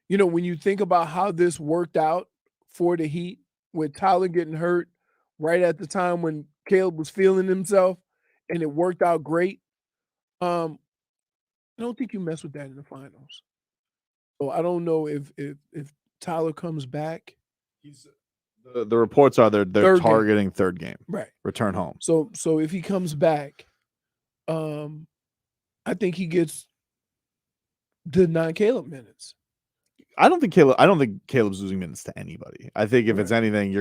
you know, when you think about how this worked out for the Heat, with Tyler getting hurt right at the time when Caleb was feeling himself, and it worked out great. I don't think you mess with that in the finals. So I don't know if Tyler comes back. The reports are they're targeting third game. Right. Return home. So if he comes back, I think he gets the non-Caleb minutes. I don't think Caleb's losing minutes to anybody. I think if it's anything,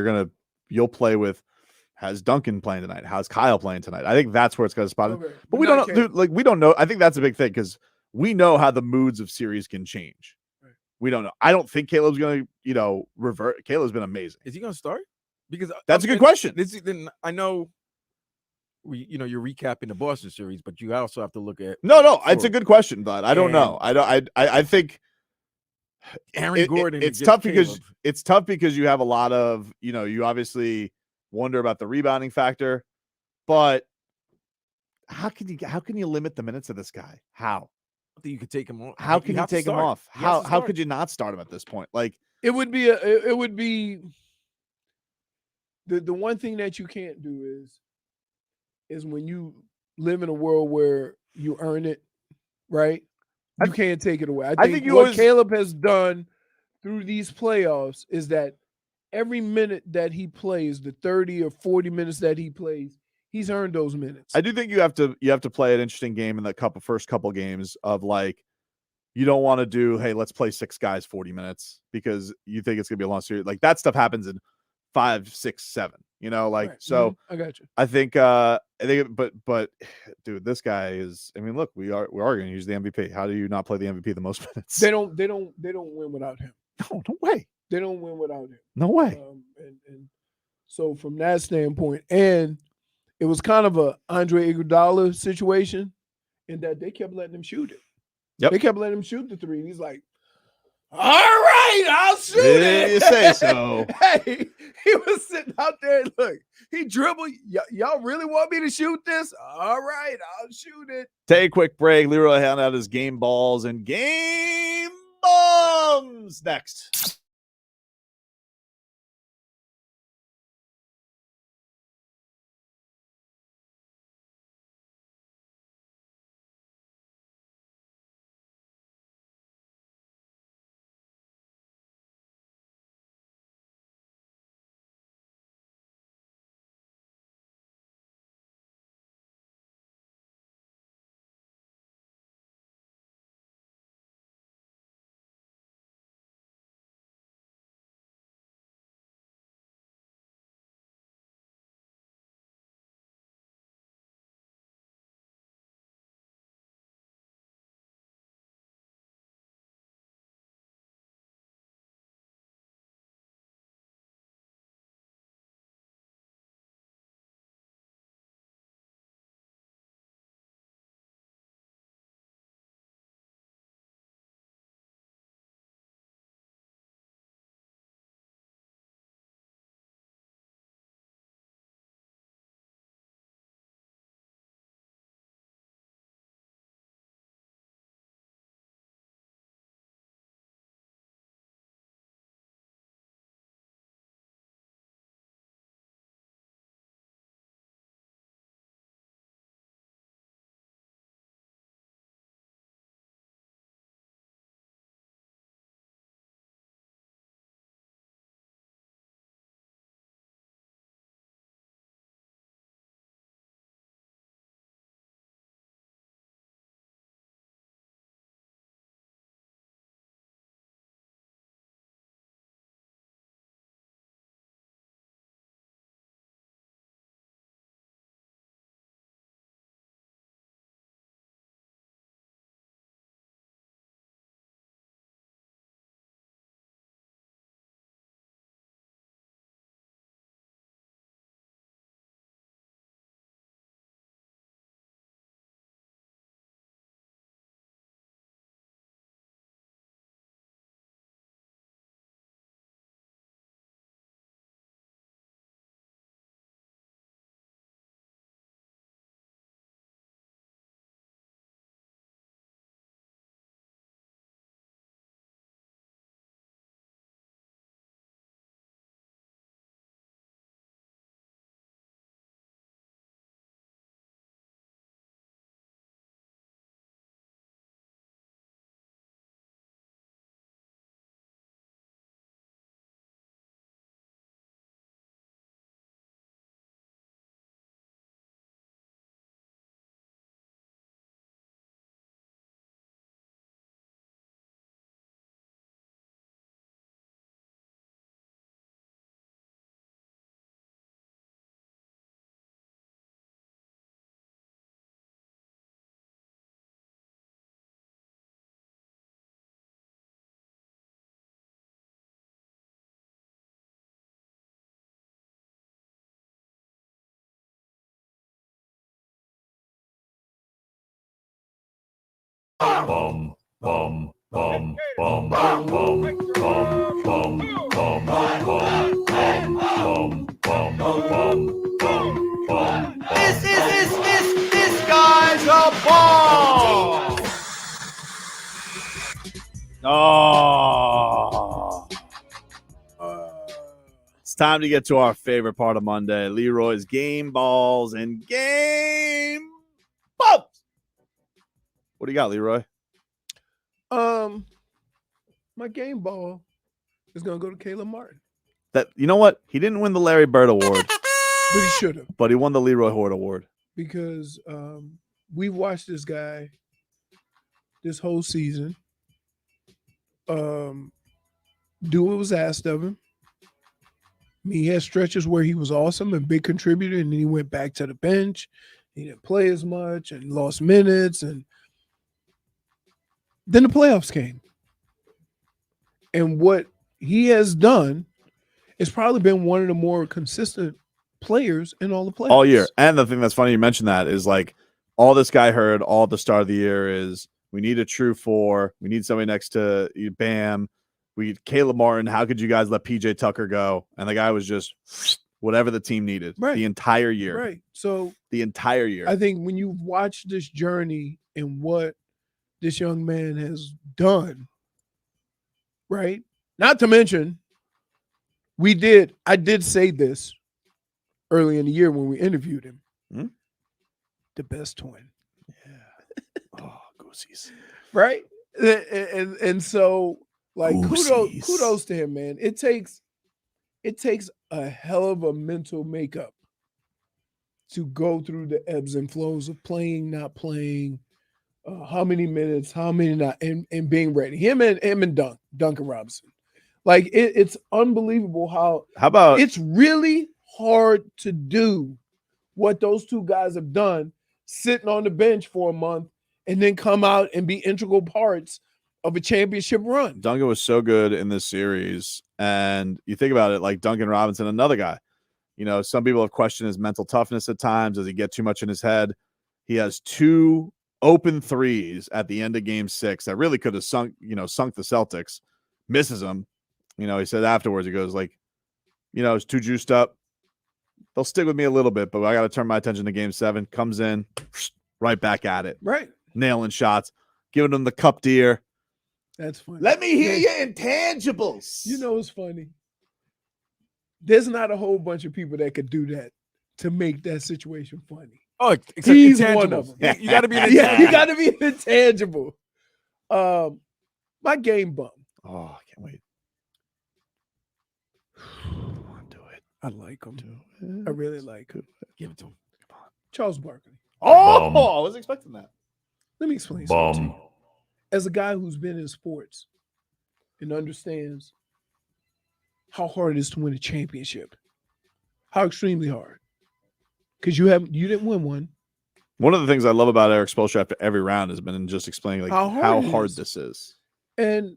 you'll play with, how's Duncan playing tonight? How's Kyle playing tonight? I think that's where it's going to spot. Okay. But we don't know, dude, like we don't know. I think that's a big thing because we know how the moods of series can change. Right. We don't know. I don't think Caleb's going to, revert. Caleb's been amazing. Is he going to start? Because that's a good question. Then I know you're recapping the Boston series, but you also have to look at it's a good question, but I don't know. I think Aaron Gordon. It's tough because you have a lot of, you obviously wonder about the rebounding factor, but how can you limit the minutes of this guy? How? You could take him off. How can you take him off? How could you not start him at this point? Like it would be the one thing that you can't do is when you live in a world where you earn it, right? You can't take it away. I think what Caleb has done through these playoffs is that every minute that he plays, the 30 or 40 minutes that he plays, he's earned those minutes. I do think you have to play an interesting game in the first couple games of like, you don't want to do, hey, let's play 6 guys 40 minutes because you think it's gonna be a long series. Like that stuff happens in 5, 6, 7. Right. So I got you. I think, but dude, this guy is. I mean, look, we're going to use the MVP. How do you not play the MVP the most minutes? They don't win without him. No way. They don't win without him. No way. And so from that standpoint, and it was kind of a Andre Iguodala situation in that they kept letting him shoot it. Yep. They kept letting him shoot the 3. And he's like, all right, I'll shoot it. You say so. Hey, he was sitting out there. Look, he dribbled. Y'all really want me to shoot this? All right, I'll shoot it. Take a quick break. Leroy handing out his game balls and game bombs next. Bum, bum, bum, bum, bum, bum, bum, bum, bum, bum, bum, bum. This guy's a ball. Oh. It's time to get to our favorite part of Monday. Leroy's game balls and game bumps. What do you got, Leroy? My game ball is gonna go to Caleb Martin. That, you know what? He didn't win the Larry Bird Award, But he should have, but he won the Leroy Horde Award. because we've watched this guy this whole season do what was asked of him. I mean, he had stretches where he was awesome and big contributor, and then he went back to the bench. He didn't play as much and lost minutes, and then the playoffs came. And what he has done has probably been one of the more consistent players in all the playoffs. All year. And the thing that's funny you mentioned that is, like, all this guy heard all at the start of the year is we need a true four. We need somebody next to Bam. We need Caleb Martin. How could you guys let PJ Tucker go? And the guy was just whatever the team needed the entire year. Right. So the entire year. I think when you watch this journey and what this young man has done, right? Not to mention, I did say this early in the year when we interviewed him. The best twin. Yeah. Oh, goosies. Right? And so, like, kudos to him, man. It takes a hell of a mental makeup to go through the ebbs and flows of playing, not playing, how many minutes, how many not, and being ready. Him and Duncan Robinson. Like, it's unbelievable how about it's really hard to do what those two guys have done, sitting on the bench for a month and then come out and be integral parts of a championship run. Duncan was so good in this series. And you think about it, like Duncan Robinson, another guy. You know, some people have questioned his mental toughness at times. Does he get too much in his head? He has 2 open threes at the end of game 6 that really could have sunk the Celtics. Misses them. You know, he said afterwards, he goes, like, you know, it's too juiced up. They'll stick with me a little bit, but I got to turn my attention to game 7. Comes in, right back at it. Right. Nailing shots, giving them the cup deer. That's funny. Let me hear your intangibles. You know what's funny? There's not a whole bunch of people that could do that to make that situation funny. Oh, except he's intangibles. one of them. You got to be an Yeah, you intangible. got to be an intangible. My game bum. Oh, I can't wait. I like him. I really like him. Give it to him. Come on. Charles Barkley. Oh, I was expecting that. Let me explain something to you. As a guy who's been in sports and understands how hard it is to win a championship, how extremely hard. Because you didn't win one. One of the things I love about Eric Spoelstra after every round has been just explaining, like, how hard this is. And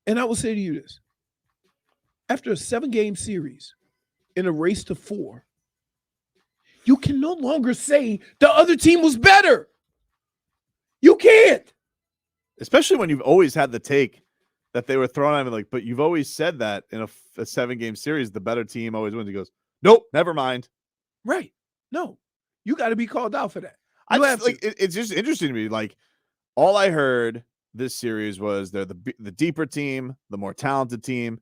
I will say to you this. After a 7-game series in a race to 4, you can no longer say the other team was better. You can't. Especially when you've always had the take that they were throwing at me, like, but you've always said that in a 7-game series, the better team always wins. He goes, nope, never mind. Right. No, you got to be called out for that. It's just interesting to me. Like, all I heard this series was they're the deeper team, the more talented team.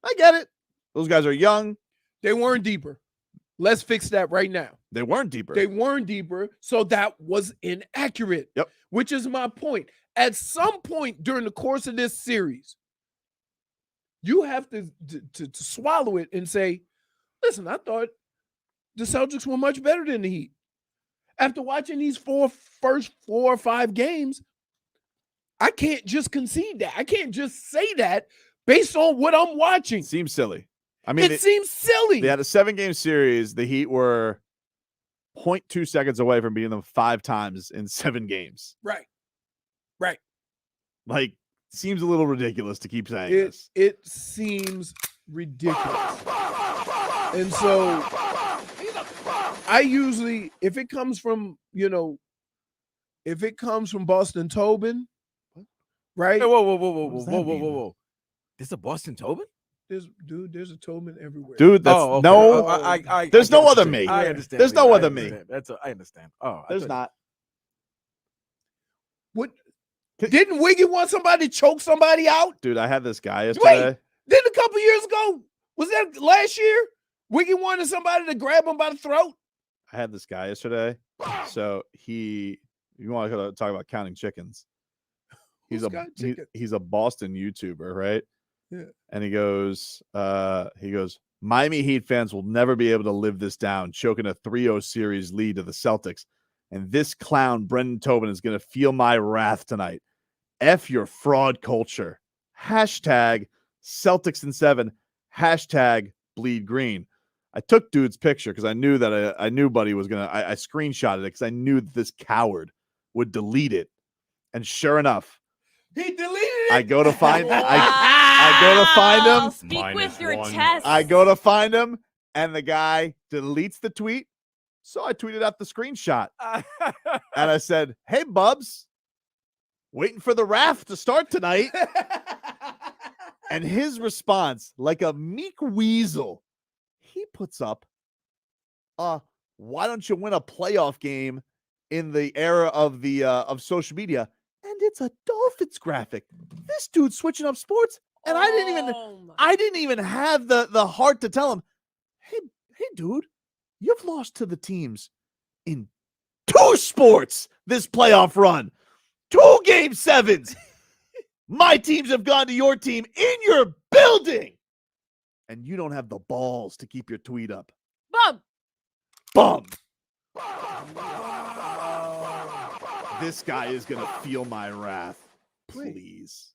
I get it. Those guys are young. They weren't deeper. Let's fix that right now. They weren't deeper. They weren't deeper, so that was inaccurate. Yep. Which is my point. At some point during the course of this series, you have to swallow it and say, listen, I thought the Celtics were much better than the Heat. After watching these first 4 or 5 games, I can't just concede that. I can't just say that based on what I'm watching. Seems silly. I mean, it seems silly. They had a 7-game series. The Heat were 0.2 seconds away from beating them 5 times in 7 games. Right. Right. Like, seems a little ridiculous to keep saying this. It seems ridiculous. And so I usually, if it comes from, if it comes from Boston Tobin, right? Hey, whoa. This a Boston Tobin? There's a Tobin everywhere. Dude, that's okay. no. There's I no get other it. me. I understand. There's no Leroy. other me. I understand. Oh, There's not. What? Didn't Wiggy want somebody to choke somebody out? Dude, I had this guy yesterday. Wait, then a couple years ago, was that last year? Wiggy wanted somebody to grab him by the throat. I had this guy yesterday. So you want to talk about counting chickens? He's a Boston YouTuber, right? Yeah. And he goes, Miami Heat fans will never be able to live this down, choking a 3-0 series lead to the Celtics. And this clown, Brendan Tobin, is going to feel my wrath tonight. F your fraud culture. Hashtag Celtics in 7. Hashtag bleed green. I took dude's picture because I knew that I knew Buddy was going to, I screenshotted it because I knew that this coward would delete it. And sure enough, he deleted it. I go to find I go to find him. Speak with your chest. I go to find him, and the guy deletes the tweet. So I tweeted out the screenshot. And I said, hey, Bubs, waiting for the raft to start tonight. And his response, like a meek weasel, he puts up, why don't you win a playoff game in the era of the of social media? And it's a Dolphins graphic. This dude's switching up sports, and I didn't even have the heart to tell him, hey, dude, you've lost to the teams in 2 sports this playoff run. 2 game 7s. My teams have gone to your team in your building. And you don't have the balls to keep your tweet up. Bum. This guy is going to feel my wrath. Please.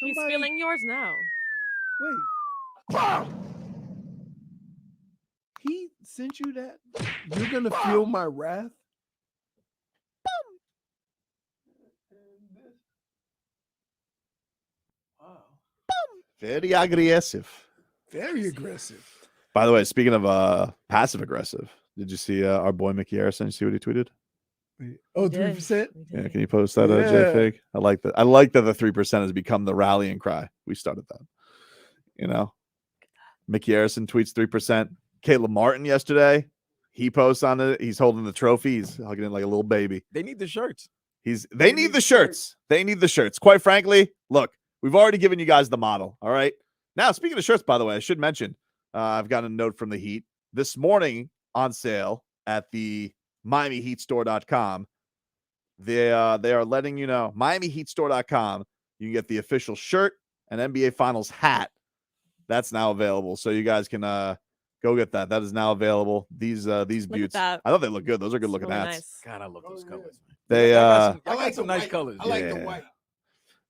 He's feeling yours now. Wait. He sent you that? You're going to feel my wrath? Very aggressive. Very aggressive. By the way, speaking of passive aggressive, did you see our boy Mickey Harrison? You see what he tweeted? Oh, 3%? Yeah, can you post that, JFig? I like that. I like that the 3% has become the rallying cry. We started that. You know, Mickey Harrison tweets 3%. Caleb Martin yesterday, he posts on it. He's holding the trophy. He's hugging it like a little baby. They need the shirts. They need the shirts. They need the shirts. Quite frankly, look, we've already given you guys the model. All right. Now, speaking of shirts, by the way, I should mention, I've gotten a note from the Heat this morning on sale at the MiamiHeatStore.com. They are letting you know, MiamiHeatStore.com. You can get the official shirt and NBA Finals hat. That's now available. So you guys can go get that. That is now available. These buttes. I thought they look good. Those are good looking hats. Nice. God, I love those colors. They I like some nice colors. I like the white.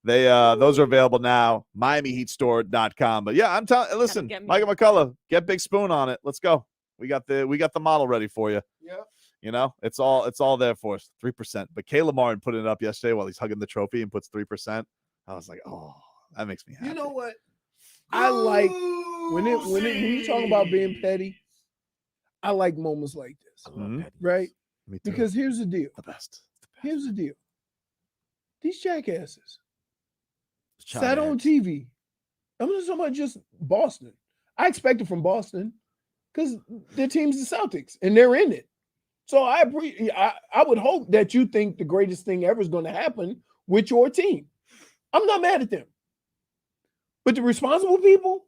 They those are available now, MiamiHeatStore.com. But yeah, I'm telling listen, Michael McCullough, get Big Spoon on it. Let's go. We got the model ready for you. Yep. You know, it's all there for us. 3%. But Caleb Martin put it up yesterday while he's hugging the trophy and puts 3%. I was like, oh, that makes me happy. You know what? I like when you talk about being petty, I like moments like this. Right? Me too. Because here's the deal. The best. Here's the deal. These jackasses sat on TV. I'm just talking about just Boston. I expect it from Boston because their team's the Celtics and they're in it. So I would hope that you think the greatest thing ever is going to happen with your team. I'm not mad at them. But the responsible people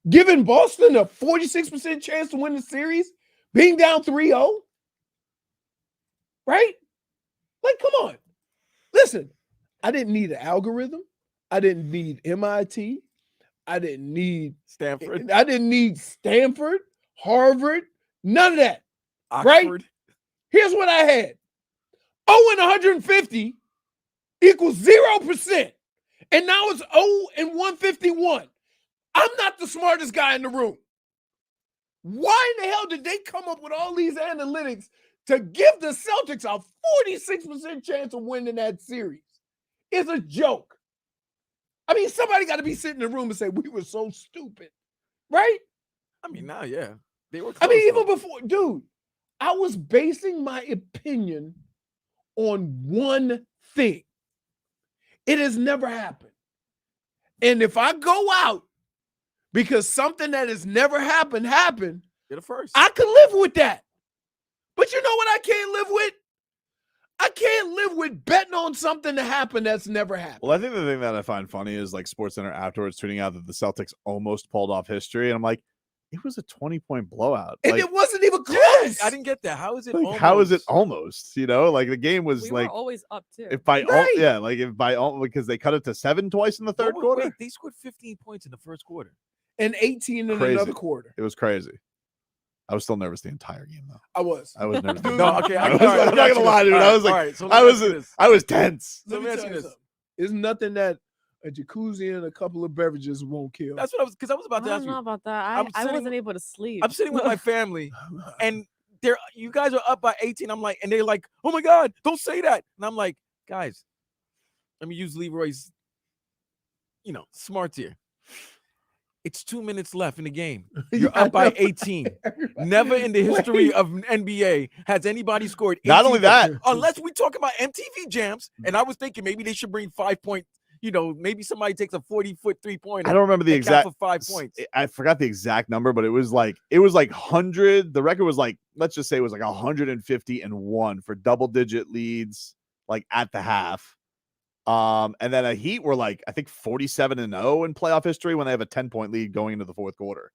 giving Boston a 46% chance to win the series, being down 3-0, right? Like, come on. Listen, I didn't need an algorithm. I didn't need MIT. I didn't need Stanford. I didn't need Stanford, Harvard, none of that. Oxford. Right? Here's what I had. 0 and 150 equals 0%. And now it's 0 and 151. I'm not the smartest guy in the room. Why in the hell did they come up with all these analytics to give the Celtics a 46% chance of winning that series? It's a joke. I mean, somebody got to be sitting in the room and say, we were so stupid, right? I mean, now, yeah. They were close, I mean, even before, dude, I was basing my opinion on one thing. It has never happened. And if I go out because something that has never happened, You're the first. I could live with that. But you know what I can't live with? I can't live with betting on something to happen that's never happened. Well, I think the thing that I find funny is like SportsCenter afterwards tweeting out that the Celtics almost pulled off history. And I'm like, it was a 20-point blowout. And like, it wasn't even close. Yeah, I didn't get that. How is it like, almost? how is it almost? You know, like the game was We like were always up too. if by all, Right. yeah, like if by all, because they cut it to 7 twice in the third quarter. Wait, they scored 15 points in the first quarter. And 18 in Crazy. another quarter. It was crazy. I was still nervous the entire game though. I was. I was nervous. No, okay. I'm not gonna lie, dude. I was like, I was tense. So let me ask you this. It's nothing that a jacuzzi and a couple of beverages won't kill. That's what I was about to I ask don't you. know about that. I'm I sitting- wasn't able to sleep. I'm sitting with my family, and you guys are up by 18. I'm like, and they're like, oh my God, don't say that. And I'm like, guys, let me use Leroy's, smarts here. It's 2 minutes left in the game. You're up by 18. Never in the history of NBA has anybody scored 18. Not only that, unless we talk about MTV jams, and I was thinking maybe they should bring 5 point. Maybe somebody takes a 40-foot 3-pointer. I don't remember the and count exact for 5 points. I forgot the exact number, but it was like 100. The record was like, let's just say it was like 150-1 for double-digit leads, like at the half. And then a Heat were like, I think 47-0 in playoff history when they have a 10-point lead going into the fourth quarter.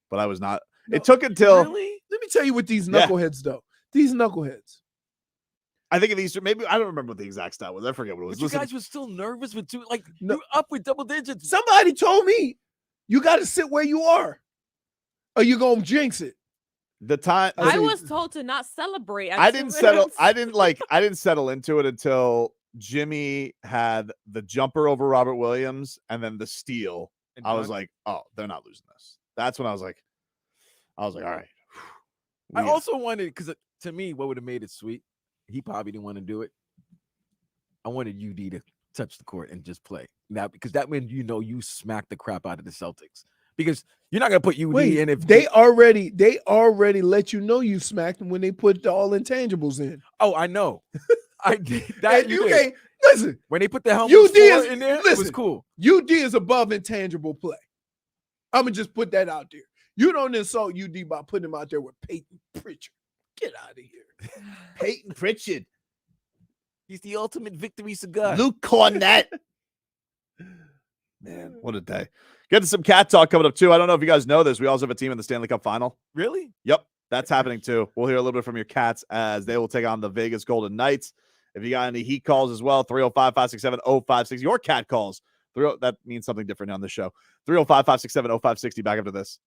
But I was not. It took until. Really? Let me tell you what these knuckleheads though. These knuckleheads. I think of these. Maybe I don't remember what the exact stat was. I forget what it was. But you guys were still nervous with two. Like you're up with double digits. Somebody told me you got to sit where you are, or you gonna jinx it. The time I was told to not celebrate. I didn't settle. I didn't settle into it until Jimmy had the jumper over Robert Williams and then the steal. And I was Doug? like, oh, they're not losing this. That's when I was like, all right. I also wanted, because to me, what would have made it sweet, he probably didn't want to do it. I wanted UD to touch the court and just play. Now, because that meant you smack the crap out of the Celtics. Because you're not gonna put UD in if they already let you know you smacked them when they put all intangibles in. Oh, I know. I did that. You can't listen. When they put the helmet in there, it was cool. UD is above intangible play. I'm gonna just put that out there. You don't insult UD by putting him out there with Peyton Pritchard. Get out of here. Peyton Pritchard. He's the ultimate victory cigar. Luke Cornett. Man, what a day. Get to some cat talk coming up too. I don't know if you guys know this. We also have a team in the Stanley Cup final. Really? Yep. That's happening too. We'll hear a little bit from your Cats as they will take on the Vegas Golden Knights. If you got any Heat calls as well, 305-567-0560. Your Cat calls. That means something different on this show. 305-567-0560. Back after this.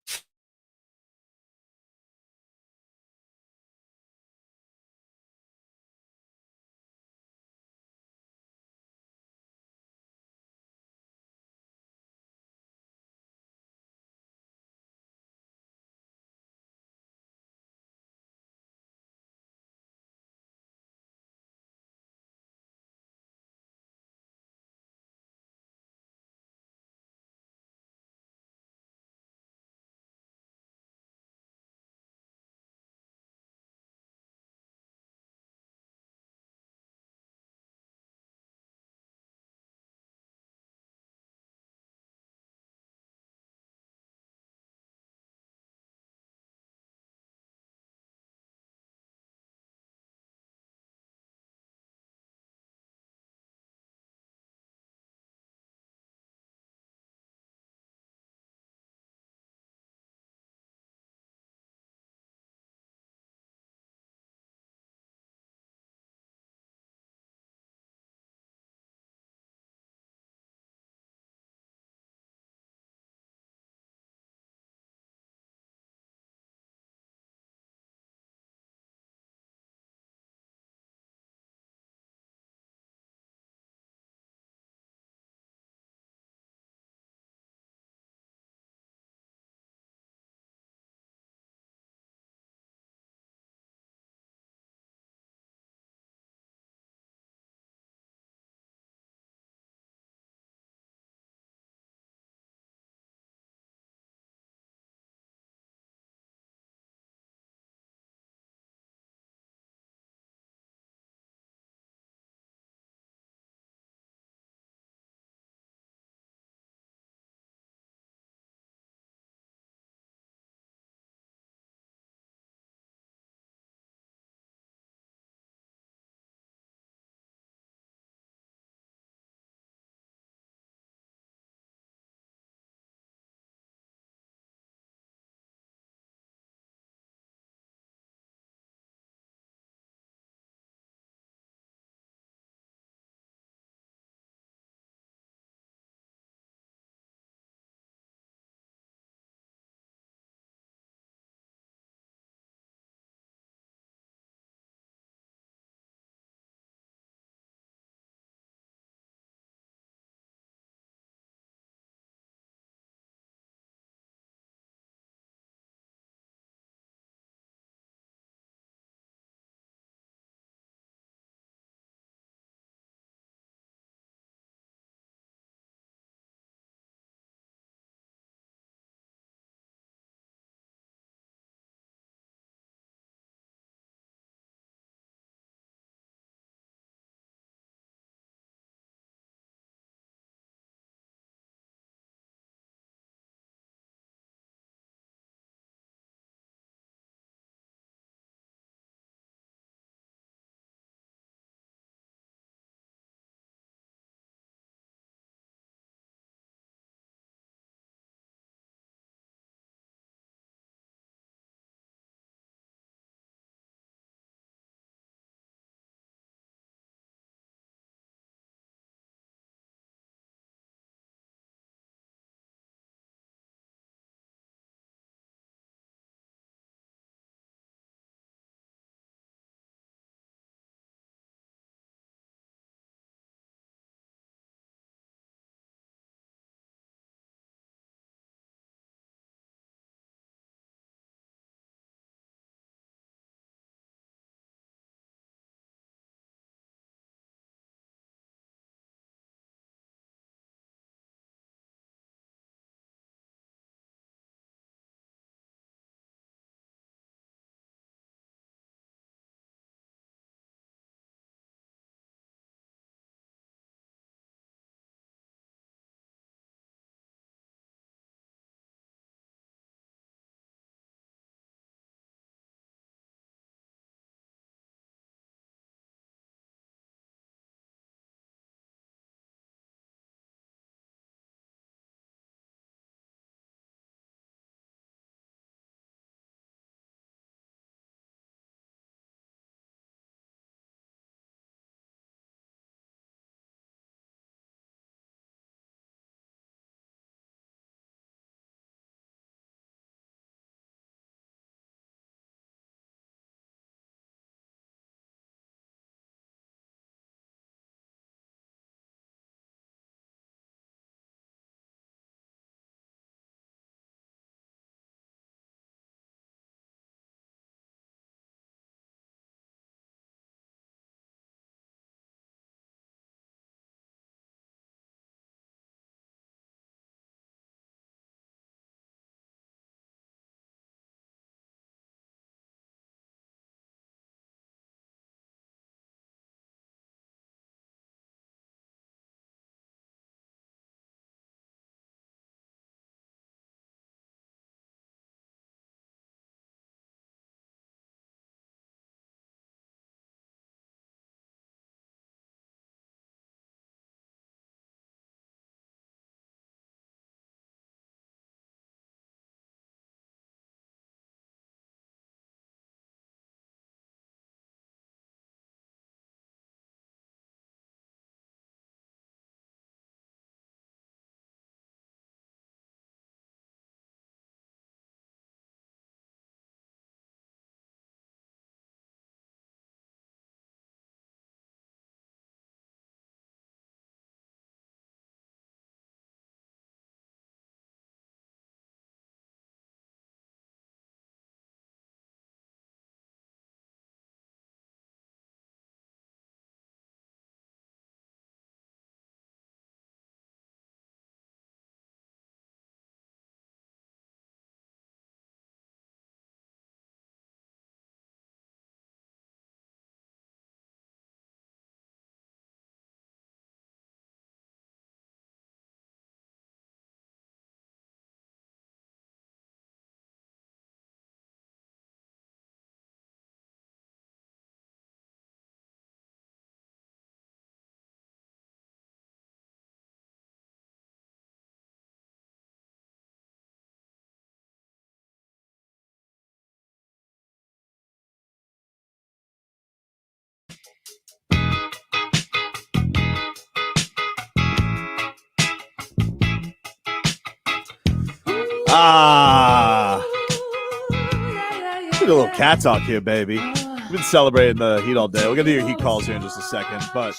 Let's do a little cat talk here, baby. We've been celebrating the Heat all day. We're going to do your Heat calls here in just a second. But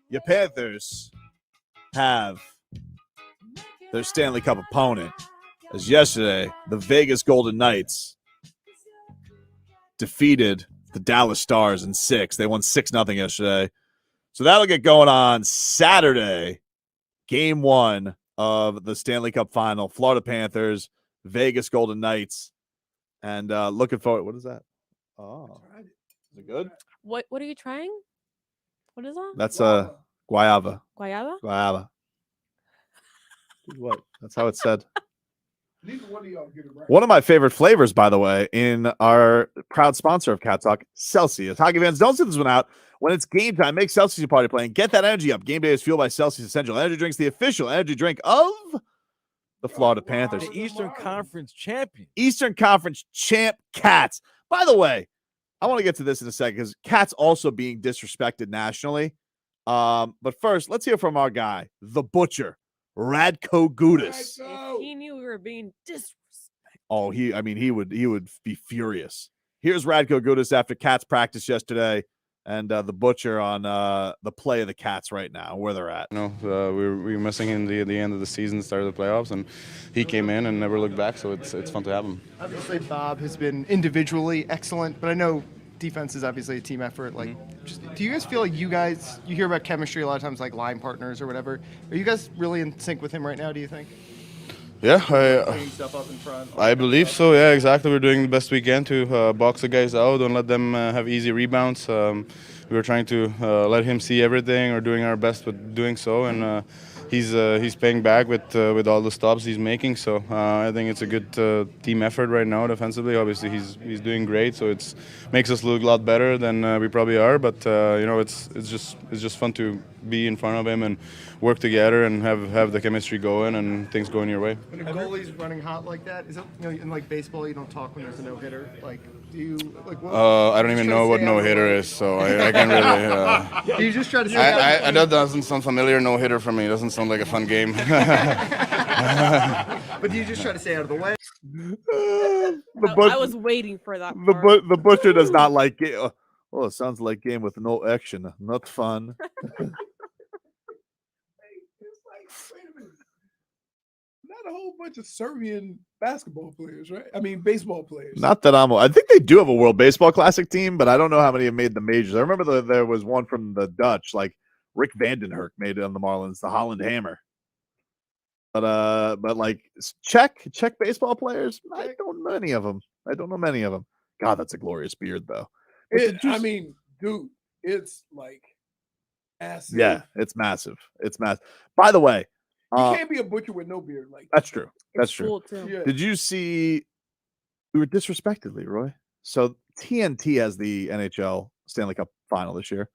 your Panthers have their Stanley Cup opponent. As yesterday, the Vegas Golden Knights defeated the Dallas Stars in 6. They won 6-0 yesterday. So that'll get going on Saturday. Game 1 of the Stanley Cup final. Florida Panthers, Vegas Golden Knights. And looking forward. What is that? Oh, is it good? What are you trying? What is that? That's guayaba. Guayaba? Guayaba. What? That's how it's said. Neither one of y'all get it right. One of my favorite flavors, by the way, in our proud sponsor of Cat Talk, Celsius. Hockey fans, don't sit this one out. When it's game time, make Celsius your party play and get that energy up. Game day is fueled by Celsius Essential Energy Drinks, the official energy drink of the Florida Panthers. The Eastern Conference champion. Eastern Conference champ Cats. By the way, I want to get to this in a second because Cats also being disrespected nationally. But first, let's hear from our guy, the Butcher, Radko Gudas. If he knew we were being disrespected. Oh, he would be furious. Here's Radko Gudas after Cats practice yesterday, and the Butcher on the play of the Cats right now, where they're at. We were missing in the end of the season, start of the playoffs, and he came in and never looked back. So it's fun to have him. Obviously, Bob has been individually excellent, but I know defense is obviously a team effort. Like, do you guys feel like you hear about chemistry a lot of times, like line partners or whatever? Are you guys really in sync with him right now? Do you think? Yeah, Cleaning stuff up in front. I believe so. Yeah, exactly. We're doing the best we can to box the guys out. Don't let them have easy rebounds. We were trying to let him see everything, or doing our best with doing so, and he's paying back with all the stops he's making. So I think it's a good team effort right now defensively. Obviously, he's doing great, so it makes us look a lot better than we probably are. But it's just fun to be in front of him and work together and have the chemistry going and things going your way. When a goalie's running hot like that, is it in like baseball you don't talk when there's a no-hitter? Like, do you like? What, I don't even know what no-hitter is, so I can't really. Do you just try to? That doesn't sound familiar. No-hitter for me doesn't sound like a fun game. But do you just try to stay out of the way? I was waiting for that part. The Butcher does not like it. Oh, it sounds like game with no action, not fun. Not a whole bunch of Serbian basketball players, right? I mean, baseball players. Not that I think they do have a World Baseball Classic team, but I don't know how many have made the majors. I remember there was one from the Dutch, like Rick Vandenherk made it on the Marlins, the Holland Hammer. But like Czech baseball players, I don't know many of them. God, that's a glorious beard, though. I mean, dude, it's like massive. Yeah, it's massive. It's massive. By the way, you can't be a Butcher with no beard. Like that's true. That's true. Cool too. Yeah. Did you see? We were disrespected, Leroy. So TNT has the NHL Stanley Cup final this year,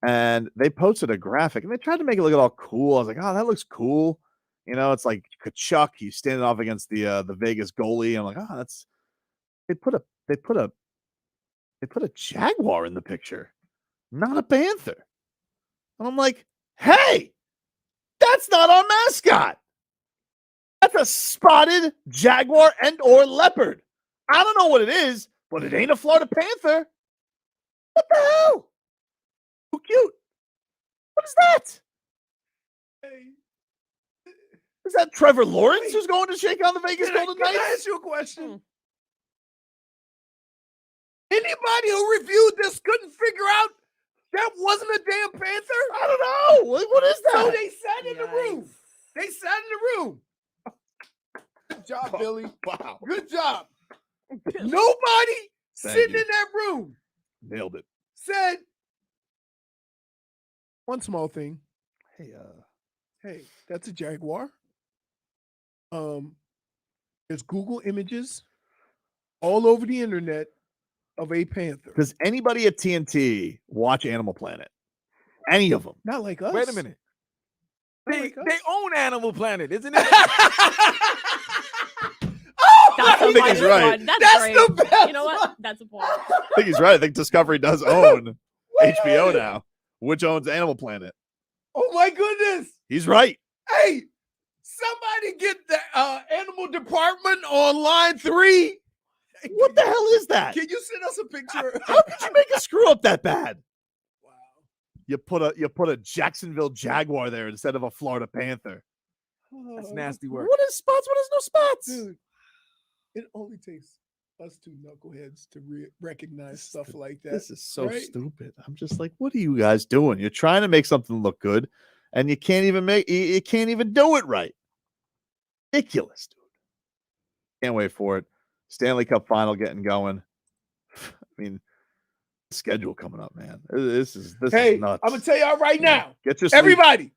and they posted a graphic and they tried to make it look all cool. I was like, oh, that looks cool. You know, it's like Kachuk. He's standing off against the Vegas goalie. I'm like, oh, that's. They put a Jaguar in the picture, not a Panther. And I'm like, hey, that's not our mascot. That's a spotted Jaguar and or leopard. I don't know what it is, but it ain't a Florida Panther. What the hell? Who cute? What is that? Is that Trevor Lawrence who's going to shake on the Vegas Golden Knights? Can I ask you a question? Anybody who reviewed this couldn't figure out that wasn't a damn Panther? I don't know. What is that? So they sat in the room. They sat in the room. Good job, Billy. Wow. Good job. Nobody sitting in that room nailed it. said one small thing. Hey, that's a Jaguar. There's Google images all over the internet of a Panther. Does anybody at TNT watch Animal Planet? Any of them? Not like us. Wait a minute. They own Animal Planet, isn't it? That's I think he's right. That's great. the best. You know what? That's a point. I think he's right. I think Discovery does own HBO now, which owns Animal Planet. Oh my goodness. He's right. Hey, Somebody get the animal department on line 3. What the hell is that? Can you send us a picture? How could you make a screw up that bad? Wow. You put a Jacksonville Jaguar there instead of a Florida Panther. That's nasty work. What is spots? What is no spots? Dude, it only takes us two knuckleheads to recognize stuff like that. This is so right? stupid. I'm just like, what are you guys doing? You're trying to make something look good, and you can't even do it right. Ridiculous, dude. Can't wait for it. Stanley Cup final getting going. I mean, schedule coming up, man. This is nuts. I'm gonna tell y'all right now. Get your sleep. Everybody.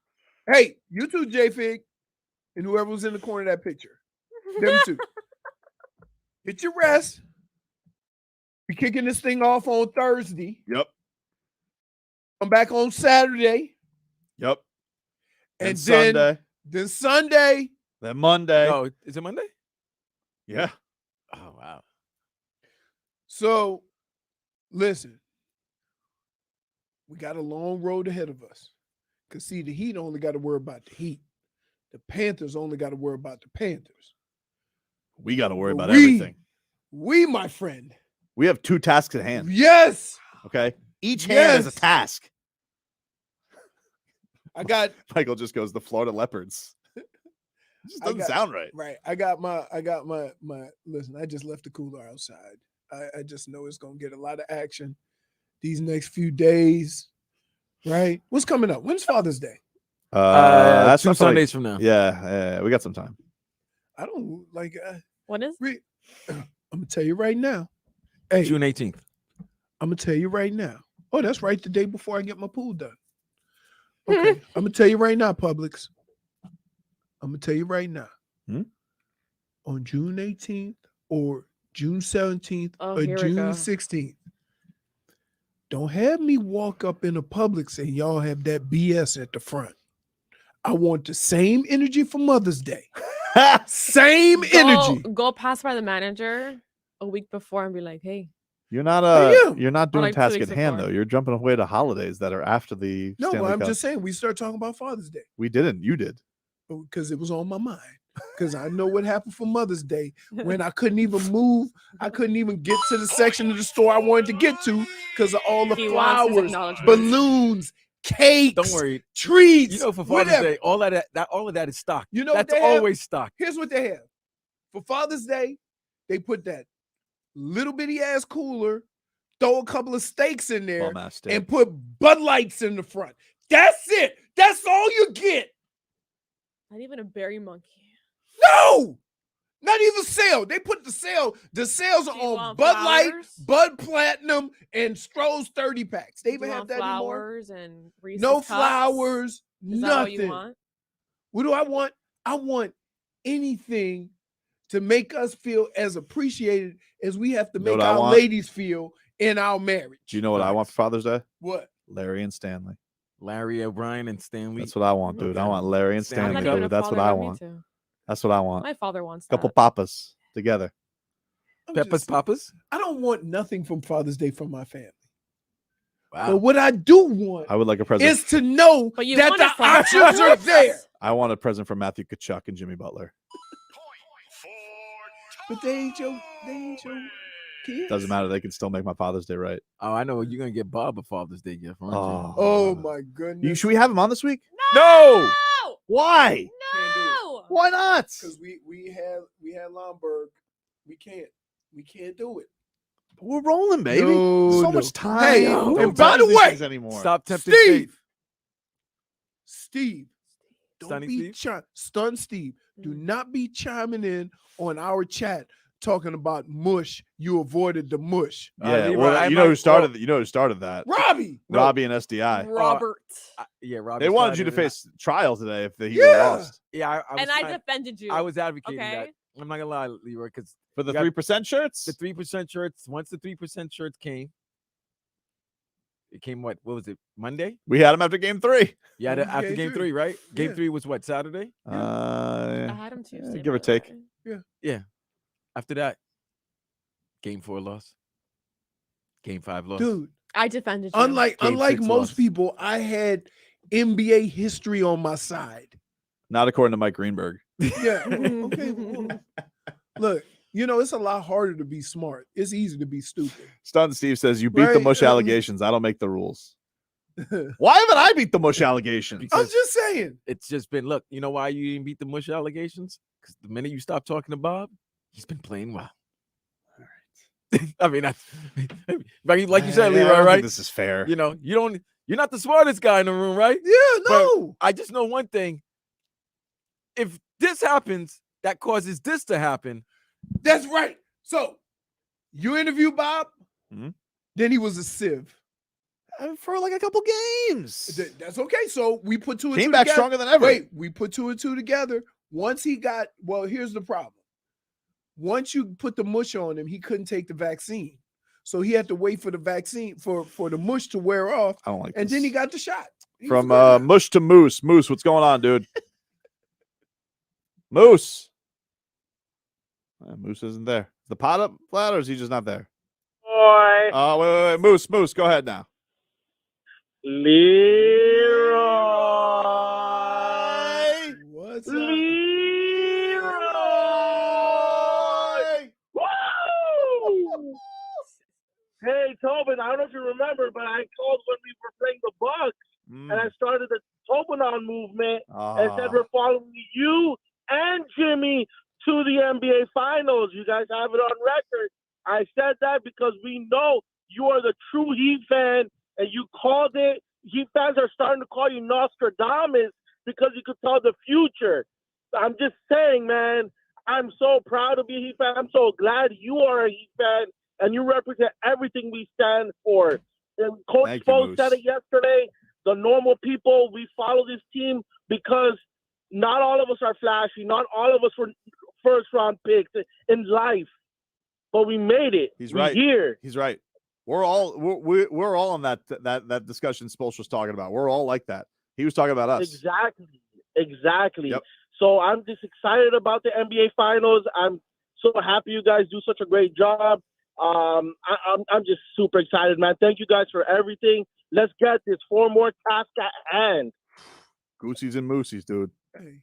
Hey, you two, JFig, and whoever was in the corner of that picture. Them two. Get your rest. We're kicking this thing off on Thursday. Yep. Come back on Saturday. Yep. And then Sunday. Then Sunday. Then Monday. Oh, is it Monday? Yeah. Oh, wow. So, listen. We got a long road ahead of us. Because, see, the Heat only got to worry about the Heat. The Panthers only got to worry about the Panthers. We got to worry about everything. We, my friend. We have 2 tasks at hand. Yes. Okay. Each hand is a task. I got Michael just goes the Florida Leopards. It just doesn't sound right. Right. I got my listen, I just left the cooler outside. I just know it's gonna get a lot of action these next few days. Right? What's coming up? When's Father's Day? That's 2 Sundays from now. Yeah, we got some time. I don't like what is I'm gonna tell you right now. Hey, June 18th. I'm gonna tell you right now. Oh, that's right, the day before I get my pool done. Okay. I'm gonna tell you right now, Publix. I'm gonna tell you right now. On June 18th or June 17th or June 16th, don't have me walk up in a Publix and y'all have that BS at the front. I want the same energy for Mother's Day. Same energy. Go pass by the manager a week before and be like, hey. You're not doing like 2 task weeks at hand before. though. You're jumping away to holidays that are after the No, Stanley but I'm Cup. just saying we start talking about Father's Day We didn't. You did. because it was on my mind. Because I know what happened for Mother's Day when I couldn't even move. I couldn't even get to the section of the store I wanted to get to because of all the He wants his flowers, acknowledgement. balloons, cakes, Don't worry. treats. You know, for Father's whatever. Day, all of that is stock. You know that's what they have? always stock. Here's what they have. For Father's Day, they put that little bitty ass cooler, throw a couple of steaks in there, Bum-ass steak. and put Bud Lights in the front. That's it. That's all you get. Not even a berry monkey. No, not even sale. They put the sales are on want Bud Light, flowers? Bud Platinum, and Stroh's 30 packs. They Do even you have want that anymore. flowers and Reese's No cups? flowers, Is that all nothing. you want? What do I want? I want anything to make us feel as appreciated as we have to know make what I our want? ladies feel in our marriage. Do you know what I want for Father's Day? What? Larry and Stanley. Larry O'Brien and Stanley. That's what I want, dude. I want Larry and Stanley Stanley, Cup. dude. That's what I want. That's what I want. My father wants Couple that. papas together. Peppers Papas? I don't want nothing from Father's Day from my family. Wow. But what I do want I would like a present. is to know But you that want it the from options are there. I want a present from Matthew Tkachuk and Jimmy Butler. But they ain't your kids. Doesn't matter. They can still make my Father's Day right. Oh, I know. You're going to get Bob a Father's Day gift, aren't you? Oh my goodness. Should we have him on this week? No! Why? No! Why not? Because we had Lomberg. We can't do it. We're rolling, baby. No, so much time. Hey, Don't and by do the these way, things anymore. Stop tempting Steve. fate. Steve, don't Stunning be Steve? Stun Steve. Do not be chiming in on our chat talking about mush. You avoided the mush. Yeah, Leroy, well, I you know who might- started. You know who started that? Robbie. Robbie and SDI. Robert. Yeah, Robbie. They wanted you to started it. face trial today if the Heat were lost Yeah, I was And I trying- defended you. I was advocating Okay. that. I'm not gonna lie, Leroy, because for the You got- 3% shirts. the 3% shirts. Once the 3% shirts came, it came what was it? Monday? We had him after Game 3. Yeah, After after game game three. three, right? Game Yeah. 3 was what, Saturday? I had him Tuesday. give or by the take. way. Yeah. After that, Game 4 loss. Game 5 loss. Dude, I defended you. unlike Game most 6 loss. people, I had NBA history on my side. Not according to Mike Greenberg. Yeah. Okay. Well, look, it's a lot harder to be smart. It's easy to be stupid. Stunt Steve says, you beat the mush allegations. I don't make the rules. Why haven't I beat the mush allegations? I'm just saying. It's just been, look, you know why you didn't beat the mush allegations? Because the minute you stop talking to Bob, he's been playing well. All right. I mean, like you said, Leroy, I don't right? think this is fair. You're not the smartest guy in the room, right? Yeah, no. But I just know one thing. If this happens, that causes this to happen. That's right. So you interview Bob, then he was a sieve. For like a couple games. That's okay. So we put two and Came two back together. stronger than ever. Wait, we put 2 and 2 together. Once he got, here's the problem. Once you put the mush on him, he couldn't take the vaccine. So he had to wait for the vaccine, for the mush to wear off. I don't like and this. then he got the shot. From mush to moose. Moose, what's going on, dude? Moose. Moose isn't there. Is the pot up flat or is he just not there? Boy. Wait. Moose, go ahead now. Leroy. What's Leroy. Woo! Hey, Tobin, I don't know if you remember, but I called when we were playing the Bucks, and I started the Tobin on movement and said we're following you and Jimmy to the NBA Finals. You guys have it on record. I said that because we know you are the true Heat fan, and you called it. Heat fans are starting to call you Nostradamus because you could tell the future. I'm just saying, man, I'm so proud to be a Heat fan. I'm so glad you are a Heat fan, and you represent everything we stand for. And Coach Spo said it yesterday. The normal people, we follow this team because not all of us are flashy. Not all of us were first-round picks in life, but we made it. He's We're right. Here. He's right. We're all on that discussion Spolster was talking about. We're all like that. He was talking about us. Exactly. Yep. So I'm just excited about the NBA Finals. I'm so happy you guys do such a great job. I'm just super excited, man. Thank you guys for everything. Let's get this 4 more tasks at hand. Gooseys and moosies, dude. Hey.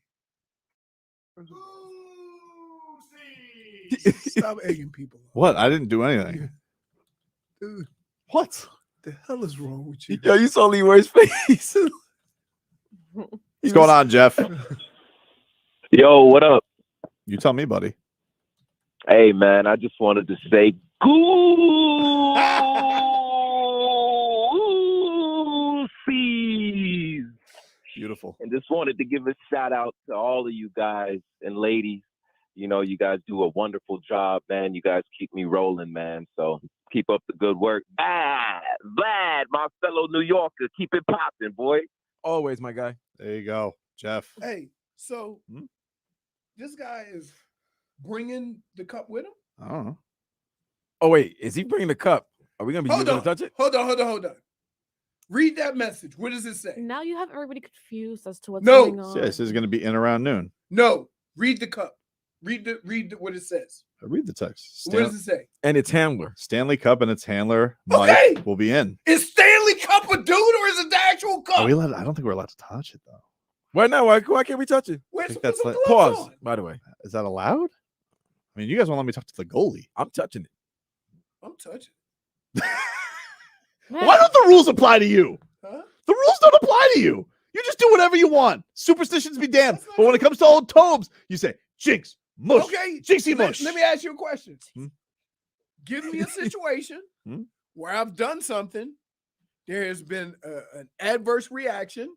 Stop egging people. What? I didn't do anything. Dude, what the hell is wrong with you? Yo, you saw Leroy's face. What's going on, Jeff? Yo, what up? You tell me, buddy. Hey, man, I just wanted to say, Goosies. Beautiful. And just wanted to give a shout out to all of you guys and ladies. You know, you guys do a wonderful job, man. You guys keep me rolling, man. So keep up the good work. Vlad, my fellow New Yorker, keep it popping, boy. Always, my guy. There you go, Jeff. Hey, so this guy is bringing the cup with him? I don't know. Oh, wait. Is he bringing the cup? Are we going to be using to touch it? Hold on. Read that message. What does it say? Now you have everybody confused as to what's No. going on. Yeah, this is going to be in around noon. No. Read the cup. Read what it says. Read the text. What does it say? And its handler. Stanley Cup and its handler, Mike, Okay. will be in. Is Stanley Cup a dude or is it the actual cup? Are we allowed? I don't think we're allowed to touch it, though. Why not? Why can't we touch it? Where's I think that's like, Pause, by the way. Is that allowed? I mean, you guys won't let me talk to the goalie. I'm touching it. I'm touching. Why don't the rules apply to you? Huh? The rules don't apply to you. You just do whatever you want. Superstitions be damned. But when it comes to old Tobes, you say, jinx, mush, Okay. jinxie mush. Let me ask you a question. Give me a situation where I've done something, there has been an adverse reaction,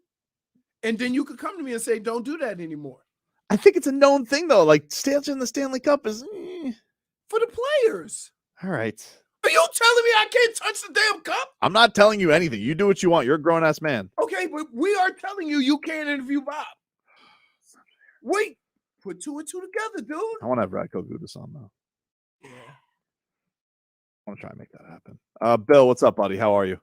and then you could come to me and say, don't do that anymore. I think it's a known thing, though. Like, touching the Stanley Cup is... For the players. All right. Are you telling me I can't touch the damn cup? I'm not telling you anything. You do what you want. You're a grown-ass man. Okay, but we are telling you can't interview Bob. Wait. Put 2 and 2 together, dude. I want to have Radko Gudas on, though. Yeah. I want to try and make that happen. Bill, what's up, buddy? How are you?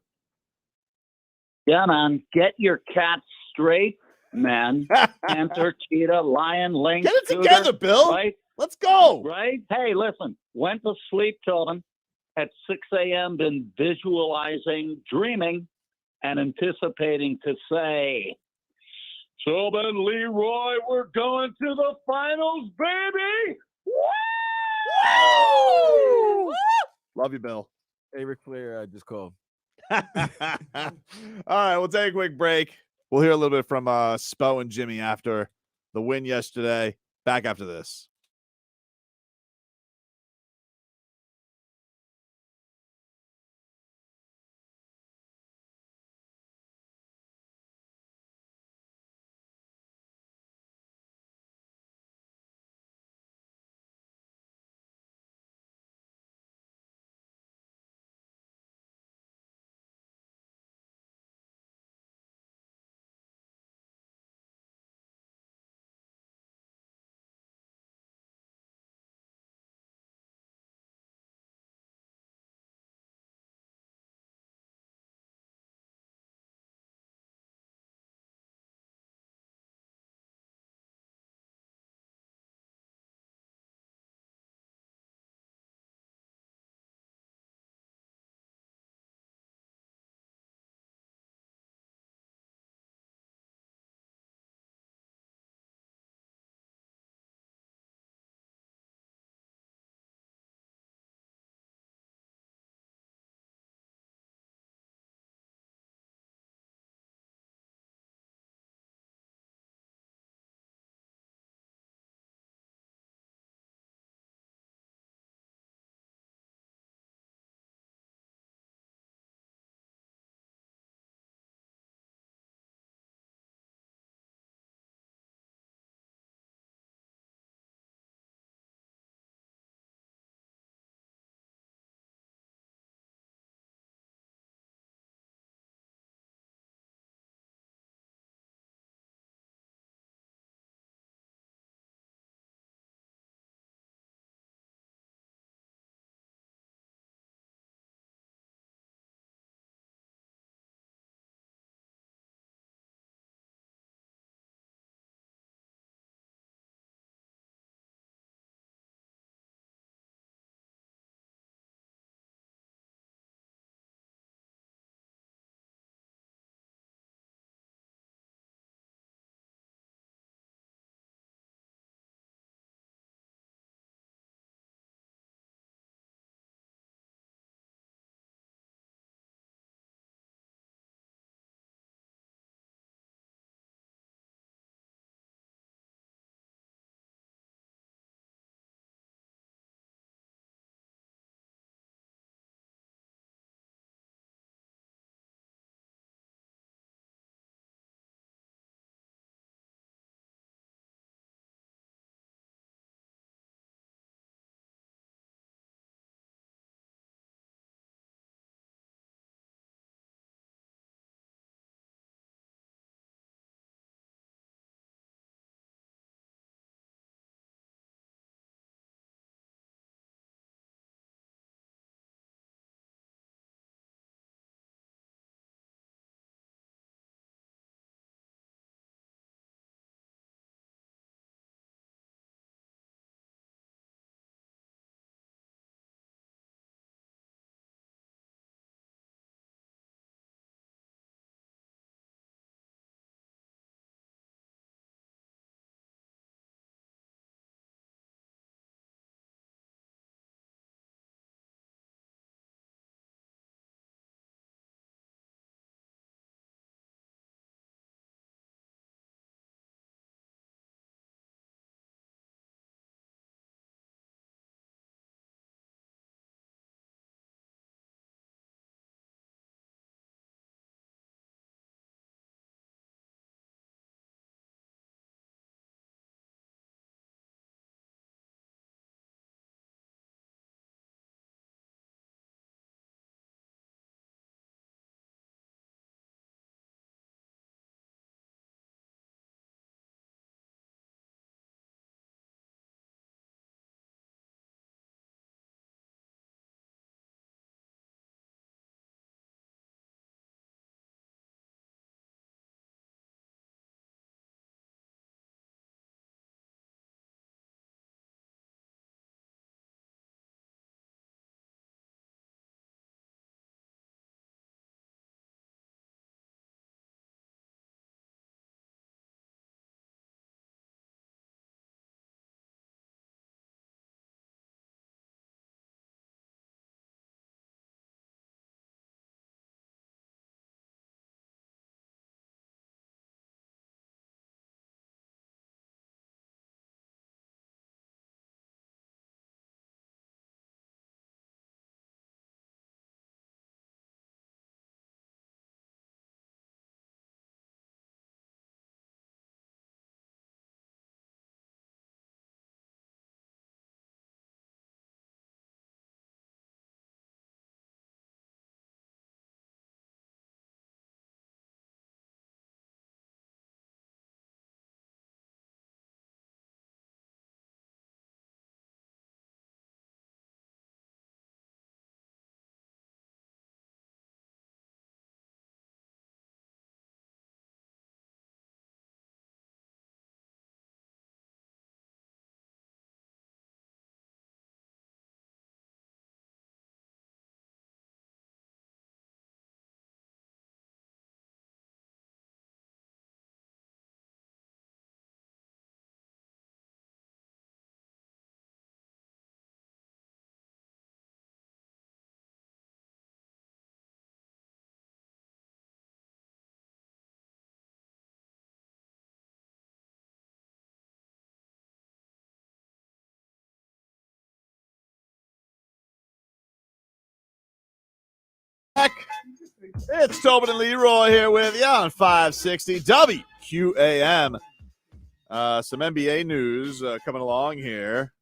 Yeah, man. Get your cats straight, man. Panther, cheetah, lion, lynx. Get it together, cougar, Bill. Right? Let's go. Right? Hey, listen. Went to sleep, Tobin. At 6 a.m., been visualizing, dreaming, and anticipating to say, Tobin, Leroy, we're going to the finals, baby. Love you, Bill. Hey, Ric Flair, just called. All right, we'll take a quick break. We'll hear a little bit from Spo and Jimmy after the win yesterday. Back after this. It's Tobin and Leroy here with you on 560 WQAM. Some NBA news coming along here.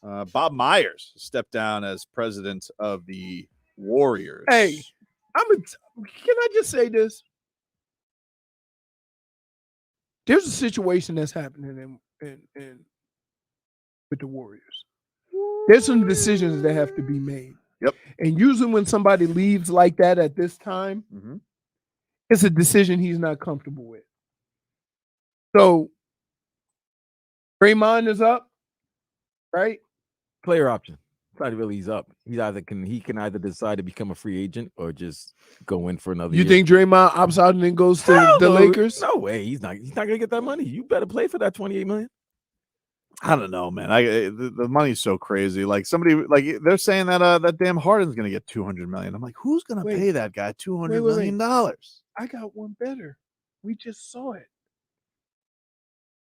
Bob Myers stepped down as president of the Warriors. Hey, can I just say this? There's a situation that's happening in with the Warriors. There's some decisions that have to be made. Yep. And usually when somebody leaves like that at this time, it's a decision he's not comfortable with. So Draymond is up, right? Player option. It's not really he's up. He can either decide to become a free agent or just go in for another You year. think Draymond opts out and then goes to the Lakers? No way. He's not gonna get that money. You better play for that $28 million. I don't know, man. The money's so crazy. Like they're saying that that damn Harden's gonna get $200 million. I'm like, who's gonna pay that guy $200 million? I got one better. We just saw it.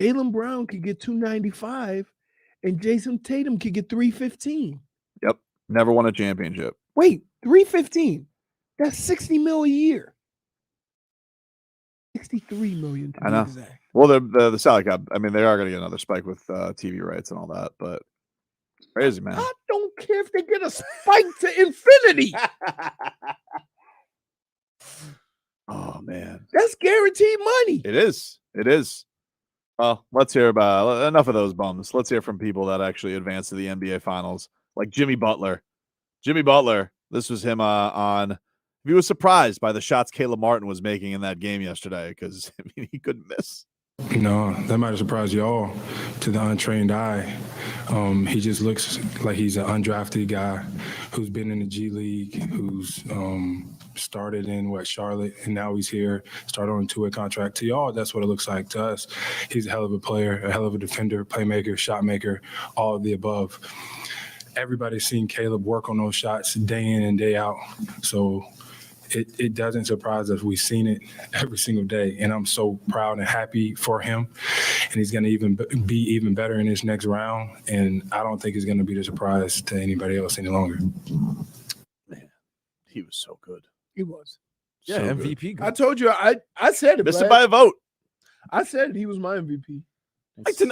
Jaylen Brown could get $295, and Jason Tatum could get $315. Yep. Never won a championship. Wait, $315. That's $60 million a year. $63 million to I know. be exact. Well, the salary cap. I mean, they are gonna get another spike with TV rights and all that, but it's crazy, man. I don't care if they get a spike to infinity. Oh man, that's guaranteed money. It is. It is. Well, let's hear about enough of those bums. Let's hear from people that actually advanced to the NBA Finals, like Jimmy Butler. Jimmy Butler. This was him on. He was surprised by the shots Caleb Martin was making in that game yesterday because I mean he couldn't miss. No, that might have surprised y'all to the untrained eye. He just looks like he's an undrafted guy who's been in the G League, who's started in Charlotte, and now he's here, started on a two-way contract. To y'all, that's what it looks like. To us, he's a hell of a player, a hell of a defender, playmaker, shot maker, all of the above. Everybody's seen Caleb work on those shots day in and day out. So it doesn't surprise us. We've seen it every single day, and I'm so proud and happy for him. And he's going to be even better in his next round, and I don't think it's going to be a surprise to anybody else any longer. Man, he was so good. He was. Yeah, So MVP. good. I told you. I said it. Missed it Brad. by a vote. I said he was my MVP.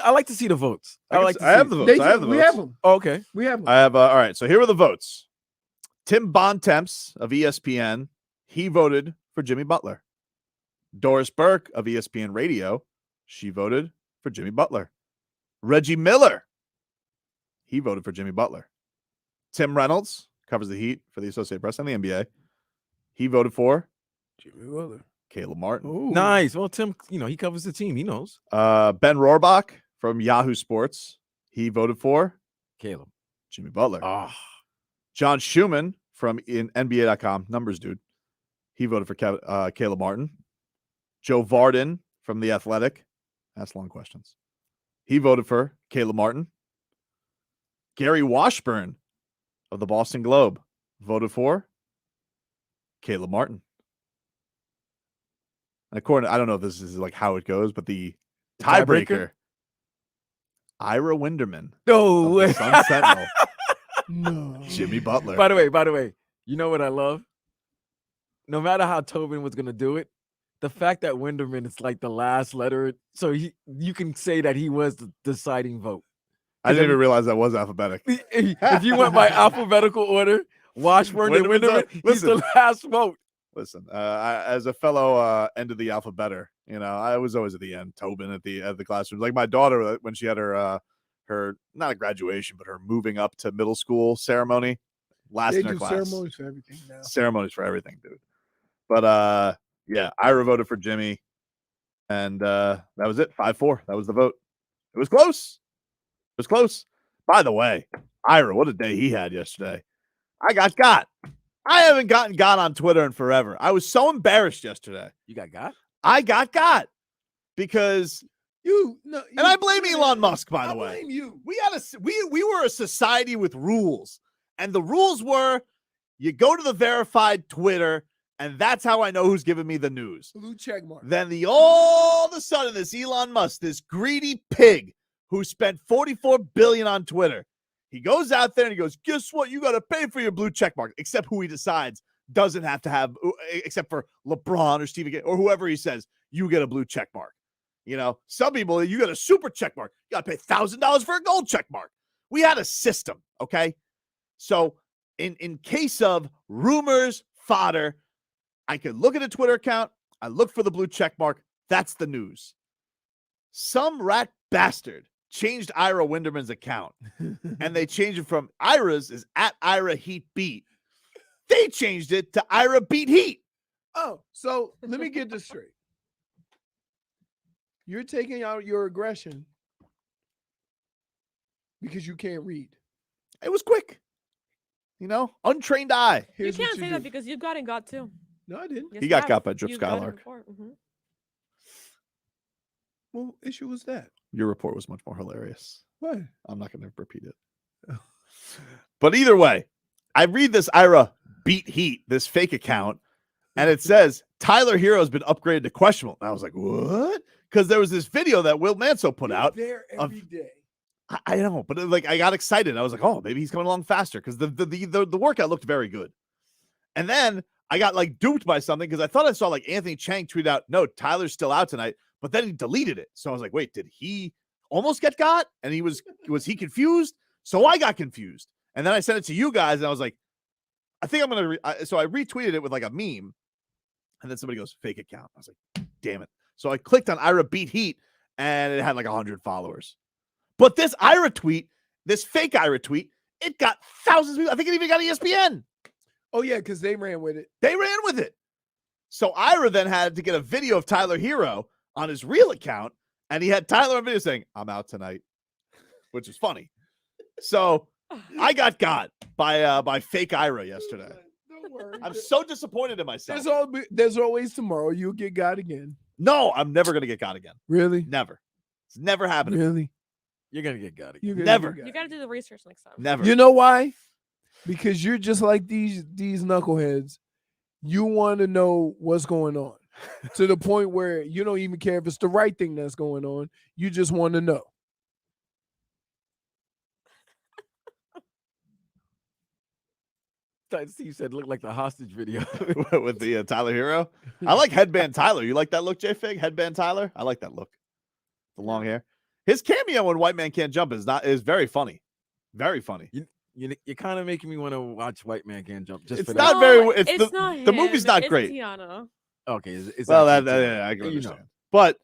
I like to see the votes. I have the votes. I have the We votes. have them. Oh, okay. We have them. I have all right. So here are the votes. Tim Bontemps of ESPN, he voted for Jimmy Butler. Doris Burke of ESPN Radio, she voted for Jimmy Butler. Reggie Miller, he voted for Jimmy Butler. Tim Reynolds covers the Heat for the Associated Press and the NBA. He voted for Jimmy Butler. Caleb Martin. Nice. Well, Tim, he covers the team. He knows. Ben Rohrbach from Yahoo Sports, he voted for Caleb. Jimmy Butler. John Schumann from NBA.com, numbers dude, he voted for Caleb Martin. Joe Varden from The Athletic, ask long questions, he voted for Caleb Martin. Gary Washburn of the Boston Globe voted for Caleb Martin. And according, I don't know if this is like how it goes, but the tiebreaker, Ira Winderman. No way. Sun Sentinel. No. Jimmy Butler. By the way, you know what I love? No matter how Tobin was gonna do it, the fact that Winderman is like the last letter, so you can say that he was the deciding vote. I didn't even realize that was alphabetic. If you went by alphabetical order, Washburn and Winderman, he's the last vote. Listen, as a fellow end of the alphabetter, I was always at the end. Tobin at the classroom. Like my daughter, when she had her not a graduation, but her moving up to middle school ceremony, last They in her do class. ceremonies for everything now. Ceremonies for everything, dude. But yeah, Ira voted for Jimmy, and that was it. 5-4. That was the vote. It was close. It was close. By the way, Ira, what a day he had yesterday. I got. I haven't gotten on Twitter in forever. I was so embarrassed yesterday. You got? I got because and I blame Elon Musk, by the way. I blame you. We were a society with rules, and the rules were you go to the verified Twitter, and that's how I know who's giving me the news. Blue check mark. Then all of a sudden, this Elon Musk, this greedy pig who spent $44 billion on Twitter, he goes out there and he goes, guess what? You got to pay for your blue check mark, except who he decides doesn't have to have, except for LeBron or Steve or whoever he says, you get a blue check mark. You know, some people, you get a super check mark. You got to pay $1,000 for a gold check mark. We had a system, okay? So in case of rumors, fodder, I could look at a Twitter account. I look for the blue check mark. That's the news. Some rat bastard changed Ira Winderman's account, and they changed it from Ira's is at Ira Heat Beat. They changed it to Ira Beat Heat. Oh, so let me get this straight. You're taking out your aggression because you can't read. It was quick. You know, untrained eye. You can't say that because you've gotten got too. No, I didn't. Yes, He you got have. got by Drip You've gotten Skylark. before. Mhm. What issue was that? Your report was much more hilarious. What? I'm not going to repeat it. But either way, I read this Ira Beat Heat, this fake account, and it says Tyler Hero has been upgraded to questionable. And I was like, what? Because there was this video that Will Manso put out. There every day. I know, but like I got excited. I was like, oh, maybe he's coming along faster because the workout looked very good. And then I got like duped by something because I thought I saw like Anthony Chang tweet out, no, Tyler's still out tonight, but then he deleted it. So I was like, wait, did he almost get got? And was he confused? So I got confused. And then I sent it to you guys and I was like, I think I'm going to, so I retweeted it with like a meme. And then somebody goes, fake account. I was like, damn it. So I clicked on Ira Beat Heat and it had like 100 followers. But this Ira tweet, this fake Ira tweet, it got thousands of people. I think it even got ESPN. Oh, yeah, because they ran with it. They ran with it. So Ira then had to get a video of Tyler Hero on his real account, and he had Tyler on video saying, I'm out tonight, which is funny. So I got by fake Ira yesterday. Don't worry. I'm so disappointed in myself. There's always tomorrow. You'll get got again. No, I'm never going to get got again. Really? Never. It's never happening. Really? You're going to get got again. Never. You got to do the research next time. Never. You know why? Because you're just like these knuckleheads. You want to know what's going on to the point where you don't even care if it's the right thing that's going on. You just want to know. You said look like the hostage video with the Tyler Hero. I like headband Tyler. You like that look, JFig? Headband Tyler. I like that look. The long hair. His cameo in White Man Can't Jump is very funny. Very funny. You're kind of making me want to watch White Man Can't Jump. Just It's for not that. very. No, It's it's the, not the him, movie's not it's great. Tiana. Okay, it's well, actually I can you understand. know. But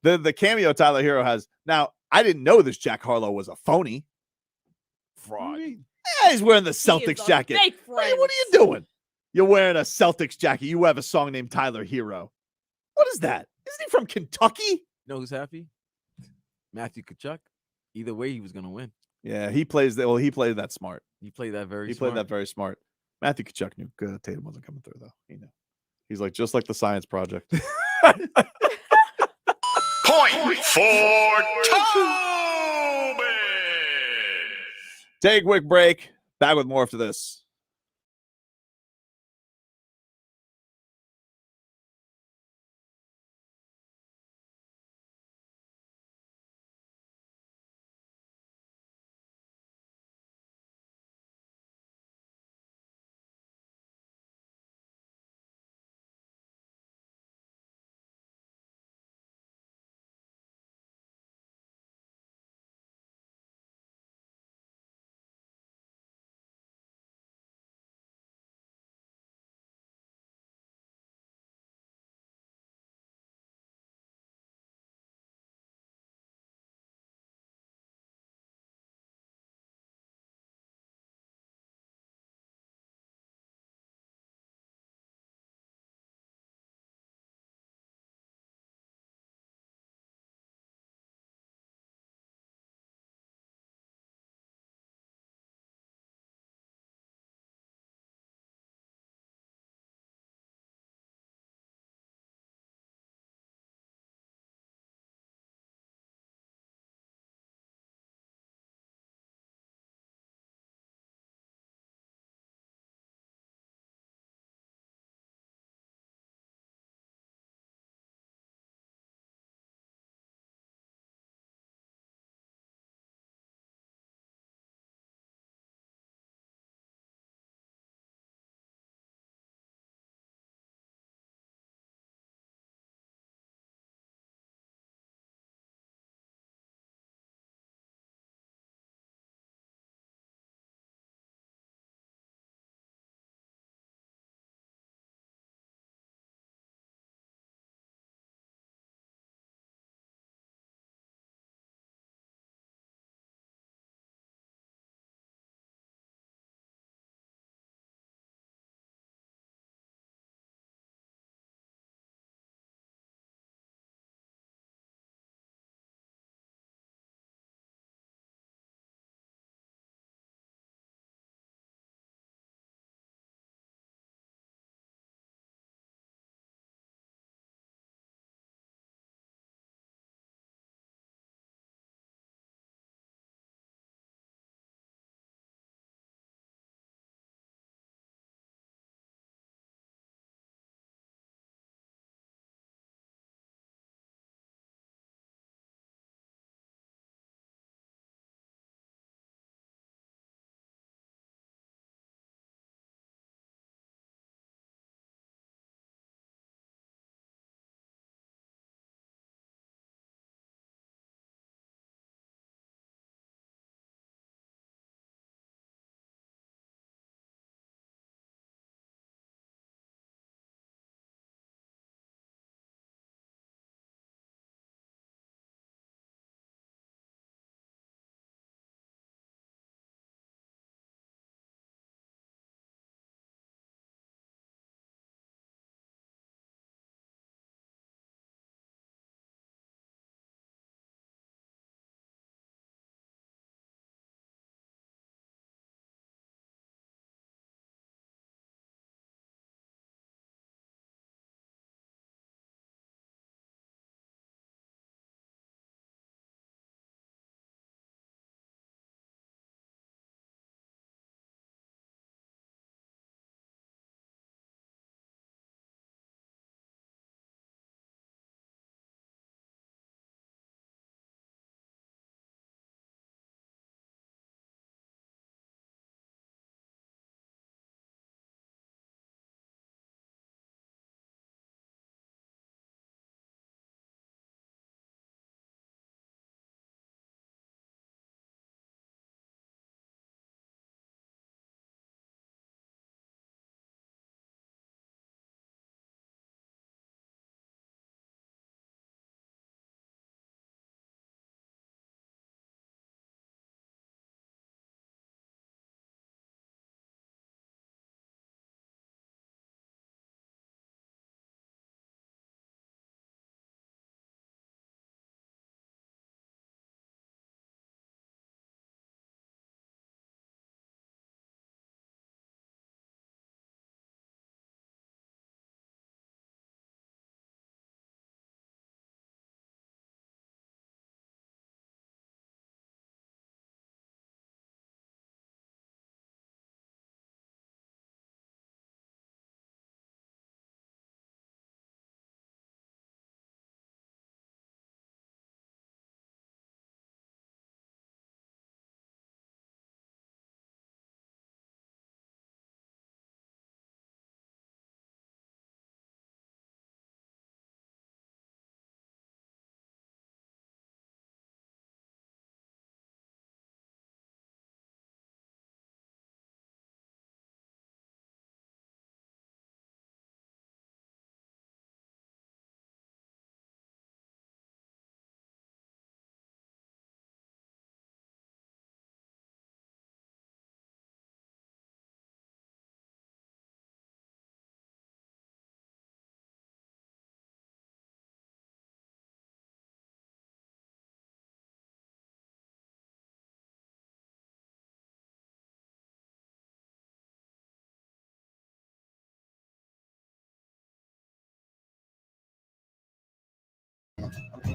the cameo Tyler Hero has now. I didn't know this Jack Harlow was a phony. Fraud. Yeah, he's wearing the Celtics jacket. Fake Hey, friend. what are you doing? You're wearing a Celtics jacket. You have a song named Tyler Hero. What is that? Isn't he from Kentucky? You know who's happy? Matthew Kachuk. Either way, he was going to win. Yeah, he plays that. Well, he played that smart. He played that very. He smart. played that very smart. Matthew Kachuk knew Tatum wasn't coming through though. He knew. He's like just like the science project. Point for Tobin. Take a quick break. Back with more after this.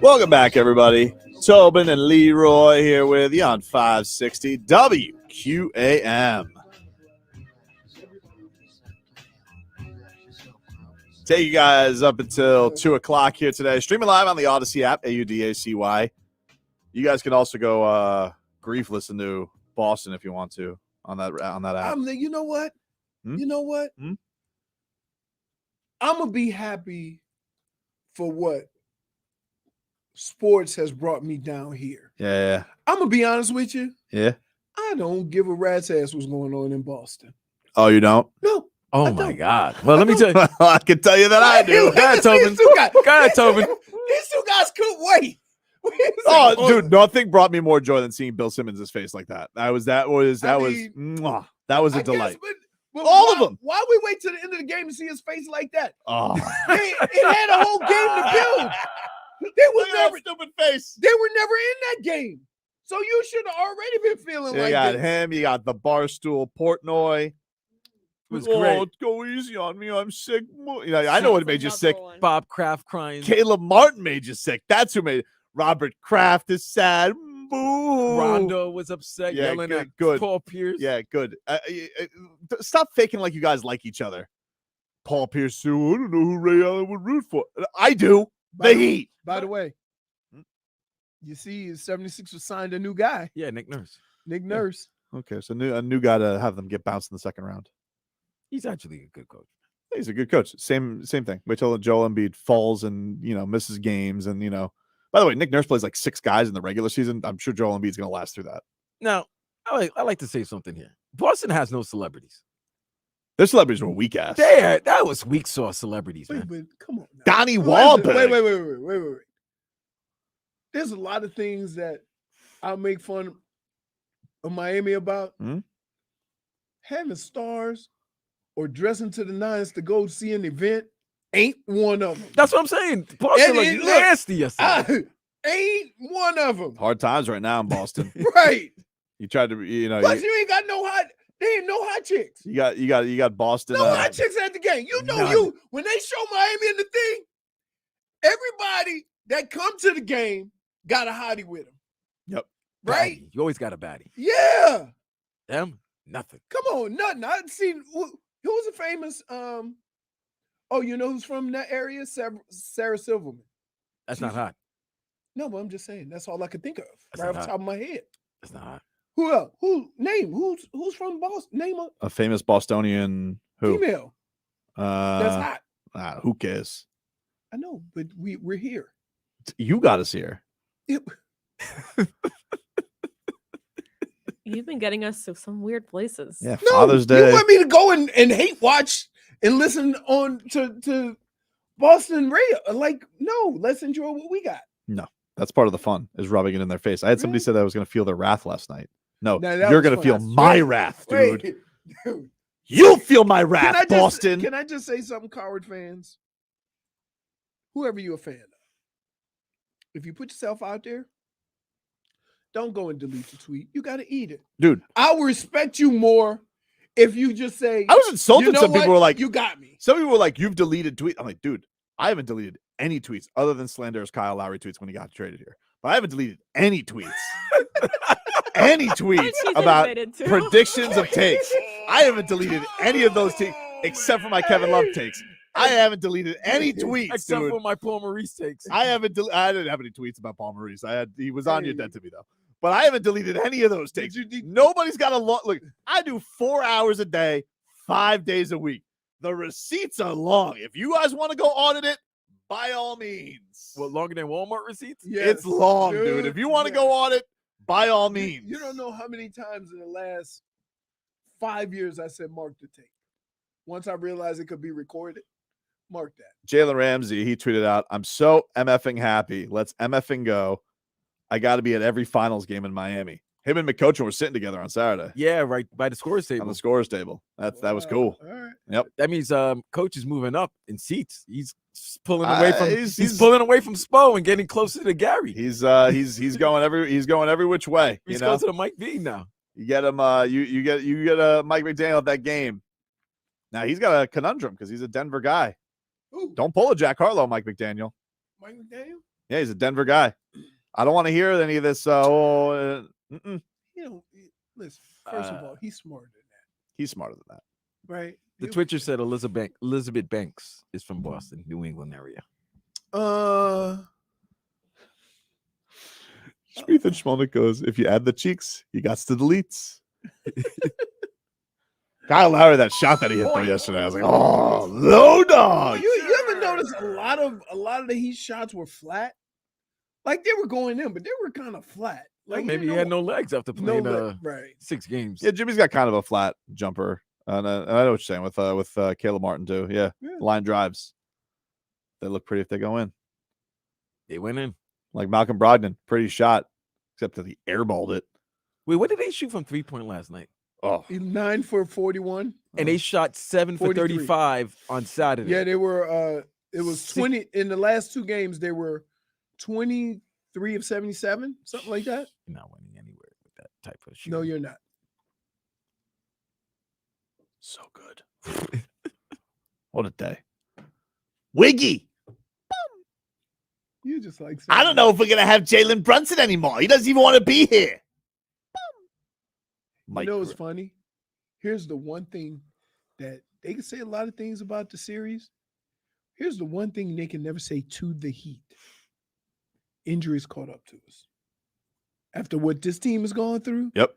Welcome back, everybody. Tobin and Leroy here with you on 560 WQAM. Take you guys up until 2 o'clock here today. Streaming live on the Odyssey app, AUDACY. You guys can also go grief listen to Boston if you want to on that app. You know what? You know what? I'm going to be happy for what sports has brought me down here. Yeah. I'm going to be honest with you. Yeah. I don't give a rat's ass what's going on in Boston. Oh, you don't? No. Oh, my God. Well, let me tell you. I can tell you that I do. Go ahead, Tobin. Go ahead, Tobin. These two guys couldn't wait. Oh, dude, nothing brought me more joy than seeing Bill Simmons' face like that. That was a delight. But all of them. Why we wait till the end of the game to see his face like that? Oh, it had a whole game to build. They was never stupid face. They were never in that game, so you should have already been feeling You like got this. him. You got the Barstool Portnoy. Was great. Go easy on me. I'm sick. You know, I know what made you sick. Bob Kraft crying. Caleb Martin made you sick. That's who made it. Robert Kraft is sad. Boo. Rondo was upset, yelling at Paul Pierce. Yeah, good. Stop faking like you guys like each other. Paul Pierce, I don't know who Ray Allen would root for. I do. The Heat. By the way, you see, 76ers signed a new guy. Yeah, Nick Nurse. Nick Nurse. Okay, so a new guy to have them get bounced in the second round. He's actually a good coach. He's a good coach. Same thing. Wait till Joel Embiid falls and misses games and By the way, Nick Nurse plays like 6 guys in the regular season. I'm sure Joel Embiid's going to last through that. Now, I like to say something here. Boston has no celebrities. Their celebrities were weak ass. That was weak sauce celebrities, man. But come on. Now. Donnie Wahlberg. Wait. There's a lot of things that I'll make fun of Miami about. Having stars or dressing to the nines to go see an event ain't one of them. That's what I'm saying. Boston look nasty yesterday. Ain't one of them. Hard times right now in Boston. Right. You tried to, Plus, you ain't got no hot. There ain't no hot chicks. You got Boston. No hot chicks at the game. When they show Miami in the thing, everybody that come to the game got a hottie with them. Yep. Right. Baddie. You always got a baddie. Yeah. Them nothing. Come on, nothing. I've seen who's a famous. Oh, you know who's from that area? Sarah Silverman. That's not hot. No, but I'm just saying. That's all I could think of That's right off not the top of my head. That's not hot. Who else? Who's from Boston? Name a famous Bostonian who? Female. That's hot. Who cares? I know, but we're here. You got us here. Yep. You've been getting us to some weird places. Yeah, Father's Day. You want me to go and hate watch and listen on to Boston radio? Like, no, let's enjoy what we got. No, that's part of the fun is rubbing it in their face. I had somebody say that I was going to feel their wrath last night. No, you're going to feel my wrath, dude. Dude. You'll feel my wrath, Boston. Can I just say something, Coward fans? Whoever you're a fan of, if you put yourself out there, don't go and delete the tweet. You got to eat it. Dude. I'll respect you more if you just say, I was insulted. You know Some people were like, you got me. Some people were like, you've deleted tweets. I'm like, dude, I haven't deleted any tweets other than slanderous Kyle Lowry tweets when he got traded here. But I haven't deleted any tweets. Any tweets about predictions of takes. I haven't deleted any of those takes except for my Kevin Love takes. I haven't deleted any tweets, except dude. for my Paul Maurice takes. I didn't have any tweets about Paul Maurice. He was on your dead to me though. But I haven't deleted any of those takes. Nobody's got a lot. Look, I do 4 hours a day, 5 days a week. The receipts are long. If you guys want to go audit it, by all means. What, longer than Walmart receipts? Yes, it's long, dude. If you want to go audit, by all means. You don't know how many times in the last 5 years I said mark the tape. Once I realized it could be recorded, mark that. Jalen Ramsey, he tweeted out, I'm so MFing happy. Let's MFing go. I got to be at every finals game in Miami. Him and McCutcheon were sitting together on Saturday. Yeah, right by the scorers table. On the scorers table. That was cool. All right. Yep. That means coach is moving up in seats. He's pulling away from he's pulling away from Spo and getting closer to Gary. He's going every which way. He's going to the Mike V now. You get him. You get Mike McDaniel at that game. Now he's got a conundrum because he's a Denver guy. Ooh. Don't pull a Jack Harlow, Mike McDaniel. Mike McDaniel? Yeah, he's a Denver guy. I don't want to hear any of this. You know, listen. First of all, he's smarter than that. He's smarter than that, right? The Twitcher said Elizabeth Banks is from Boston, New England area. Ethan Schmolnick goes, if you add the cheeks, you got the deletes. Kyle Lowry, that shot that he hit though yesterday, I was like, oh, low dog. You ever notice a lot of the Heat shots were flat? Like they were going in, but they were kind of flat. Like maybe he had no legs after playing right. 6 games. Yeah, Jimmy's got kind of a flat jumper. And I know what you're saying with Caleb Martin too. Yeah. Line drives. They look pretty if they go in. They went in. Like Malcolm Brogdon, pretty shot, except that he airballed it. Wait, what did they shoot from 3-point last night? Oh, 9 for 41. And they shot 7 for 35 on Saturday. Yeah, they were it was 20 in the last 2 games, they were 23 of 77, something like that. You're not winning anywhere with that type of shooting. No, you're not. So good. What a day. Wiggy. You just like I don't know if we're going to have Jalen Brunson anymore. He doesn't even want to be here. You know what's funny? Here's the one thing that they can say a lot of things about the series. Here's the one thing they can never say to the Heat. Injuries caught up to us. After what this team has gone through, yep.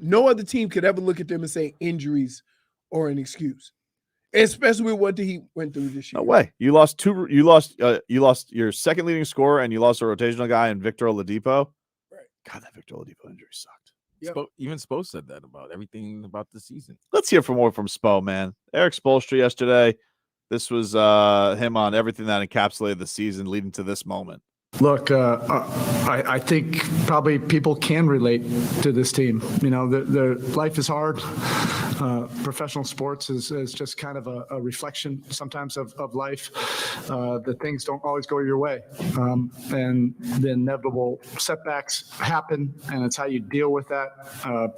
No other team could ever look at them and say injuries or an excuse. Especially with what the Heat went through this year. No way. You lost your second leading scorer and you lost a rotational guy in Victor Oladipo. Right. God, that Victor Oladipo injury sucked. Yep. Even Spo said that about everything about the season. Let's hear more from Spo, man. Eric Spoelstra yesterday. This was him on everything that encapsulated the season leading to this moment. Look, I think probably people can relate to this team. You know, their life is hard. Professional sports is just kind of a reflection sometimes of life. The things don't always go your way. And the inevitable setbacks happen, and it's how you deal with that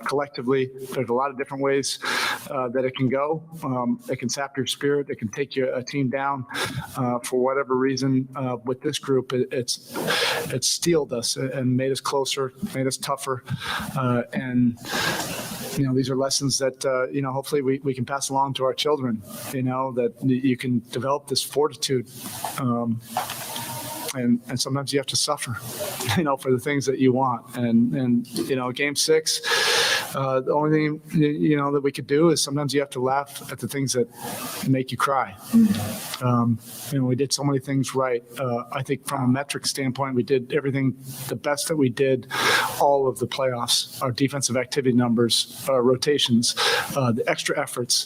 collectively. There's a lot of different ways that it can go. It can sap your spirit. It can take a team down for whatever reason. With this group, it's steeled us and made us closer, made us tougher, and you know, these are lessons that hopefully we can pass along to our children. You know, that you can develop this fortitude, and sometimes you have to suffer, you know, for the things that you want. And you know, Game 6, the only thing that we could do is sometimes you have to laugh at the things that make you cry. We did so many things right. I think from a metric standpoint, we did everything the best that we did all of the playoffs. Our defensive activity numbers, rotations, the extra efforts,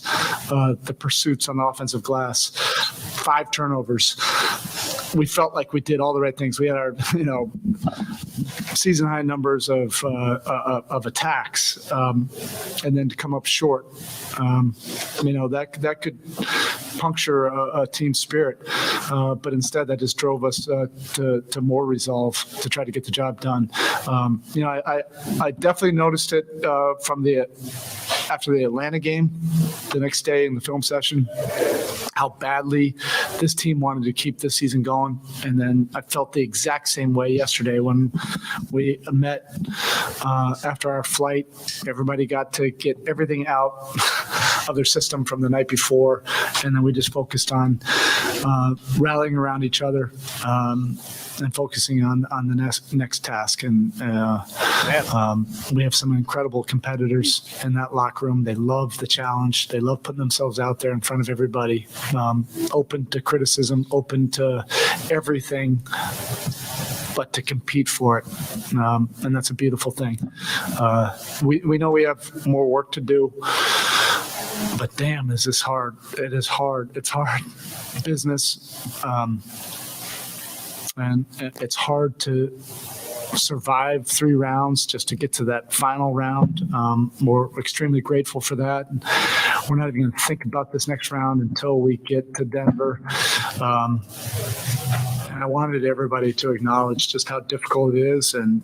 the pursuits on the offensive glass, 5 turnovers. We felt like we did all the right things. We had our, season high numbers of attacks, and then to come up short, that could puncture a team spirit. But instead, that just drove us to more resolve to try to get the job done. I definitely noticed it after the Atlanta game, the next day in the film session, how badly this team wanted to keep this season going. And then I felt the exact same way yesterday when we met after our flight. Everybody got to get everything out of their system from the night before. And then we just focused on rallying around each other and focusing on the next task. And we have some incredible competitors in that locker room. They love the challenge. They love putting themselves out there in front of everybody, open to criticism, open to everything, but to compete for it. And that's a beautiful thing. We know we have more work to do, but damn, is this hard. It is hard. It's hard business. And it's hard to survive 3 rounds just to get to that final round. We're extremely grateful for that. We're not even going to think about this next round until we get to Denver. And I wanted everybody to acknowledge just how difficult it is. And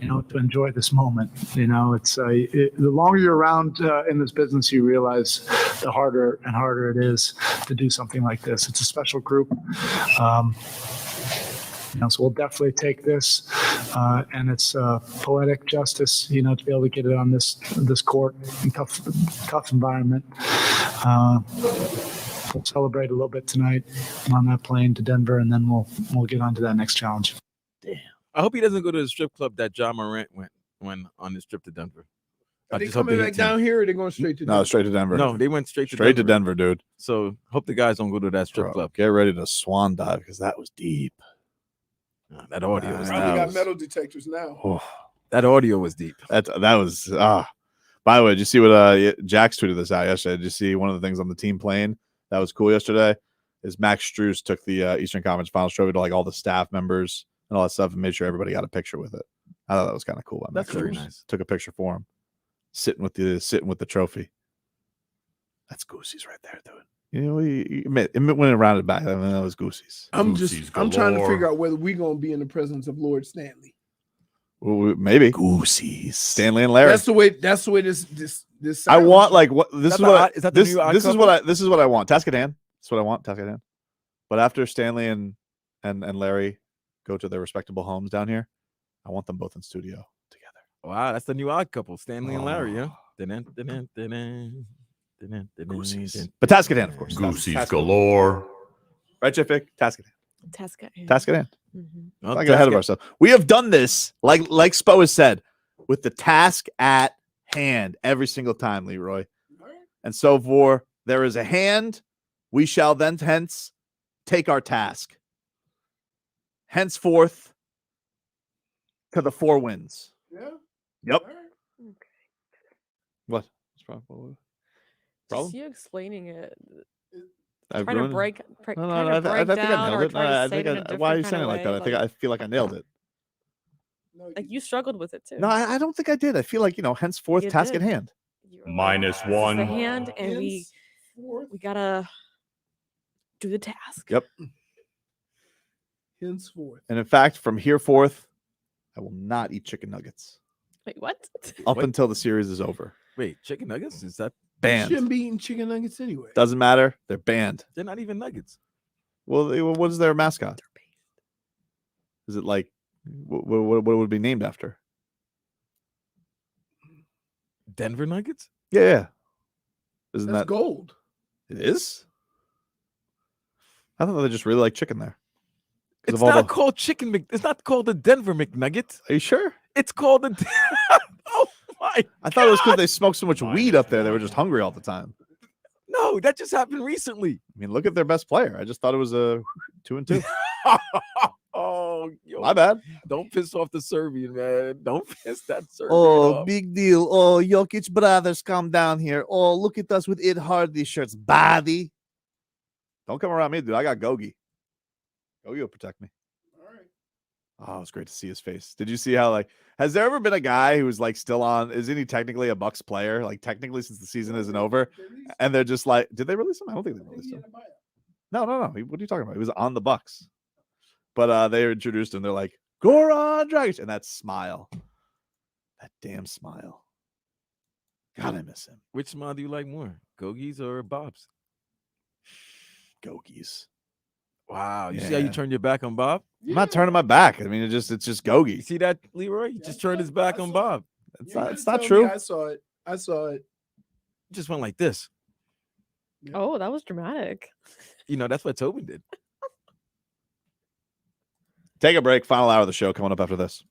to enjoy this moment. It's the longer you're around in this business, you realize the harder and harder it is to do something like this. It's a special group. So we'll definitely take this, and it's poetic justice, to be able to get it on this court in tough environment. We'll celebrate a little bit tonight on that plane to Denver, and then we'll get on to that next challenge. I hope he doesn't go to the strip club that John Morant went on his trip to Denver. Are they coming back down here, or they going straight to Denver? No, straight to Denver. No, they went straight to Denver, dude. So hope the guys don't go to that strip club. Get ready to swan dive because that was deep. That audio was Probably deep. got metal detectors now. That audio was deep. That was By the way, did you see what Jax tweeted this out yesterday? Did you see one of the things on the team plane that was cool yesterday? Is Max Strus took the Eastern Conference Finals trophy to like all the staff members and all that stuff and made sure everybody got a picture with it. I thought that was kind of cool. That's Max very Strus. nice. Took a picture for him, sitting with the trophy. That's Goosey's right there, dude. It went around it back. I mean, that was Goosey's. I'm trying to figure out whether we're gonna be in the presence of Lord Stanley. Well, maybe Goosey's, Stanley and Larry. That's the way this. I want like what this is what is that the new this is what I want. Task at hand. That's what I want. Task at hand. But after Stanley and Larry go to their respectable homes down here, I want them both in studio together. Wow, that's the new odd couple, Stanley and Larry. Yeah. Goosey's. But task at hand, of course. Goosey's galore. Right, JFig? Task at hand. Task at hand. Task at hand. Mm-hmm. Not get ahead of ourselves. We have done this, like Spo has said, with the task at hand every single time, Leroy. And so for there is a hand, we shall then hence take our task. Henceforth to the 4 wins. Yeah. Yep. Okay. What? What's wrong? Problem? Just you explaining it. I've Trying to ruined- break No, kind of break I think I down nailed or it. try to I say it think in a different why are you kind saying it of like that? way, I feel like I nailed it. like you struggled with it too. No, I don't think I did. I feel like, henceforth You task did. at hand. -1. It's the hand, and we gotta do the task. Yep. Henceforth. And in fact, from here forth, I will not eat chicken nuggets Wait, what? up until the series is over. Wait, chicken nuggets? Is that You Banned. shouldn't be eating chicken nuggets anyway. Doesn't matter. They're banned. they're not even nuggets? Well, what is their mascot? Is it like what would it be named after? Denver Nuggets? Yeah. Isn't That's that gold. It is? I thought they just really like chicken there. 'Cause It's of all not the- called chicken Mc. It's not called the Denver McNugget. Are you sure? It's called the. Oh my! I thought it was because they smoked so much weed up there. They were just hungry all the time. No, that just happened recently. I mean, look at their best player. I just thought it was a 2-2. Oh, yo, My bad. Don't piss off the Serbian, man. Don't piss that Serbian off. big deal. Oh, Jokic brothers, come down here. Oh, look at us with Ed Hardy shirts. Body. Don't come around me, dude. I got Gogi. Gogi will protect me. All right. Oh, it's great to see his face. Did you see how, like, has there ever been a guy who's, like, still on? Isn't he technically a Bucks player? Like, technically, since the season isn't over? And they're just like, did they release him? I don't think they released him. No. What are you talking about? He was on the Bucks. But they introduced him. They're like, Goran Dragic. And that smile. That damn smile. God, I miss him. Which smile do you like more, Gogies or Bob's? Gogies. Wow, you see how you Yeah. turned your back on Bob? I'm not turning my back. I mean, it's just Gogi. You see that, Leroy? He just turned his back on Bob. It's not true. I saw it. Just went like this. Oh, that was dramatic. That's what Tobin did. Take a break. Final hour of the show coming up after this.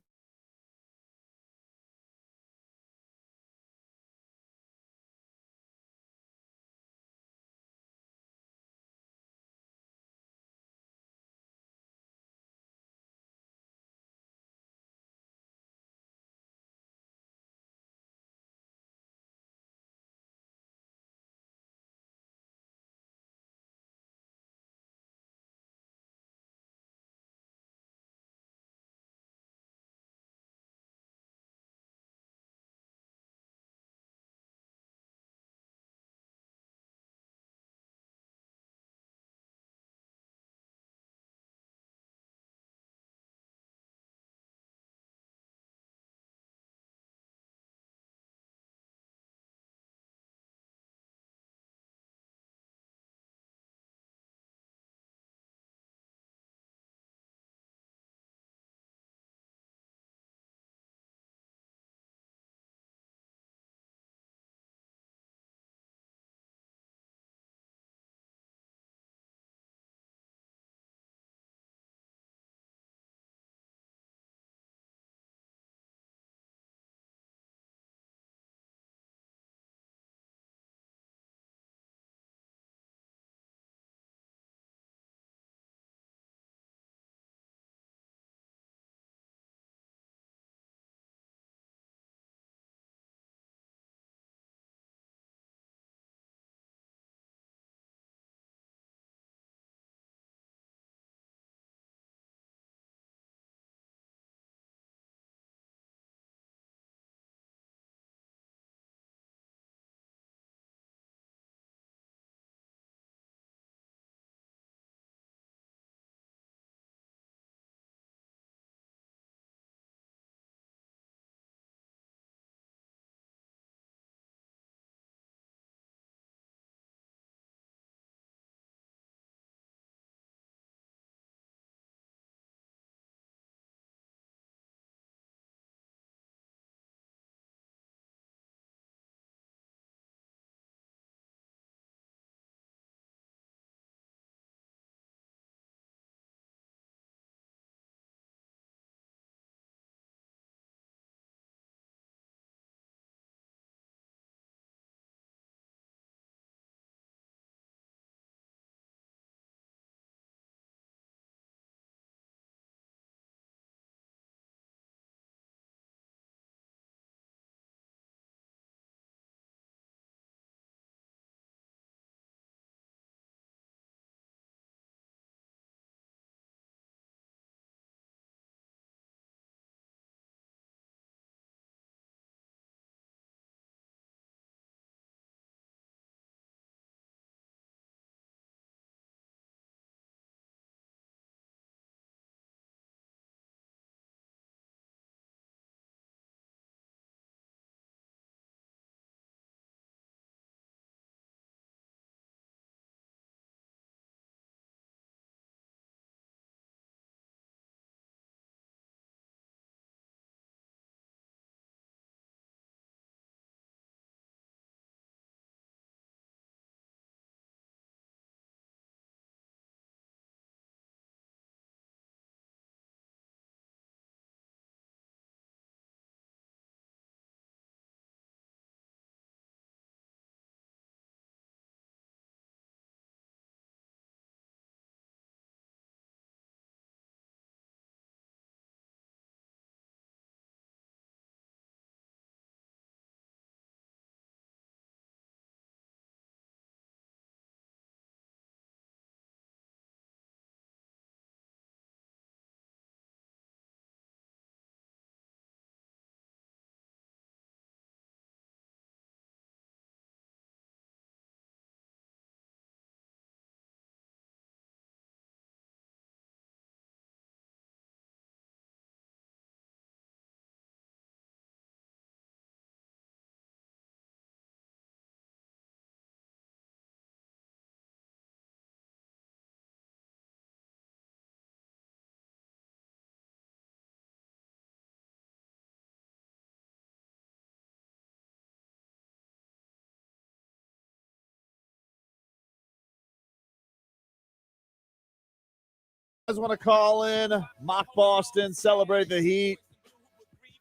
guys want to call in, mock Boston, celebrate the Heat,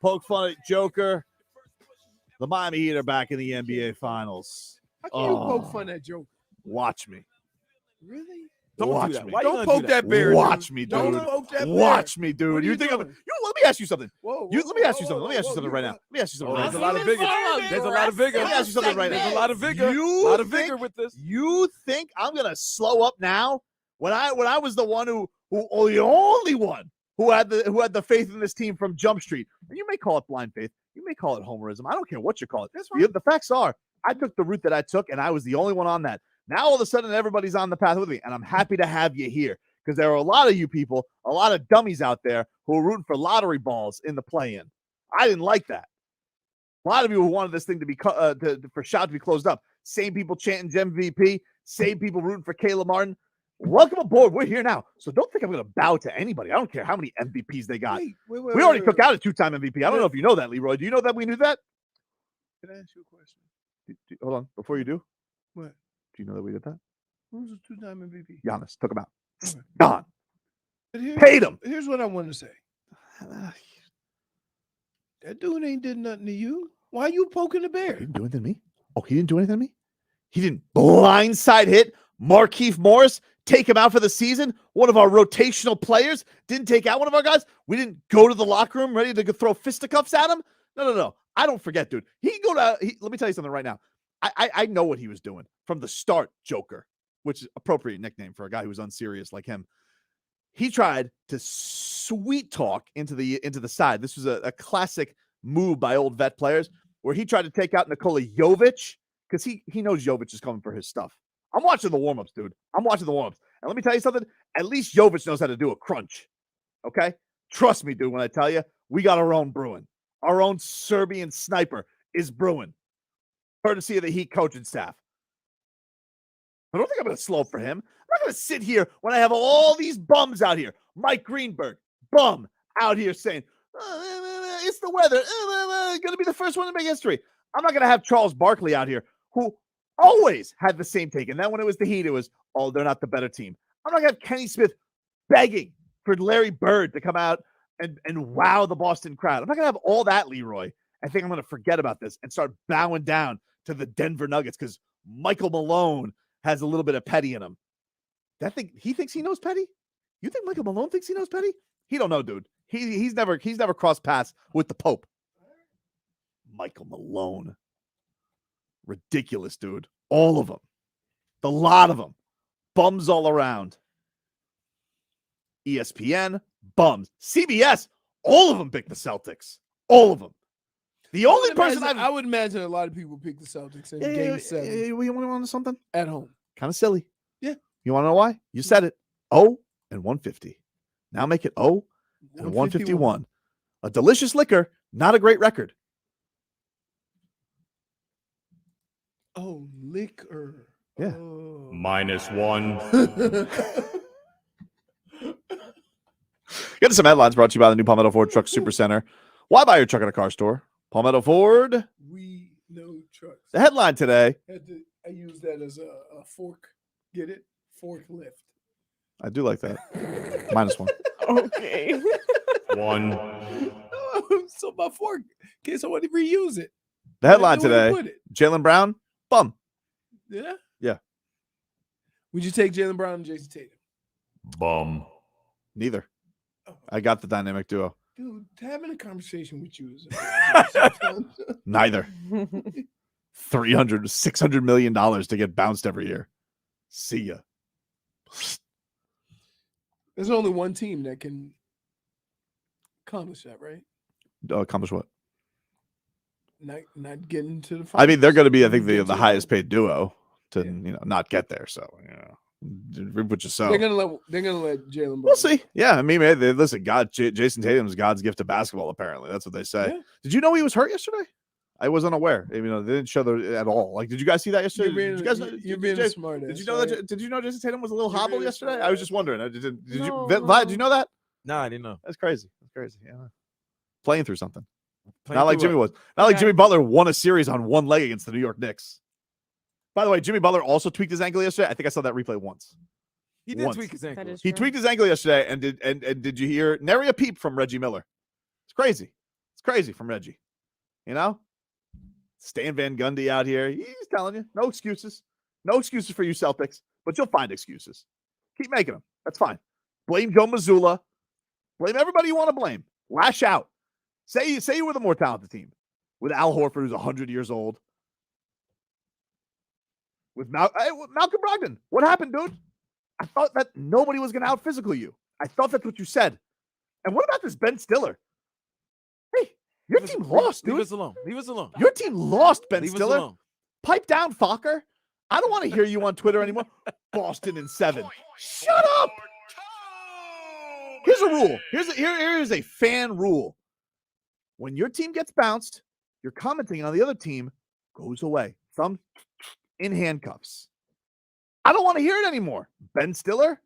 poke fun at Joker. The Miami Heat are back in the NBA Finals. How can you poke fun at Joker? Watch me. Really? Don't Watch do that. me. Why Don't you poke that bear. Watch dude. me, dude. Don't poke that bear. Watch me, dude. What are You think I'm? doing? Let me ask you something. Whoa, Let me ask you something. Let me ask you something right now. Let me ask you something right There's a now. lot of vigor. There's a lot of vigor. Let me ask you something right now. There's a lot of vigor. You A lot of think- vigor with this. You think I'm gonna slow up now? When I was the one who the only one who had the faith in this team from Jump Street. And you may call it blind faith. You may call it homerism. I don't care what you call it. That's right. The facts are, I took the route that I took, and I was the only one on that. Now all of a sudden, everybody's on the path with me, and I'm happy to have you here because there are a lot of you people, a lot of dummies out there who are rooting for lottery balls in the play-in. I didn't like that. A lot of you who wanted this thing to be for Shout to be closed up. Same people chanting MVP. Same people rooting for Caleb Martin. Welcome aboard. We're here now. So don't think I'm going to bow to anybody. I don't care how many MVPs they got. We already took out a 2-time MVP. I don't know if you know that, Leroy. Do you know that we knew that? Can I ask you a question? Hold on. Before you do. What? Do you know that we did that? Who's the 2-time MVP? Giannis. Took him out. Okay. Gone. But Paid him. Here's what I want to say. That dude ain't did nothing to you. Why you poking the bear? He didn't do anything to me. Oh, he didn't do anything to me? He didn't blindside hit Markieff Morris, take him out for the season. One of our rotational players didn't take out one of our guys. We didn't go to the locker room ready to throw fisticuffs at him. No. I don't forget, dude. He can go to. Let me tell you something right now. I know what he was doing from the start. Joker, which is appropriate nickname for a guy who was unserious like him. He tried to sweet talk into the side. This was a classic move by old vet players where he tried to take out Nikola Jovic because he knows Jovic is coming for his stuff. I'm watching the warm-ups, dude. I'm watching the warm-ups. And let me tell you something. At least Jovic knows how to do a crunch. Okay? Trust me, dude, when I tell you, we got our own brewing. Our own Serbian sniper is brewing. Courtesy of the Heat coaching staff. I don't think I'm going to slow up for him. I'm not going to sit here when I have all these bums out here. Mike Greenberg, bum, out here saying, it's the weather. Going to be the first one to make history. I'm not going to have Charles Barkley out here who always had the same take. And then when it was the Heat, it was, oh, they're not the better team. I'm not going to have Kenny Smith begging for Larry Bird to come out and wow the Boston crowd. I'm not going to have all that, Leroy. I think I'm going to forget about this and start bowing down to the Denver Nuggets because Michael Malone has a little bit of petty in him. He thinks he knows petty? You think Michael Malone thinks he knows petty? He don't know, dude. He's never crossed paths with the Pope. Michael Malone. Ridiculous, dude. All of them. The lot of them. Bums all around. ESPN, bums. CBS, all of them picked the Celtics. All of them. The only person I would imagine a lot of people pick the Celtics in Game 7. You want to know something? At home. Kind of silly. Yeah. You want to know why? You said it. 0 and 150. Now make it 0 and 151. A delicious liquor, not a great record. Oh, liquor. Yeah. Oh. -1. Get to some headlines brought to you by the new Palmetto Ford Truck Super Center. Why buy your truck at a car store? Palmetto Ford. We know trucks. The headline today. I use that as a fork. Get it? Forklift. I do like that. -1. Okay. 1. So my fork, in case I want to reuse it. The headline Where do I today. put it? Jaylen Brown, bum. Yeah. Yeah. Would you take Jaylen Brown and Jason Tatum? Bum. Neither. I got the dynamic duo. Dude, having a conversation with you is Neither. $600 million to get bounced every year. See ya. There's only one team that can accomplish that, right? Accomplish what? Not getting to the finals. I mean, they're going to be, I think, the highest paid duo to not get there. So, which is so. They're gonna let Jaylen Brown. We'll see. Yeah, I mean, listen, Jason Tatum's God's gift to basketball. Apparently, that's what they say. Yeah. Did you know he was hurt yesterday? I was unaware. They didn't show that at all. Like, did you guys see that yesterday? You're being a smart ass. Did you know that? Did you know Jason Tatum was a little hobbled yesterday? I was just wondering. Did you? No, Vlad, did you know that? No, I didn't know. That's crazy. That's crazy. Yeah, playing through something. Playing Not like through Jimmy what? was. Not like Jimmy Butler won a series on one leg against the New York Knicks. By the way, Jimmy Butler also tweaked his ankle yesterday. I think I saw that replay once. He did Once. tweak his ankle. He tweaked his ankle yesterday, and did you hear nary a peep from Reggie Miller? It's crazy. It's crazy from Reggie. You know? Stan Van Gundy out here. He's telling you. No excuses. No excuses for you Celtics, but you'll find excuses. Keep making them. That's fine. Blame Joe Mazzulla. Blame everybody you want to blame. Lash out. Say you were the more talented team. With Al Horford, who's 100 years old. With Malcolm Brogdon. What happened, dude? I thought that nobody was going to out-physical you. I thought that's what you said. And what about this Ben Stiller? Hey, your team lost, dude. Leave us alone. Leave us alone. Your team lost, Ben Leave us Stiller. alone. Pipe down, Fokker. I don't want to hear you on Twitter anymore. Boston in 7. Shut up. Here's a rule. Here is a fan rule. When your team gets bounced, your commenting on the other team goes away. Thumb in handcuffs. I don't want to hear it anymore. Ben Stiller?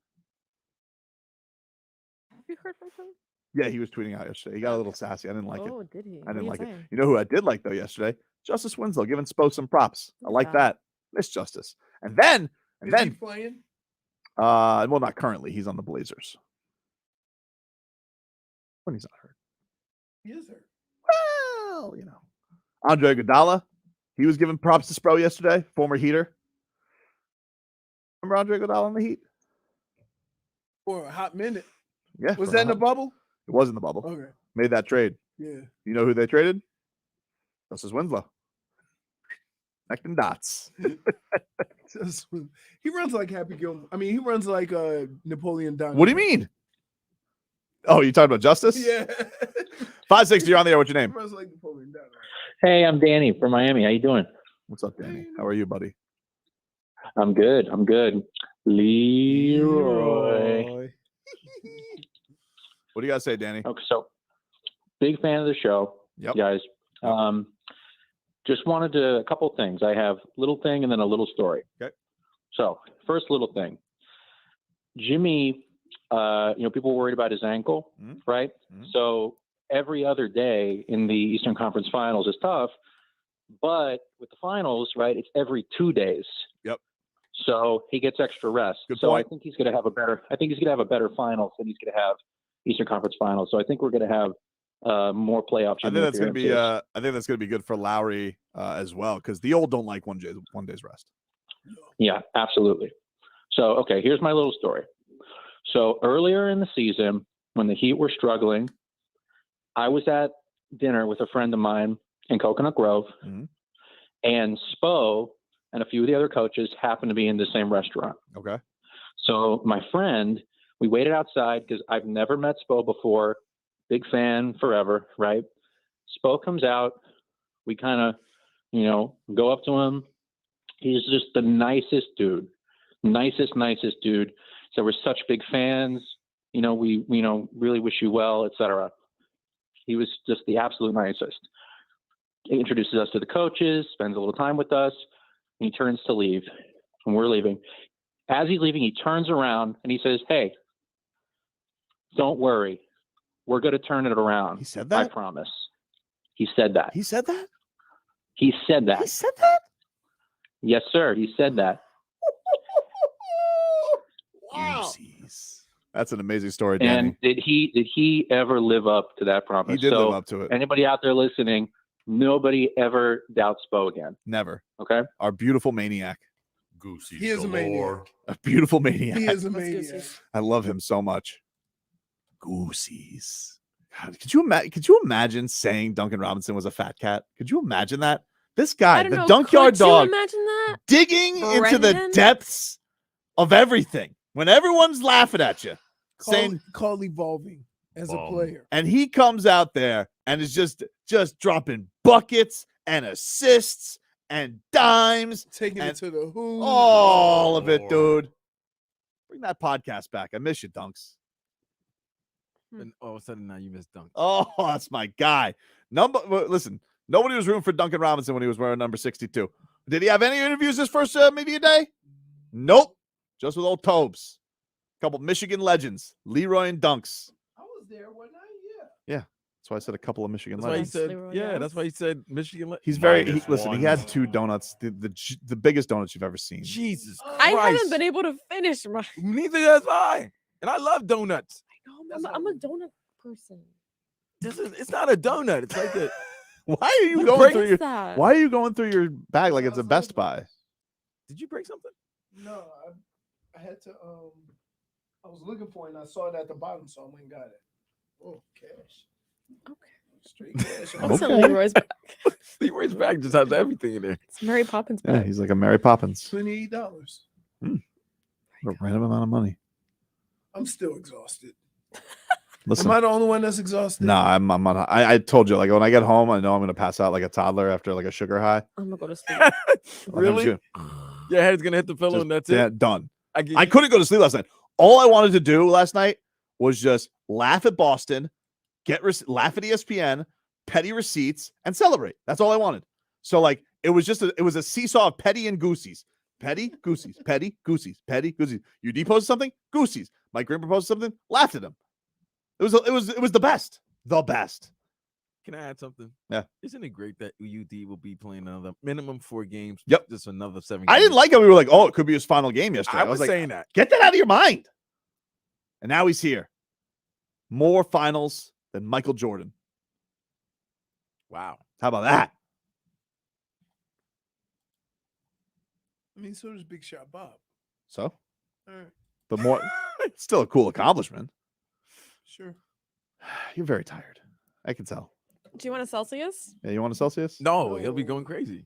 Have you heard from him? Yeah, he was tweeting out yesterday. He got a little sassy. I didn't like it. Oh, did he? I didn't like it. Saying? You know who I did like, though, yesterday? Justice Winslow giving Spo some props. I like that. Miss Justice. And then Is he playing? well, not currently. He's on the Blazers. When he's not hurt. He is hurt. Well, you know. Andre Iguodala, he was giving props to Spo yesterday, former Heater. Remember Andre Iguodala in the Heat? For a hot minute. Yeah. Was for that a in the hot- bubble? It was in the bubble. Okay. Made that trade. Yeah. You know who they traded? Justice Winslow. Connecting dots. He runs like Happy Gilmore. I mean, he runs like Napoleon Dynamite. What do you mean? Oh, you talking about Justice? Yeah. 560, you're on the air. What's your He name? runs like Napoleon Dynamite. Hey, I'm Danny from Miami. How you doing? What's up, Danny? How are you, buddy? I'm good. I'm good. Leroy. What do you got to say, Danny? Okay, so big fan of the show, guys. Just wanted to a couple things. I have little thing and then a little story. Okay. So first little thing. Jimmy, people were worried about his ankle, right? So every other day in the Eastern Conference Finals is tough, but with the finals, right, it's every 2 days. Yep. So he gets extra rest. So I think he's going to have a better. I think he's going to have a better finals than he's going to have Eastern Conference Finals. So I think we're going to have more playoff. I think that's going to be. I think that's going to be good for Lowry as well, because the old don't like one day's rest. Yeah, absolutely. So okay, here's my little story. So earlier in the season, when the Heat were struggling, I was at dinner with a friend of mine in Coconut Grove, and Spo and a few of the other coaches happened to be in the same restaurant. Okay. So my friend, we waited outside because I've never met Spo before. Big fan forever, right? Spo comes out. We kind of, go up to him. He's just the nicest dude. Nicest dude. So we're such big fans. We really wish you well, etc. He was just the absolute nicest. He introduces us to the coaches, spends a little time with us, and he turns to leave. And we're leaving. As he's leaving, he turns around and he says, "Hey, don't worry. We're going to turn it around." He said that? I promise. He said that. He said that? He said that. He said that? Yes, sir. He said that. Wow. That's an amazing story, Danny. And did he ever live up to that promise? He did live up to it. Anybody out there listening, nobody ever doubts Spo again. Never. Okay. Our beautiful maniac. Goosey He is a maniac. A beautiful maniac. He is a maniac. I love him so much. Goosies. God, could you imagine saying Duncan Robinson was a fat cat? Could you imagine that? This guy, the Dunkyard Dog, Imagine that. digging into the depths of everything when everyone's laughing at you, saying call evolving as a player. and he comes out there and is just dropping buckets and assists and dimes, Taking and it to the who. all of it, dude. Bring that podcast back. I miss you, Dunks. And all of a sudden now you miss Dunk. Oh, that's my guy. Listen, nobody was rooting for Duncan Robinson when he was wearing number 62. Did he have any interviews this first media day? Nope. Just with old Tobes. A couple Michigan legends, Leroy and Dunks. I was there one night. Yeah. That's why I said a couple of Michigan That's why he legends. said, Leroy, yeah, yes. that's why he said Michigan. He's very Minus listen. He one. had 2 donuts, the biggest donuts you've ever seen. Jesus Christ. I haven't been able to finish my. Neither has I. And I love donuts. I'm a donut person. It's not a donut. It's like a. Why are you What going break through is your? that? Why are you going through your bag like it's a Best Buy? Did you break something? No, I had to. I was looking for it and I saw it at the bottom, so I went and got it. Oh, cash. Okay. Straight cash. What's in Leroy's bag? Leroy's bag just has everything in there. It's Mary Poppins Yeah, bag. he's like a Mary Poppins. $28. What a random amount of money. I'm still exhausted. Listen, Am I the only one that's exhausted? no, I'm on. I told you, like when I get home, I know I'm gonna pass out like a toddler after like a sugar high. I'm gonna go to sleep. Really? Just- Your head's gonna hit the pillow and that's yeah, it. done. get I you. couldn't go to sleep last night. All I wanted to do last night was just laugh at Boston, laugh at ESPN, petty receipts, and celebrate. That's all I wanted. So like it was a seesaw of petty and goosies. Petty, goosies, petty, goosies, petty, goosies. You posted something, goosies. Mike Green proposed something, laughed at him. It was the best. The best. Can I add something? Yeah. Isn't it great that UD will be playing another minimum 4 games? Yep. Just another 7 I games. didn't like how we were like, oh, it could be his final game yesterday. I was like, saying that. Get that out of your mind. And now he's here. More finals than Michael Jordan. Wow. How about that? I mean, so does Big Shot Bob. So, All right. but more, it's still a cool accomplishment. Sure. You're very tired. I can tell. Do you want a Celsius? Yeah, you want a Celsius? No, he'll be going crazy.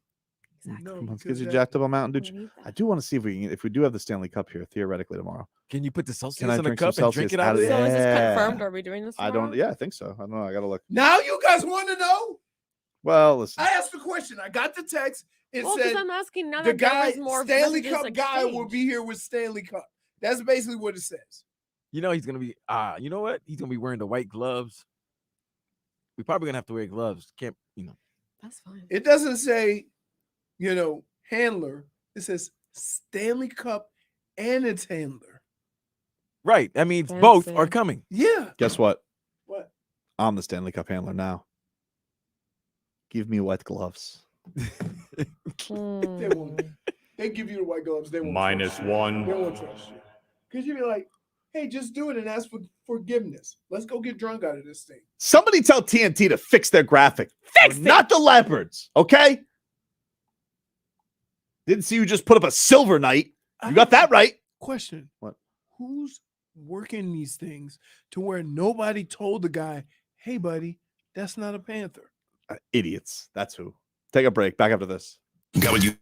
No, Come on, let's because get you that- jacked up on Mountain Dew. I do want to see if we do have the Stanley Cup here theoretically tomorrow. Can you put the Celsius Can I in a drink some cup and drink Celsius it out of out of So there? is this Yeah. confirmed? Are we doing this? I Tomorrow? don't. Yeah, I think so. I don't know. I gotta look. Now you guys want to know? Well, listen. I asked the question. I got the text. It Well, because said I'm asking now the that there guy is more Stanley messages Cup guy will exchanged. be here with Stanley Cup. That's basically what it says. You know he's gonna be you know what? He's gonna be wearing the white gloves. We're probably gonna have to wear gloves. Can't That's fine. It doesn't say, handler. It says Stanley Cup and its handler. right. That means both are Fancy. coming. Yeah. Guess what? What? I'm the Stanley Cup handler now. Give me white gloves. They won't. They give you the white gloves. They won't. Minus trust you. one. They won't trust you. Because you'd be like, hey, just do it and ask for forgiveness. Let's go get drunk out of this thing. Somebody tell TNT to fix their graphic. Fix it! Not the leopards, okay? Didn't see you just put up a silver knight. You got that right. Question. What? Who's working these things to where nobody told the guy, hey, buddy, that's not a Panther? Idiots. That's who. Take a break. Back after this. Got what you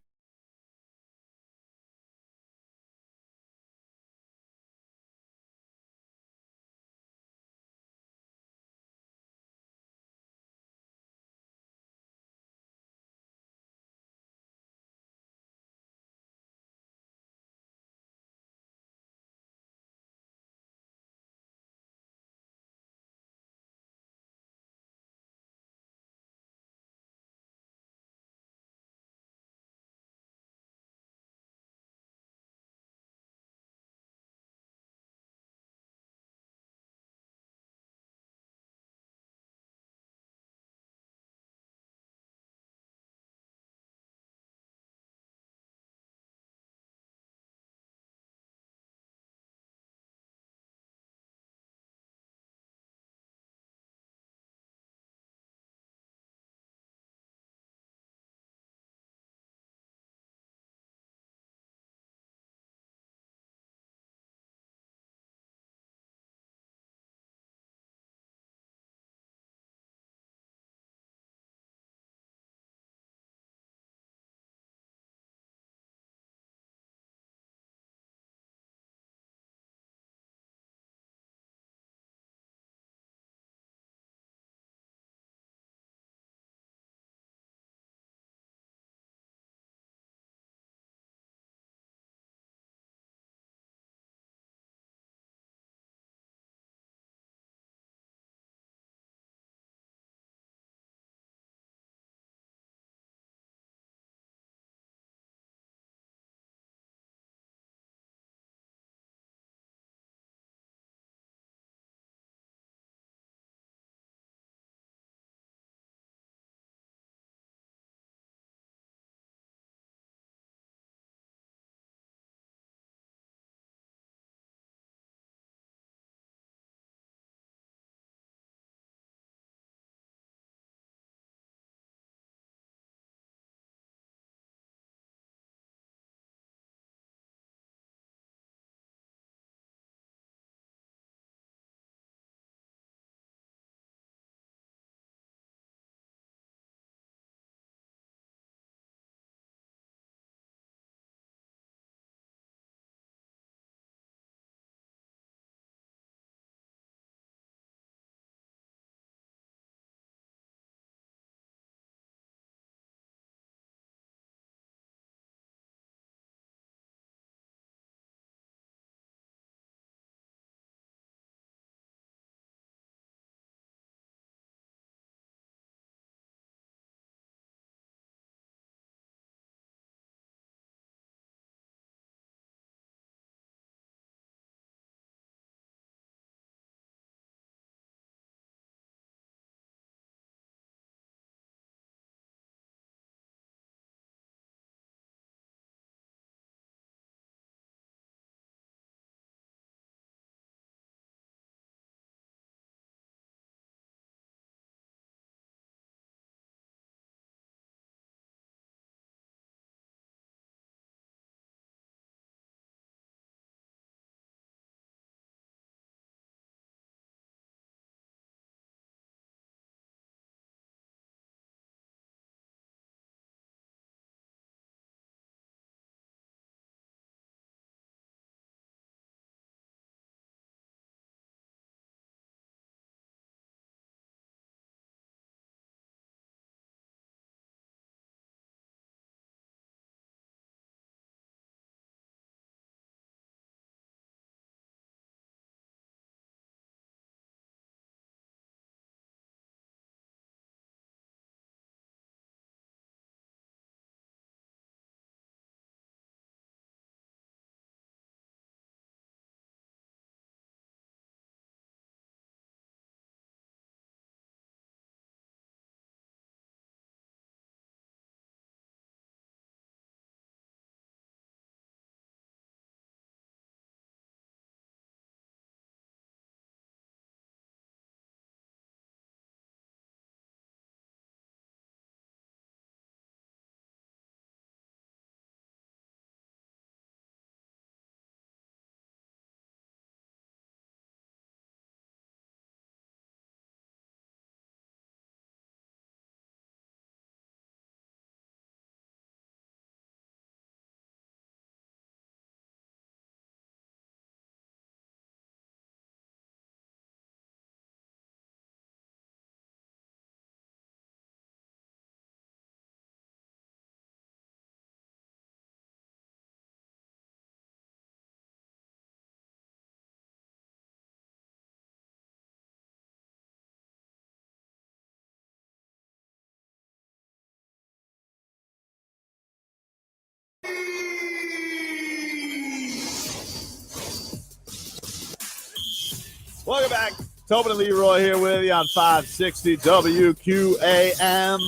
Welcome back. Tobin and Leroy here with you on 560 WQAM.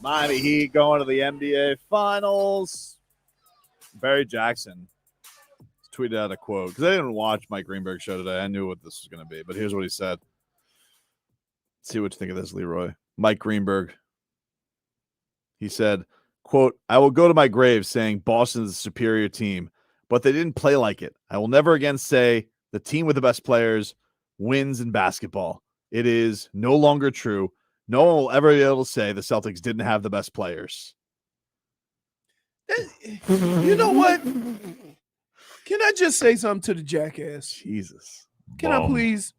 Miami Heat going to the NBA Finals. Barry Jackson tweeted out a quote because I didn't watch Mike Greenberg's show today. I knew what this was going to be, but here's what he said. Let's see what you think of this, Leroy. Mike Greenberg. He said, quote, "I will go to my grave saying Boston is a superior team, but they didn't play like it. I will never again say the team with the best players wins in basketball. It is no longer true. No one will ever be able to say the Celtics didn't have the best players." You know what? Can I just say something to the jackass? Jesus. Can I please?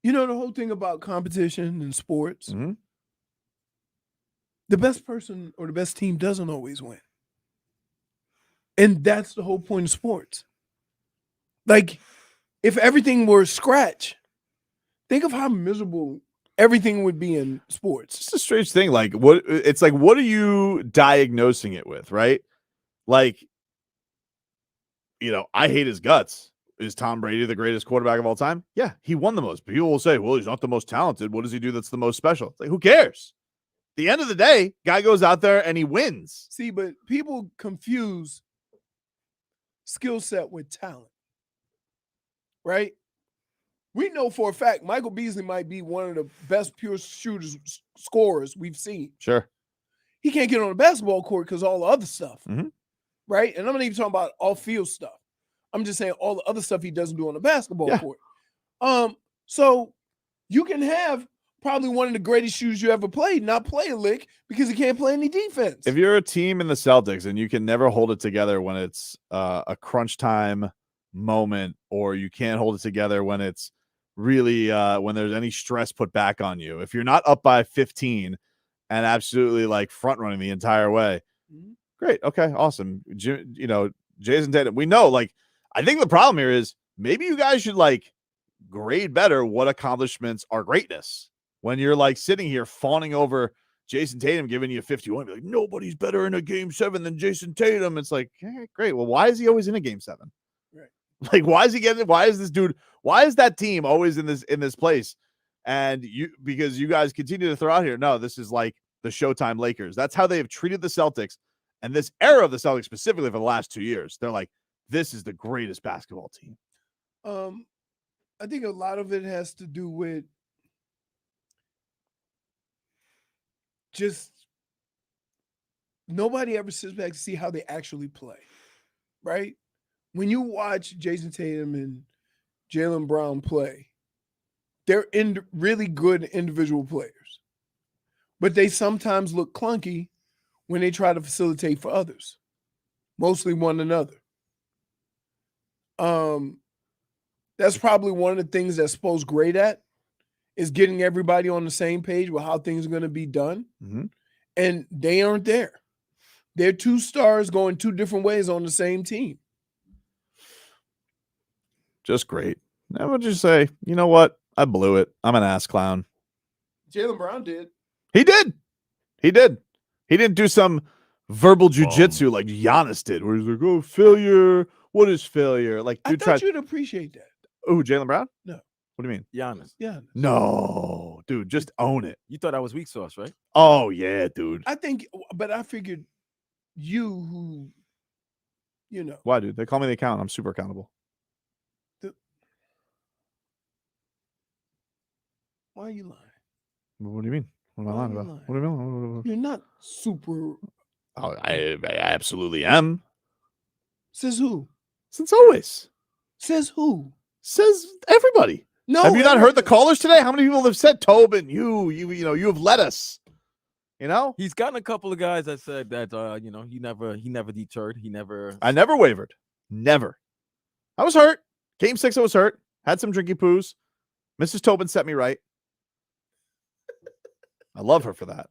You know the whole thing about competition in sports? Mm-hmm. The best person or the best team doesn't always win. And that's the whole point of sports. Like, if everything were scratch, think of how miserable everything would be in sports. It's a strange thing. Like, what are you diagnosing it with, right? Like, I hate his guts. Is Tom Brady the greatest quarterback of all time? Yeah, he won the most. But people will say, well, he's not the most talented. What does he do that's the most special? It's like, who cares? At the end of the day, guy goes out there and he wins. See, but people confuse skill set with talent, right? We know for a fact Michael Beasley might be one of the best pure shooters, scorers we've seen. Sure. He can't get on the basketball court because all the other stuff, Mm-hmm. right? And I'm not even talking about off-field stuff. I'm just saying all the other stuff he doesn't do on the basketball court. So you can have probably one of the greatest shooters you ever played not play a lick because he can't play any defense. If you're a team in the Celtics and you can never hold it together when it's a crunch time moment, or you can't hold it together when it's really when there's any stress put back on you, if you're not up by 15 and absolutely like front running the entire way, great. Okay, awesome. Jason Tatum, we know, like, I think the problem here is maybe you guys should like grade better what accomplishments are greatness. When you're like sitting here fawning over Jason Tatum giving you 51, be like, nobody's better in a game 7 than Jason Tatum. It's like, great. Well, why is he always in a game 7? Right. Like, why is he getting? Why is this dude? Why is that team always in this place? And because you guys continue to throw out here, no, this is like the Showtime Lakers. That's how they have treated the Celtics, and this era of the Celtics specifically for the last 2 years. They're like, this is the greatest basketball team. I think a lot of it has to do with just nobody ever sits back to see how they actually play, right? When you watch Jason Tatum and Jaylen Brown play, they're really good individual players, but they sometimes look clunky when they try to facilitate for others, mostly one another. That's probably one of the things that Spo's great at, is getting everybody on the same page with how things are going to be done. Mm-hmm. And they aren't there. They're two stars going two different ways on the same team. Just great. I would just say, you know what? I blew it. I'm an ass clown. Jaylen Brown did. He did. He didn't do some verbal jujitsu like Giannis did, where he's like, oh, failure. What is failure? Like, I thought you'd appreciate that. Oh, Jaylen Brown? No. What do you mean? Giannis. Yeah. No, dude, just own it. You thought I was weak sauce, right? Oh, yeah, dude. I think, but I figured Why, dude? They call me the accountant. I'm super accountable. Why are you lying? What do you mean? What am I lying about? What do you mean? You're not super. Oh, I absolutely am. Says who? Since always. Says who? Says everybody. No. Have you not heard the callers today? How many people have said, Tobin, you have led us? He's gotten a couple of guys that said that he never deterred. I never wavered. Never. I was hurt. Game 6, I was hurt. Had some drinky poos. Mrs. Tobin set me right. I love her for that.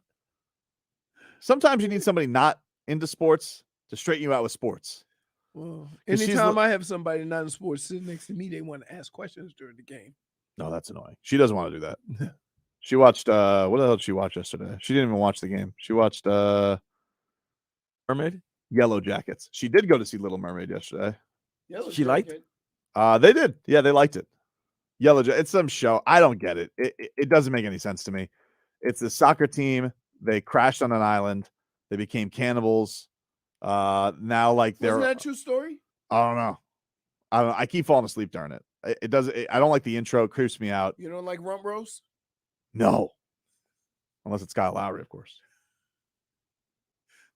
Sometimes you need somebody not into sports to straighten you out with sports. Well, anytime I have somebody not in sports sitting next to me, they want to ask questions during the game. No, that's annoying. She doesn't want to do that. She watched what the hell did she watch yesterday? She didn't even watch the game. She watched Mermaid? Yellow Jackets. She did go to see Little Mermaid yesterday. She liked? They did. Yeah, they liked it. It's some show. I don't get it. It doesn't make any sense to me. It's a soccer team. They crashed on an island. They became cannibals. Now like they're Wasn't that a true story? I don't know. I keep falling asleep during it. It does. I don't like the intro. It creeps me out. You don't like rump roast? No. Unless it's Kyle Lowry, of course.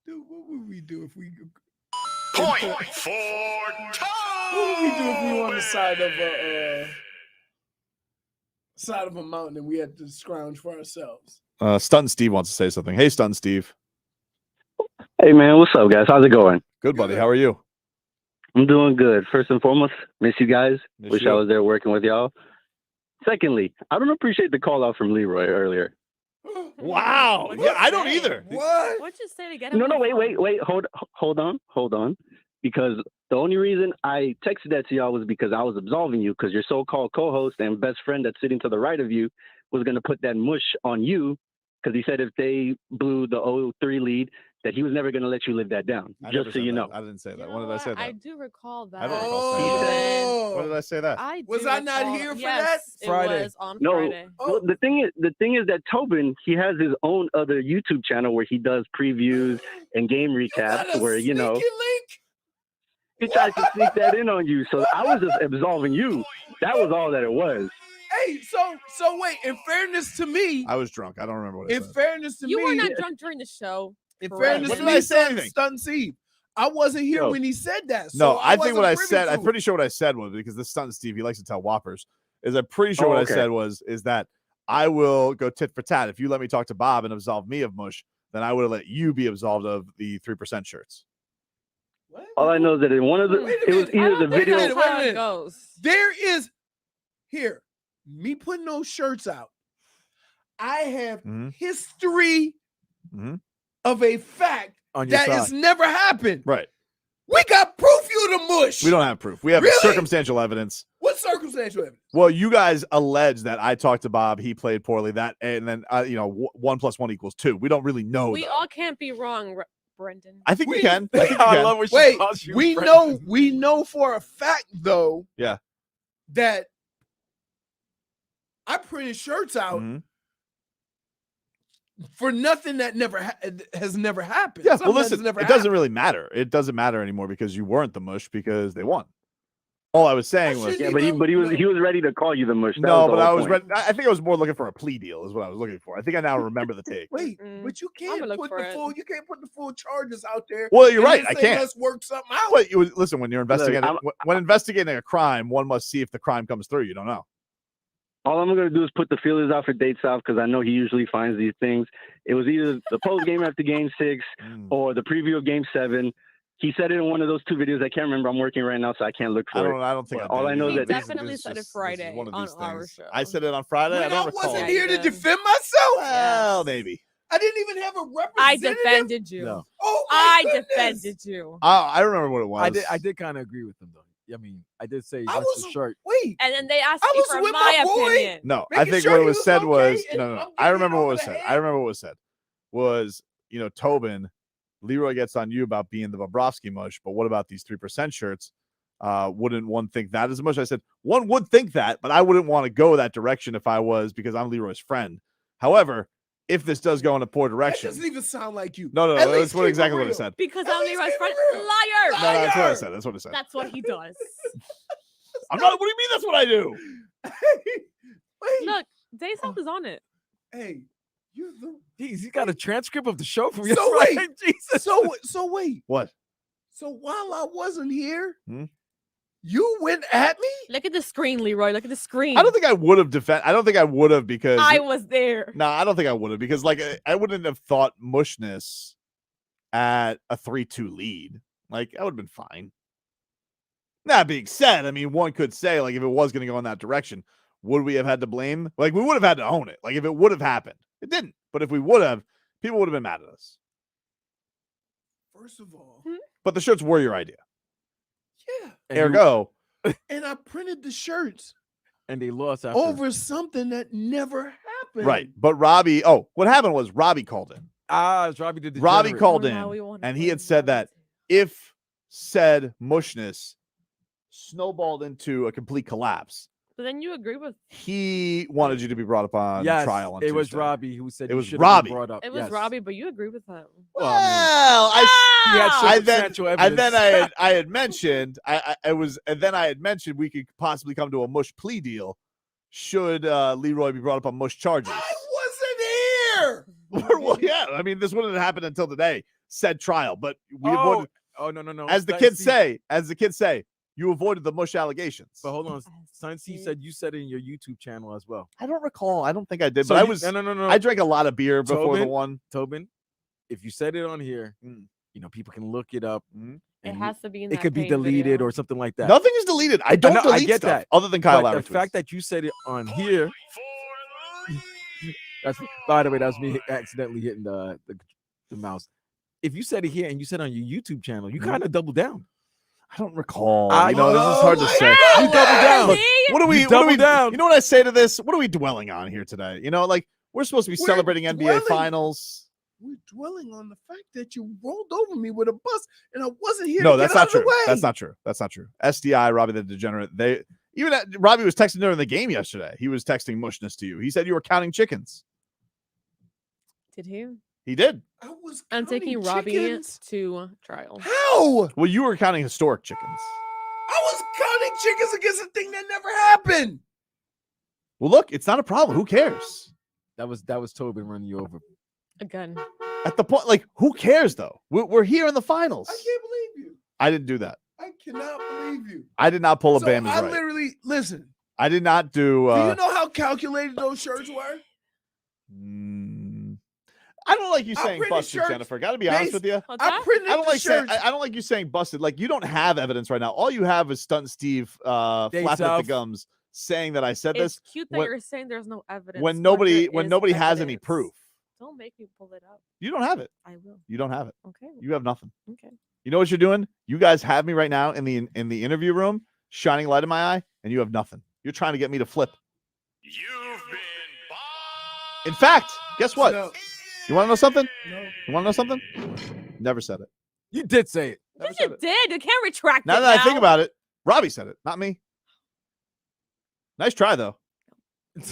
Dude, what would we do if we Point for What would we do if we were on the side of a mountain and we had to scrounge for ourselves? Stunt Steve wants to say something. Hey, Stunt Steve. Hey, man. What's up, guys? How's it going? Good, buddy. How are you? I'm doing good. First and foremost, miss you guys. Wish you. I was there working with y'all. Secondly, I don't appreciate the call out from Leroy earlier. Wow. Yeah, I don't either. What? What'd you say to get him? No, on the wait. phone? Hold on. Because the only reason I texted that to y'all was because I was absolving you because your so-called co-host and best friend that's sitting to the right of you was going to put that mush on you because he said if they blew the 0-3 lead, that he was never going to let you live that down. Just so you know. I didn't say that. When did I say that? I do recall that. I don't recall saying that. When did I say that? Was I not here for that? Friday. It was on No, Friday. well, the thing is that Tobin, he has his own other YouTube channel where he does previews and game recaps where, you know, he tries to sneak that in on you. So I was just absolving you. That was all that it was. Hey, so wait, in fairness to me, I was drunk. I don't remember what I in said. fairness to You me, were not drunk during the show. In Correct. fairness When to did me, I say anything? Stunt Steve, I wasn't here No. when he said that. So No, I think what I wasn't privy said, to I'm it. pretty sure what I said was because this Stunt Steve, he likes to tell whoppers, is I'm pretty sure what I said is that I will go tit for tat. If you let me talk to Bob and absolve me of mush, then I would have let you be absolved of the 3% shirts. All I know is that in one of the, it was either the video. Wait a How it minute. goes. There is here me putting those shirts out. I have history of a fact On your that side. has never happened. Right. We got proof you the mush. We don't have proof. We have Really? circumstantial evidence. What circumstantial evidence? Well, you guys allege that I talked to Bob, he played poorly, that, and then, 1 + 1 = 2. We don't really know. We though. all can't be wrong, Brendan. I think we can. I think we I can. love what she Wait, calls you, we Brendan. know for a fact though Yeah. that I printed shirts out Mhm. for nothing that has never happened. Yeah, Something well, that's listen, never it doesn't happened. really matter. It doesn't matter anymore because you weren't the mush because they won. All I was saying was, Yeah, but he was ready to call you the mush. That no, was the but I whole was point. ready. I think I was more looking for a plea deal, is what I was looking for. I think I now remember the take. Wait, but you can't look put for the it. full. You can't put the full charges out there. Well, you're and right. then I say, can't. Let's work something out. Well, listen, when you're investigating, I'm- when investigating a crime, one must see if the crime comes through. You don't know. All I'm going to do is put the feelers out for Date South because I know he usually finds these things. It was either the post game after Game 6 or the preview of Game 7. He said it in one of those two videos. I can't remember. I'm working right now, so I can't look for it. I don't think. All I know He is that definitely said it Friday one of on these our things. show. I said it on Friday. When I don't I recall. wasn't Yeah, here you to did. defend myself. Well, maybe. I didn't even have a I representative. defended you. No. Oh my I goodness. defended you. I remember what it was. I did kind of agree with him though. I mean, I did say I that's was the shirt. wait. And then they asked I me was for with my my boy. opinion. No, I Making think sure what he was was said okay, was and no. I'm I getting remember it what over was the said. head. I remember what was said was Tobin, Leroy gets on you about being the Bobrovsky mush, but what about these 3% shirts? Wouldn't one think that as much? I said one would think that, but I wouldn't want to go that direction if I was because I'm Leroy's friend. However, if this does go in a poor That direction, doesn't even sound like you. no, At that's least what keep it exactly what I real. said. Because At I'm least Leroy's keep friend. it real. Liar. No, that's what I Liar. said. That's what I said. That's what he does. I'm not. What do you mean? That's what I do. Wait. Look, Day South is on it. Hey, you're the. He's got a transcript of the show from So yesterday. wait. Jesus. So wait. What? So while I wasn't here, Hmm? you went at me. Look at the screen, Leroy. Look at the screen. I don't think I would have defended. I don't think I would have because I was there. No, I don't think I would have because I wouldn't have thought mushness at a 3-2 lead. Like I would have been fine. That being said, I mean, one could say like if it was going to go in that direction, would we have had to blame? Like we would have had to own it. Like if it would have happened, it didn't. But if we would have, people would have been mad at us. First of all, But the shirts were your idea. yeah. And Ergo, And I printed the shirts and they lost after. over something that never happened. Right. But Robbie, what happened was Robbie called in. It's Robbie did the Robbie called now we in, wanna and play he had said that if said mushness snowballed into a complete collapse, But then you agree with he wanted you to be brought up on Yes, trial on it was Tuesday. Robbie who said It you was should have been Robbie. brought up. it was Yes. Robbie, but you agree with him. Well, He had circumstantial and then evidence. I had mentioned I had mentioned we could possibly come to a mush plea deal should Leroy be brought up on mush charges. I wasn't here. Well, yeah, I mean this wouldn't have happened until today, said trial, but we Oh, avoided. oh no. As the kids say, you avoided the mush allegations. But hold on, Son C said you said it in your YouTube channel as well. I don't recall. I don't think I did, So but I you- was. no. I drank a lot of beer before the Tobin, one. Tobin, if you said it on here, people can look it up. It and has to be in It that could be paid deleted video. or something like that. Nothing is deleted. I don't know, delete I get stuff that. other than Kyle But Lowry the fact that you said it on here. That's by the way, that was me accidentally hitting the mouse. If you said it here and you said it on your YouTube channel, you kind of double down. I don't recall. I this is hard to say. You double down. Look, what are we? You What are we? double down. You know what I say to this? What are we dwelling on here today? Like we're supposed to be celebrating NBA dwelling. Finals. We're dwelling on the fact that you rolled over me with a bus and I wasn't here. No, to that's get out not of the true. way. That's not true. That's not true. SDI, Robbie the Degenerate. Robbie was texting during the game yesterday. He was texting mushness to you. He said you were counting chickens. Did he? He did. I'm taking Robbie to trial. How? Well, you were counting historic chickens. I was counting chickens against a thing that never happened. Well, look, it's not a problem. Who cares? That was Tobin running you over. Again. At the point, like, who cares though? We're here in the finals. I can't believe you. I didn't do that. I cannot believe you. I did not pull a So Bama's I right. literally listen. I did not do. Do you know how calculated those shirts were? I don't like you I saying printed busted, shirts Jennifer. Got to be honest with you. I printed I don't the like saying. shirts. I don't like you saying busted. Like you don't have evidence right now. All you have is Stunt Steve flapping at the south. gums, saying that I said It's this. cute that when, you're saying there's no evidence. when nobody there is has any evidence. proof. Don't make me pull it up. You don't have it. I will. You don't have it. Okay. You have nothing. Okay. You know what you're doing? You guys have me right now in the interview room, shining light in my eye, and you have nothing. You're trying to get me to flip. You've been In fact, guess what? No. You want to know something? No. You want to know something? Never said it. You did say it. Yes, you did. You can't retract Now it that I think about it, Robbie said it, not me. Nice try, though.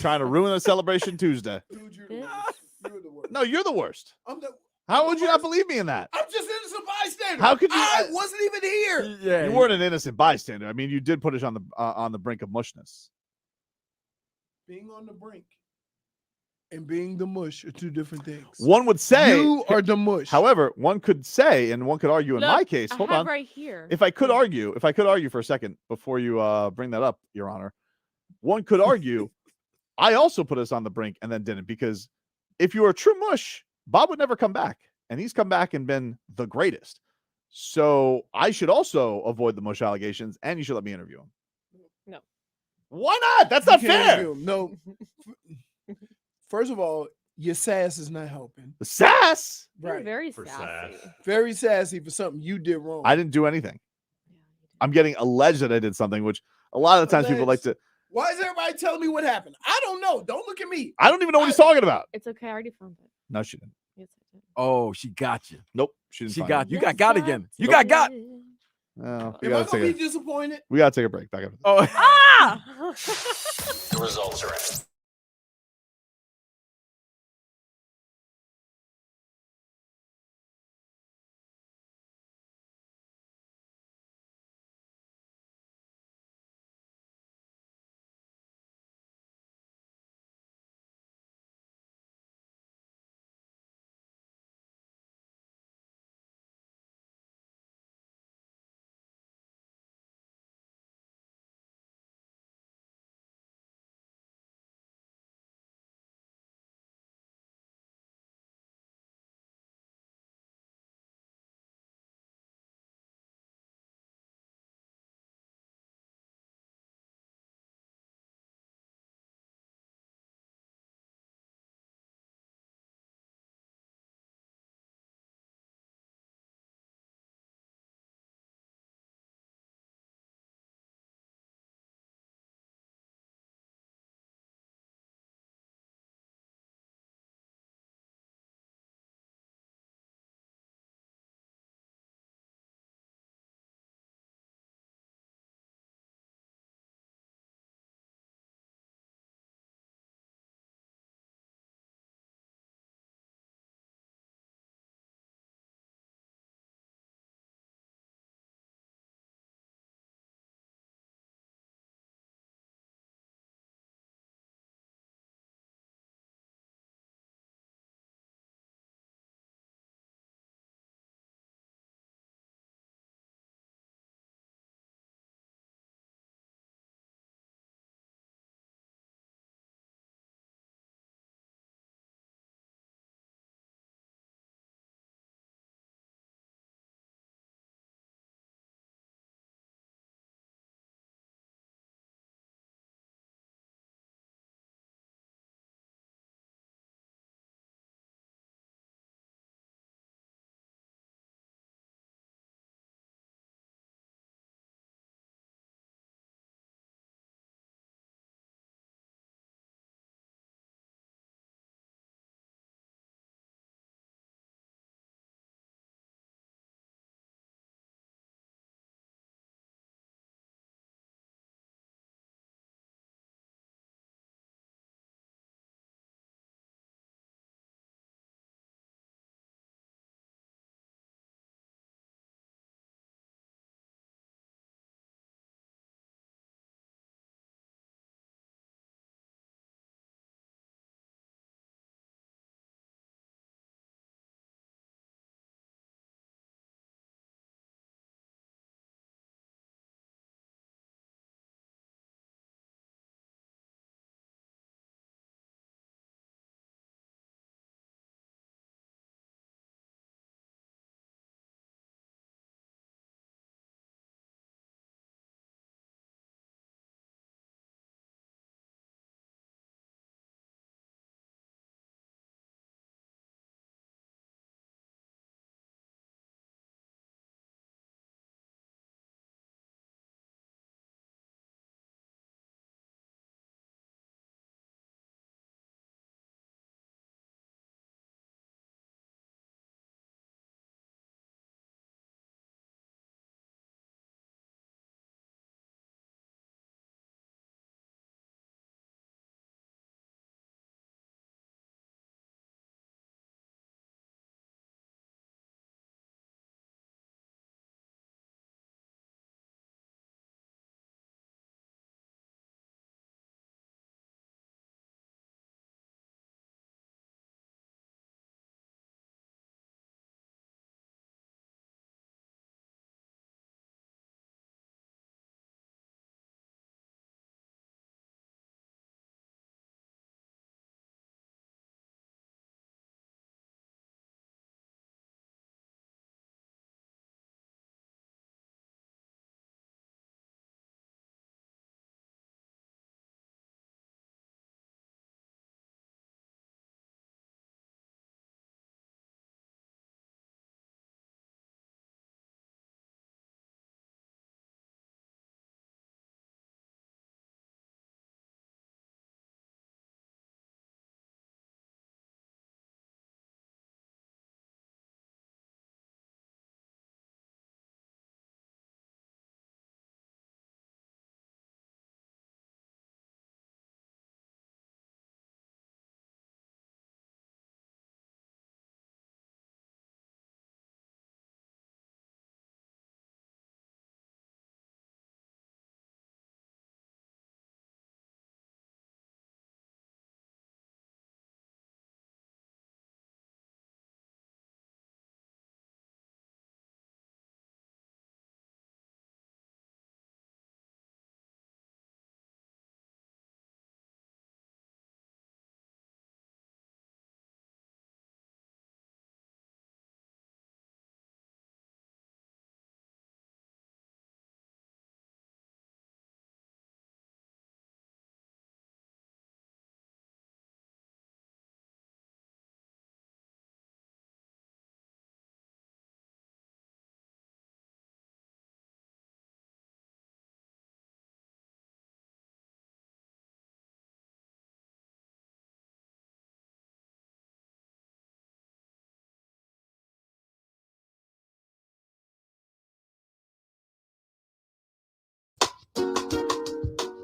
Trying to ruin the celebration Tuesday. Dude, you're the worst. You're the worst. No, you're the worst. I'm would you not believe me in that? I'm just innocent bystander. How could you- I wasn't even here. Yeah. You weren't an innocent bystander. I mean, you did put us on the brink of mushness. Being on the brink and being the mush are two different things. One would say You are the mush. However, one could say, and one could argue in Look, my case. I Hold have on. right here. If I could argue for a second before you bring that up, Your Honor, one could argue I also put us on the brink and then didn't, because if you were a true mush, Bob would never come back, and he's come back and been the greatest. So I should also avoid the mush allegations, and you should let me interview him. No. Why not? That's You not can't fair. interview him. No. First of all, your sass is not helping. The sass? You're Right. very sassy. Very sassy for something you did wrong. I didn't do anything. I'm getting alleged that I did something, which a lot of the times people like to. Why is everybody telling me what happened? I don't know. Don't look at me. I don't even know what he's talking about. It's okay. I already found it. No, she didn't. Yes, I did. Oh, she got you. Nope, she didn't. She find got it. you. Yes, Got I again. You did. got. Oh, we Am I gotta gonna be take a, disappointed? we gotta take a break. Back up. Oh. Ah! The results are in.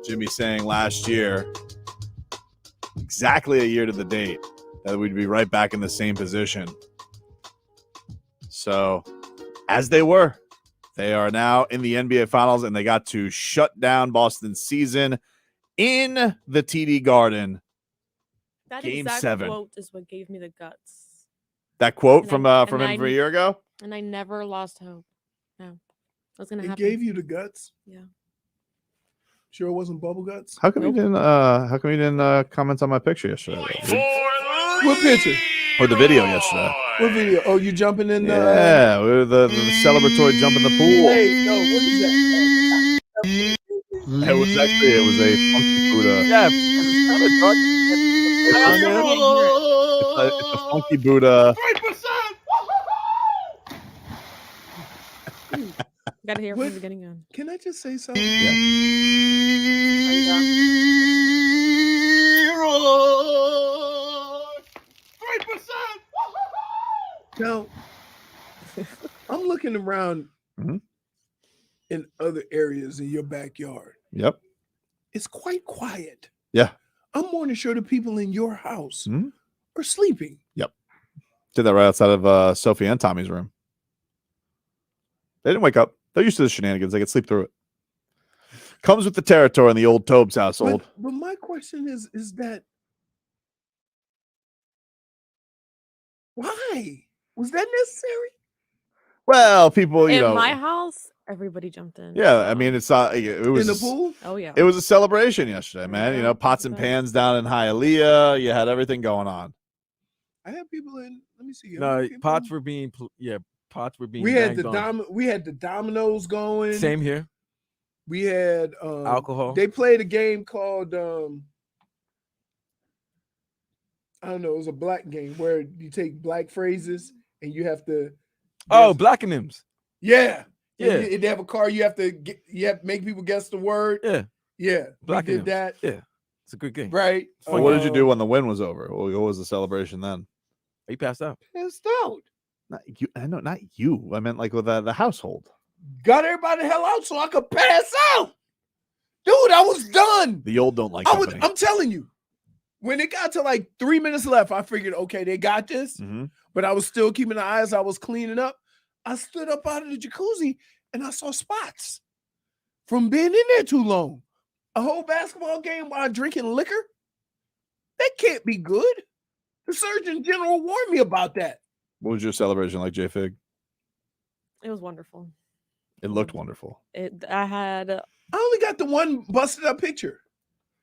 Jimmy saying last year, exactly a year to the date, that we'd be right back in the same position. So, as they were, they are now in the NBA Finals, and they got to shut down Boston's season in the TD Garden. That Game exact 7. quote is what gave me the guts. That quote And from I- him and from I- a year ago? And I never lost hope. No. What's going to It happen? gave you the guts? Yeah. Sure it wasn't bubble guts? How come you didn't comment on my picture yesterday? What picture? Or the video yesterday? What video? Oh, you jumping in the Yeah, the celebratory jump in the pool. Wait, no, what is that? It was a funky Buddha. Yeah, it's kind of dark. It's a funky Buddha. 3%. Gotta hear from the beginning on. Can I just say something? Now, I'm looking around in other areas in your backyard. Yep. It's quite quiet. Yeah. I'm more than sure the people in your house are sleeping. Yep. Did that right outside of Sophie and Tommy's room. They didn't wake up. They're used to the shenanigans. They could sleep through it. Comes with the territory in the old Tobes household. But my question is that why? Was that necessary? Well, people, you In know. my house, everybody jumped in. Yeah, I mean, it's not. It was in the pool. Oh yeah. It was a celebration yesterday, man. You know, pots and pans down in Hialeah. You had everything going on. I had people in. Let me see. No, pots were being pots were being. We had banged on. we had the dominoes going. Same here. We had alcohol. They played a game called I don't know. It was a black game where you take black phrases and you have to. Oh, blackonyms. Yeah. Yeah. And they have a card. You have to make people guess the word. Yeah. Yeah. We did Blackonyms. that. Yeah. It's a good game. Right. What did you do when the win was over? What was the celebration then? He passed out. Passed out. Not you. I know, not you. I meant like with the household. Got everybody the hell out so I could pass out. Dude, I was done. The old don't like. I'm telling you. When it got to like 3 minutes left, I figured, okay, they got this. But I was still keeping the eyes. I was cleaning up. I stood up out of the jacuzzi and I saw spots from being in there too long. A whole basketball game while drinking liquor? That can't be good. The Surgeon General warned me about that. What was your celebration like, JFig? It was wonderful. It looked wonderful. I only got the one busted up picture.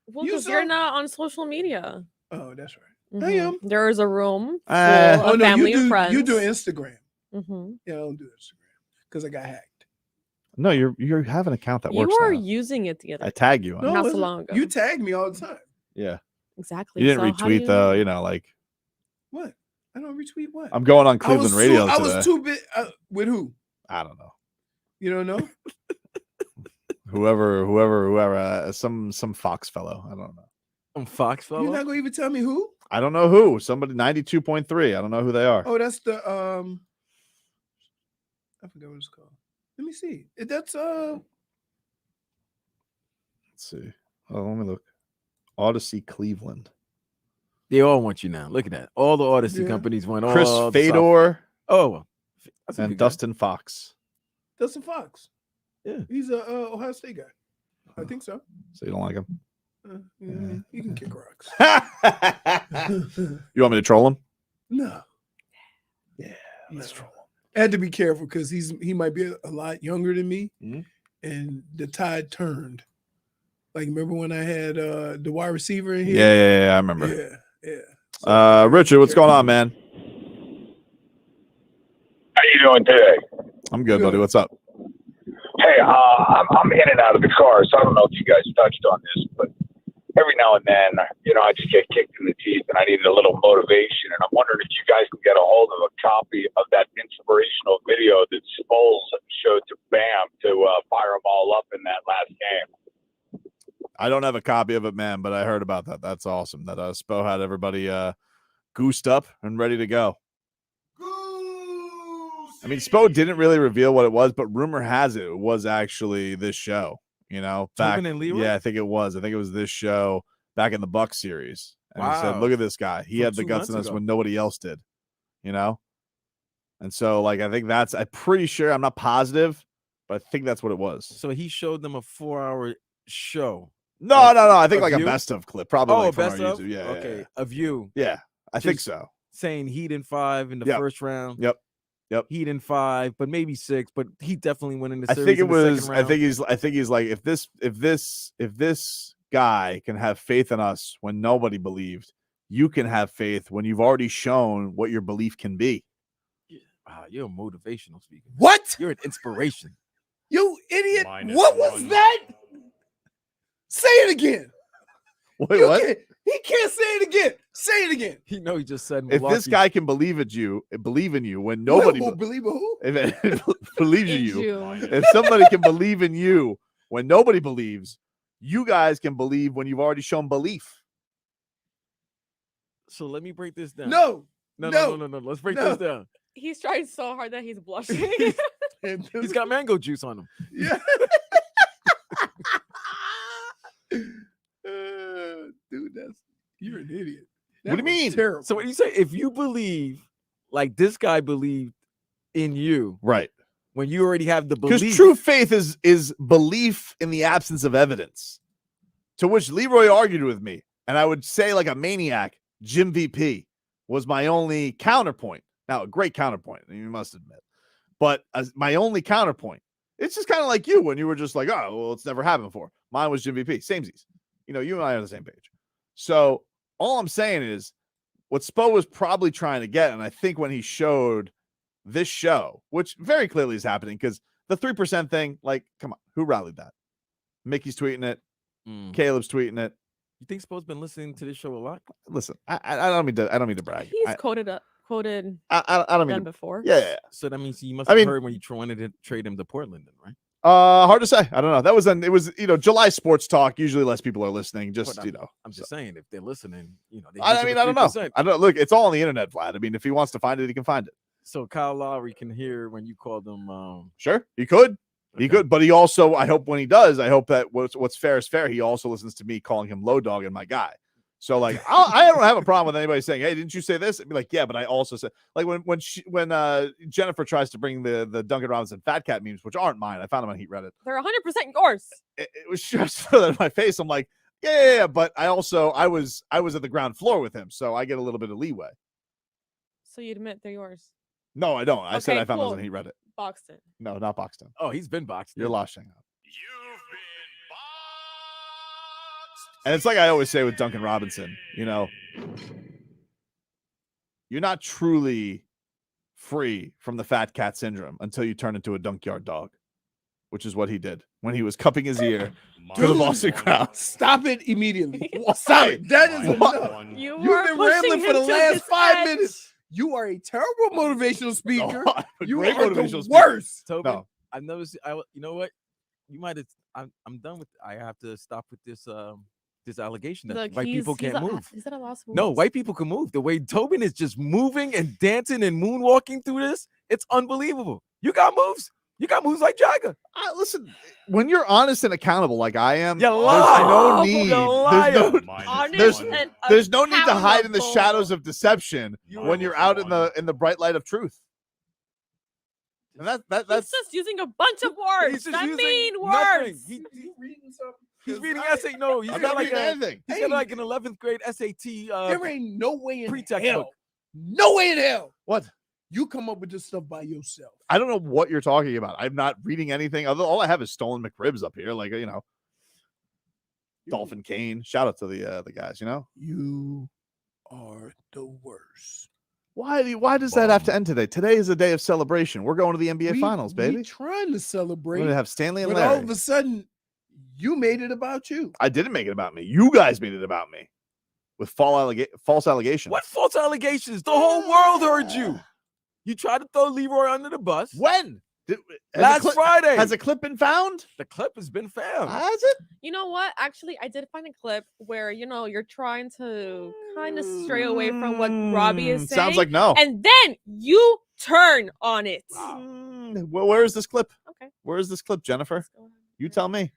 Well, because you're not on social media. Oh, that's right. I am. There is a room full of family and friends. You do Instagram. Mhm. Yeah, I don't do Instagram because I got hacked. No, you have an account that You works. are now. using it the other I tag you on not it. so listen, long ago. You tag me all the time. Yeah. Exactly. You didn't So how do retweet though. You know, like What? I don't retweet what? I'm going on Cleveland radio I today. was too big. With who? I don't know. You don't know? Whoever. Some Fox fellow. I don't know. Some Fox fellow. You're not gonna even tell me who? I don't know who. Somebody 92.3. I don't know who they are. Oh, that's the I forgot what it's called. Let me see. That's Let's see. Oh, let me look. Odyssey Cleveland. They all want you now. Look at that. All the Odyssey companies want Chris all the Fedor. Oh, well, that's a And good guy. Dustin Fox. Dustin Fox. Yeah. He's a Ohio State guy. I think so. So you don't like him? Yeah, you can kick rocks. You want me to troll him? No. Yeah, let's troll him. I had to be careful because he might be a lot younger than me, and the tide turned. Like, remember when I had the wide receiver in here? Yeah, I remember. Yeah. Richard, what's going on, man? How you doing today? I'm good, buddy. What's up? Hey, I'm in and out of the car, so I don't know if you guys touched on this, but every now and then, I just get kicked in the teeth, and I need a little motivation. And I'm wondering if you guys can get a hold of a copy of that inspirational video that Spoles showed to Bam to fire them all up in that last game. I don't have a copy of it, man, but I heard about that. That's awesome. That Spo had everybody goosed up and ready to go. I mean, Spo didn't really reveal what it was, but rumor has it was actually this show. You know, back, Tobin and Leroy? yeah, I think it was this show back in the Buck series. And he said, Wow. look at this guy. He From had the 2 guts in months us ago. when nobody else did, you know? And so, like, I think that's, I'm pretty sure, I'm not positive, but I think that's what it was. So he showed them a 4-hour show. No. I think like you? a best of clip, probably Oh, like a from our best of? YouTube. Yeah. Okay, Yeah. of you. Yeah, I think Just so. Saying Heat in 5 in the Yep. first round. Yep. Heat in 5, but maybe 6. But he definitely went in the I series. think it in the was. second I round. think he's like, if this guy can have faith in us when nobody believed, you can have faith when you've already shown what your belief can be. Wow, you're a motivational speaker. What? You're an inspiration. You idiot. What was that? Say it again. Wait, You what? He can't say it again. Say it again. He know he just said If this guy can believe in you when nobody believe in who? if it believes in you, you. if somebody can believe in you when nobody believes, you guys can believe when you've already shown belief. So let me break this down. No. No. Let's break No. this down. He's trying so hard that he's blushing. He's got mango juice on him. Yeah. Dude, you're an idiot. What do you mean? Terrible. So what do you say? If you believe, like this guy believed in you, right? When you already have the belief, Because true faith is belief in the absence of evidence. To which Leroy argued with me, and I would say like a maniac, Jim VP was my only counterpoint. Now, a great counterpoint, you must admit. But as my only counterpoint, it's just kind of like you when you were just like, oh, well, it's never happened before. Mine was Jim VP, samesies. You know, you and I are on the same page. So all I'm saying is what Spo was probably trying to get, and I think when he showed this show, which very clearly is happening, because the 3% thing, like, come on, who rallied that? Mickey's tweeting it. Caleb's tweeting it. You think Spo's been listening to this show a lot? Listen, I don't mean to brag. He's quoted I don't mean done to, before. Yeah. So that means you must I have mean- heard when you wanted to trade him to Portland, then, right? Hard to say. I don't know. That was it was, July sports talk. Usually less people are listening. Just, But I'm just saying, if they're listening, they I listen mean, to I don't know. 3%. I don't look. It's all on the internet, Vlad. I mean, if he wants to find it, he can find it. So Kyle Lowry can hear when you call them. Sure, he could. He could, but he also, I hope when he does, I hope that what's fair is fair. He also listens to me calling him low dog and my guy. So like, I don't have a problem with anybody saying, "Hey, didn't you say this?" I'd be like, "Yeah," but I also said, like when Jennifer tries to bring the Duncan Robinson Fat Cat memes, which aren't mine. I found them on Heat Reddit. They're 100% yours. It was just in my face. I'm like, yeah, but I was at the ground floor with him, so I get a little bit of leeway. So you admit they're yours. No, I don't. I said Okay, I found those cool. on Heat Reddit. Boxed it. No, not boxed in. Oh, he's been boxed. You're loshing up. And it's like I always say with Duncan Robinson, you're not truly free from the fat cat syndrome until you turn into a dunkyard dog, which is what he did when he was cupping his ear to the Boston crowd. Stop it immediately. Stop it. That is enough. You've been rambling for the last 5 minutes. You are a terrible motivational speaker. You great are motivational the speaker. worst. Tobin, No. I've noticed. You know what? You might have. I'm done with. I have to stop with this. This allegation that Look, white people can't move. Is that a loss? No, white people can move. The way Tobin is just moving and dancing and moonwalking through this, it's unbelievable. You got moves. You got moves like Jagger. Listen, when you're honest and accountable like I am, You there's lie. no need. You liar. There's no need to hide in the accountable. shadows of deception when you're out in the bright light of truth. And that's He's just using a bunch of words. He's just That using mean nothing. words. He's reading essay. No, he's I'm got not like reading a, anything. he's got like an 11th grade SAT. There ain't no way in pre-text hell. book. No way in hell. What? You come up with this stuff by yourself. I don't know what you're talking about. I'm not reading anything. All I have is stolen McRibs up here. Like, Dolphin Kane. Shout out to the guys, You are the worst. Why does that have to end today? Today is a day of celebration. We're going to the NBA Finals, baby. We trying to We're celebrate. going to have Stanley and but Larry. all of a sudden, you made it about you. I didn't make it about me. You guys made it about me with false allegations. What false allegations? The whole world heard you. You tried to throw Leroy under the bus. When? Last Friday. Has a clip been found? The clip has been found. Has it? You know what? Actually, I did find a clip where, you're trying to kind of stray away from what Robbie is saying. Sounds like no. And then you turn on it. Well, where is this clip? Okay. Where is this clip, Jennifer? You tell me.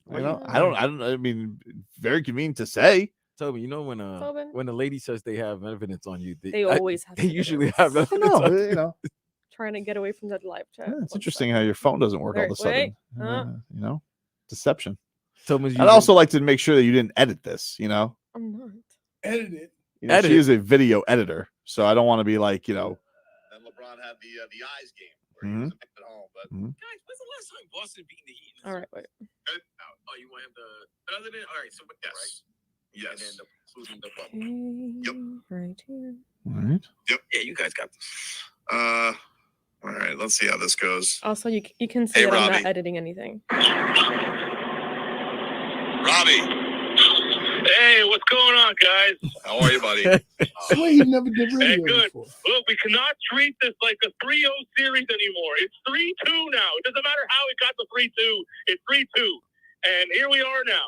You know, I don't. I mean, very convenient to say. Tobin, you know when a lady says they have evidence on you, They always have They usually evidence. have evidence. on You know, Trying to get away from that live chat. it's interesting how your phone doesn't work all of a sudden. Wait. You know, deception. Tobin's I'd also like to make sure that you didn't edit this. You know, I'm not. Edit it. you know she is a video editor, so I don't want to be like, you know. And LeBron had the eyes game where Mhm. he was at home. But Guys, when's the last time Boston beat the Heat? All right, wait. Oh, you want him to? But other than all right, so yes, right? yes. And then including the bubble. Yep. Right here. All right. Yep. Yeah, you guys got this. All right. Let's see how this goes. Also, you can see Hey, that I'm Robbie. not editing anything. Robbie. Hey, what's going on, guys? How are you, buddy? Swear he never did radio Hey, good. before. Look, we cannot treat this like a 3-0 series anymore. It's 3-2 now. It doesn't matter how it got to 3-2. It's 3-2. And here we are now.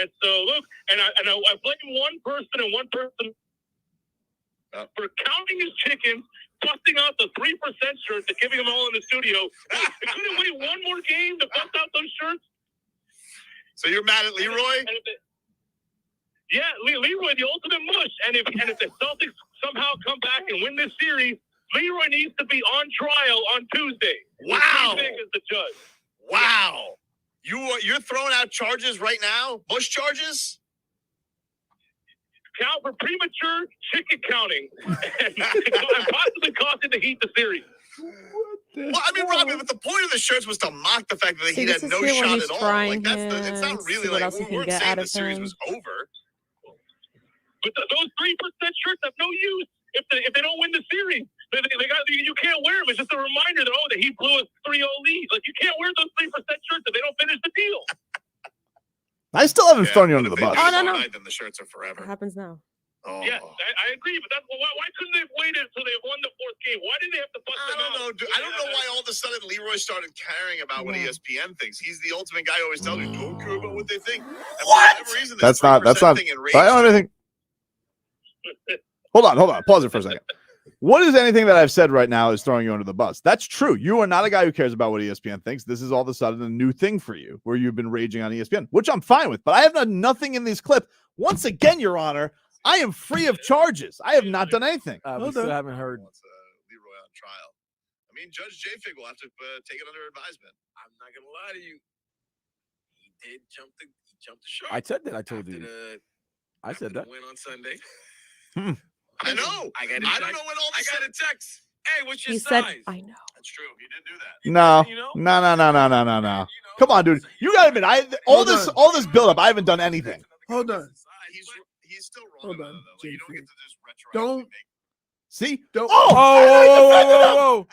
And so, look, and I blame one person and one person for counting his chickens, busting out the 3% shirts and giving them all in the studio. They couldn't wait one more game to bust out those shirts? So you're mad at Leroy? Yeah, Leroy, the ultimate mush. And if the Celtics somehow come back and win this series, Leroy needs to be on trial on Tuesday. Wow. JFig is the judge. Wow. You're throwing out charges right now? Bush charges? Count for premature chicken counting and possibly costing the Heat the series. Well, I mean, Robbie, but the point of the shirts was to mock the fact that the See, Heat this had is no here when shot he's at all. trying Like it's not him, really see what like else he we can weren't get saying out the of series him. was over. But those 3% shirts have no use if they don't win the series. You can't wear them. It's just a reminder that the Heat blew a 3-0 lead. Like you can't wear those 3% shirts if they don't finish the deal. I still haven't thrown you under the bus. Oh, no. Then the shirts are forever. It happens now. Oh. Yeah, I agree, but why couldn't they have waited until they won the fourth game? Why did they have to bust them out? I don't know why all of a sudden Leroy started caring about what ESPN thinks. He's the ultimate guy who always tells you, don't care about what they think. And for whatever reason, That's not. thing enraged I don't think. Hold on. Pause it for a second. What is anything that I've said right now is throwing you under the bus? That's true. You are not a guy who cares about what ESPN thinks. This is all of a sudden a new thing for you, where you've been raging on ESPN, which I'm fine with. But I have done nothing in this clip. Once again, Your Honor, I am free of charges. I have not done anything. We still haven't heard. Leroy on trial. I mean, Judge JFig will have to take it under advisement. I'm not gonna lie to you. He did jump the shark. I said that. I told you. I said that. Win on Sunday. I know. I don't know when all this. I got a text. Hey, what's your He size? said, "I know." That's true. He did do that. No. Come on, dude. You gotta admit, all this build up. I haven't done anything. Hold on. He's still wrong. Hold on. You don't get to just Don't. See? Don't. Whoa.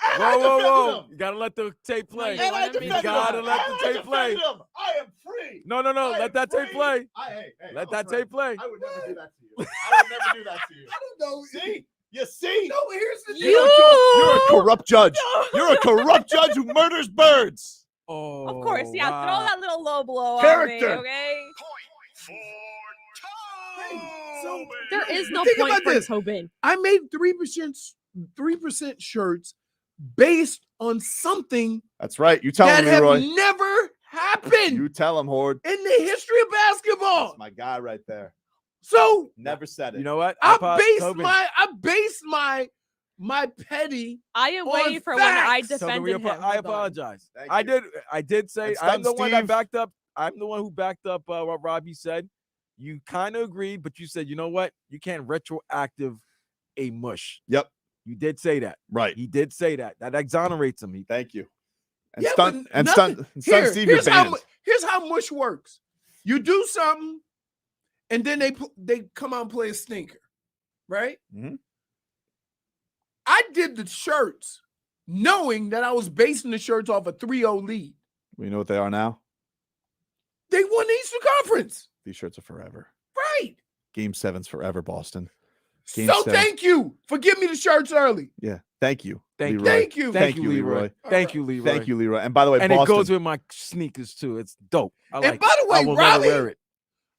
You gotta let the tape play. And I You defended gotta him. let the tape play. I am free. No. Let that tape play. Hey, Let that tape play. I would never do that to you. I would never do that to you. I don't know. See? You see? No, here's the You're a corrupt judge. You're a corrupt judge who murders birds. Oh, Of course, yeah. wow. Throw that little low blow Character. on me, okay? So There is no think point about for this. Tobin. I made 3% shirts based on something That's right. You tell that him, have Leroy. never happened You tell him, Horde. in the history of basketball. That's my guy right there. So Never said it. You know what? I Tobin. based my petty. I am On waiting for when I facts. Tobin, defended him. I Hold on. apologize. Thank I you. did say It's I'm done, the one that Steve. backed up. I'm the one who backed up what Robbie said. You kind of agreed, but you said, you know what? You can't retroactive a mush. Yep. You did say that. Right. He did say that. That exonerates him. Thank you. And Yeah, stunt but and nothing- stunt Here- Steve, you're banned. here's how mush works. You do something, and then they come out and play a stinker, right? Mhm. I did the shirts knowing that I was basing the shirts off a 3-0 lead. We know what they are now. They won the Eastern Conference, These shirts are forever. right? Game 7's forever, Boston. Game So 7. thank you for giving me the shirts early. Yeah. Thank you. Thank Leroy. Thank you. Thank you, Leroy. Thank you, Leroy. Thank you, Leroy. And by the way, And Boston, it goes with my sneakers too. It's dope. I And like by the it. way, I will Robbie, never wear it.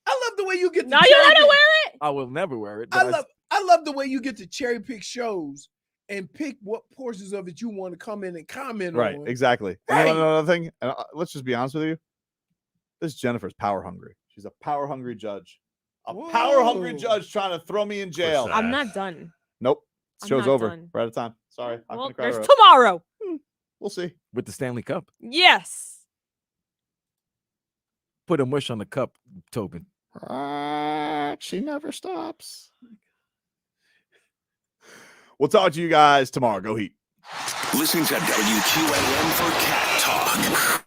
I love the way you get. Now you want to wear it? I will never wear it. I love the way you get to cherry pick shows and pick what portions of it you want to come in and comment right, on. exactly. And Right. you want to know another thing? And let's just be honest with you. This Jennifer's power hungry. She's a power hungry judge. A power hungry judge trying to throw me in jail. I'm not done. Nope. I'm Show's not over. done. We're out of time. Sorry. Well, there's tomorrow. We'll see. With the Stanley Cup. Yes. Put a mush on the cup, Tobin. She never stops. We'll talk to you guys tomorrow. Go Heat. Listen to WQAM for Cat Talk.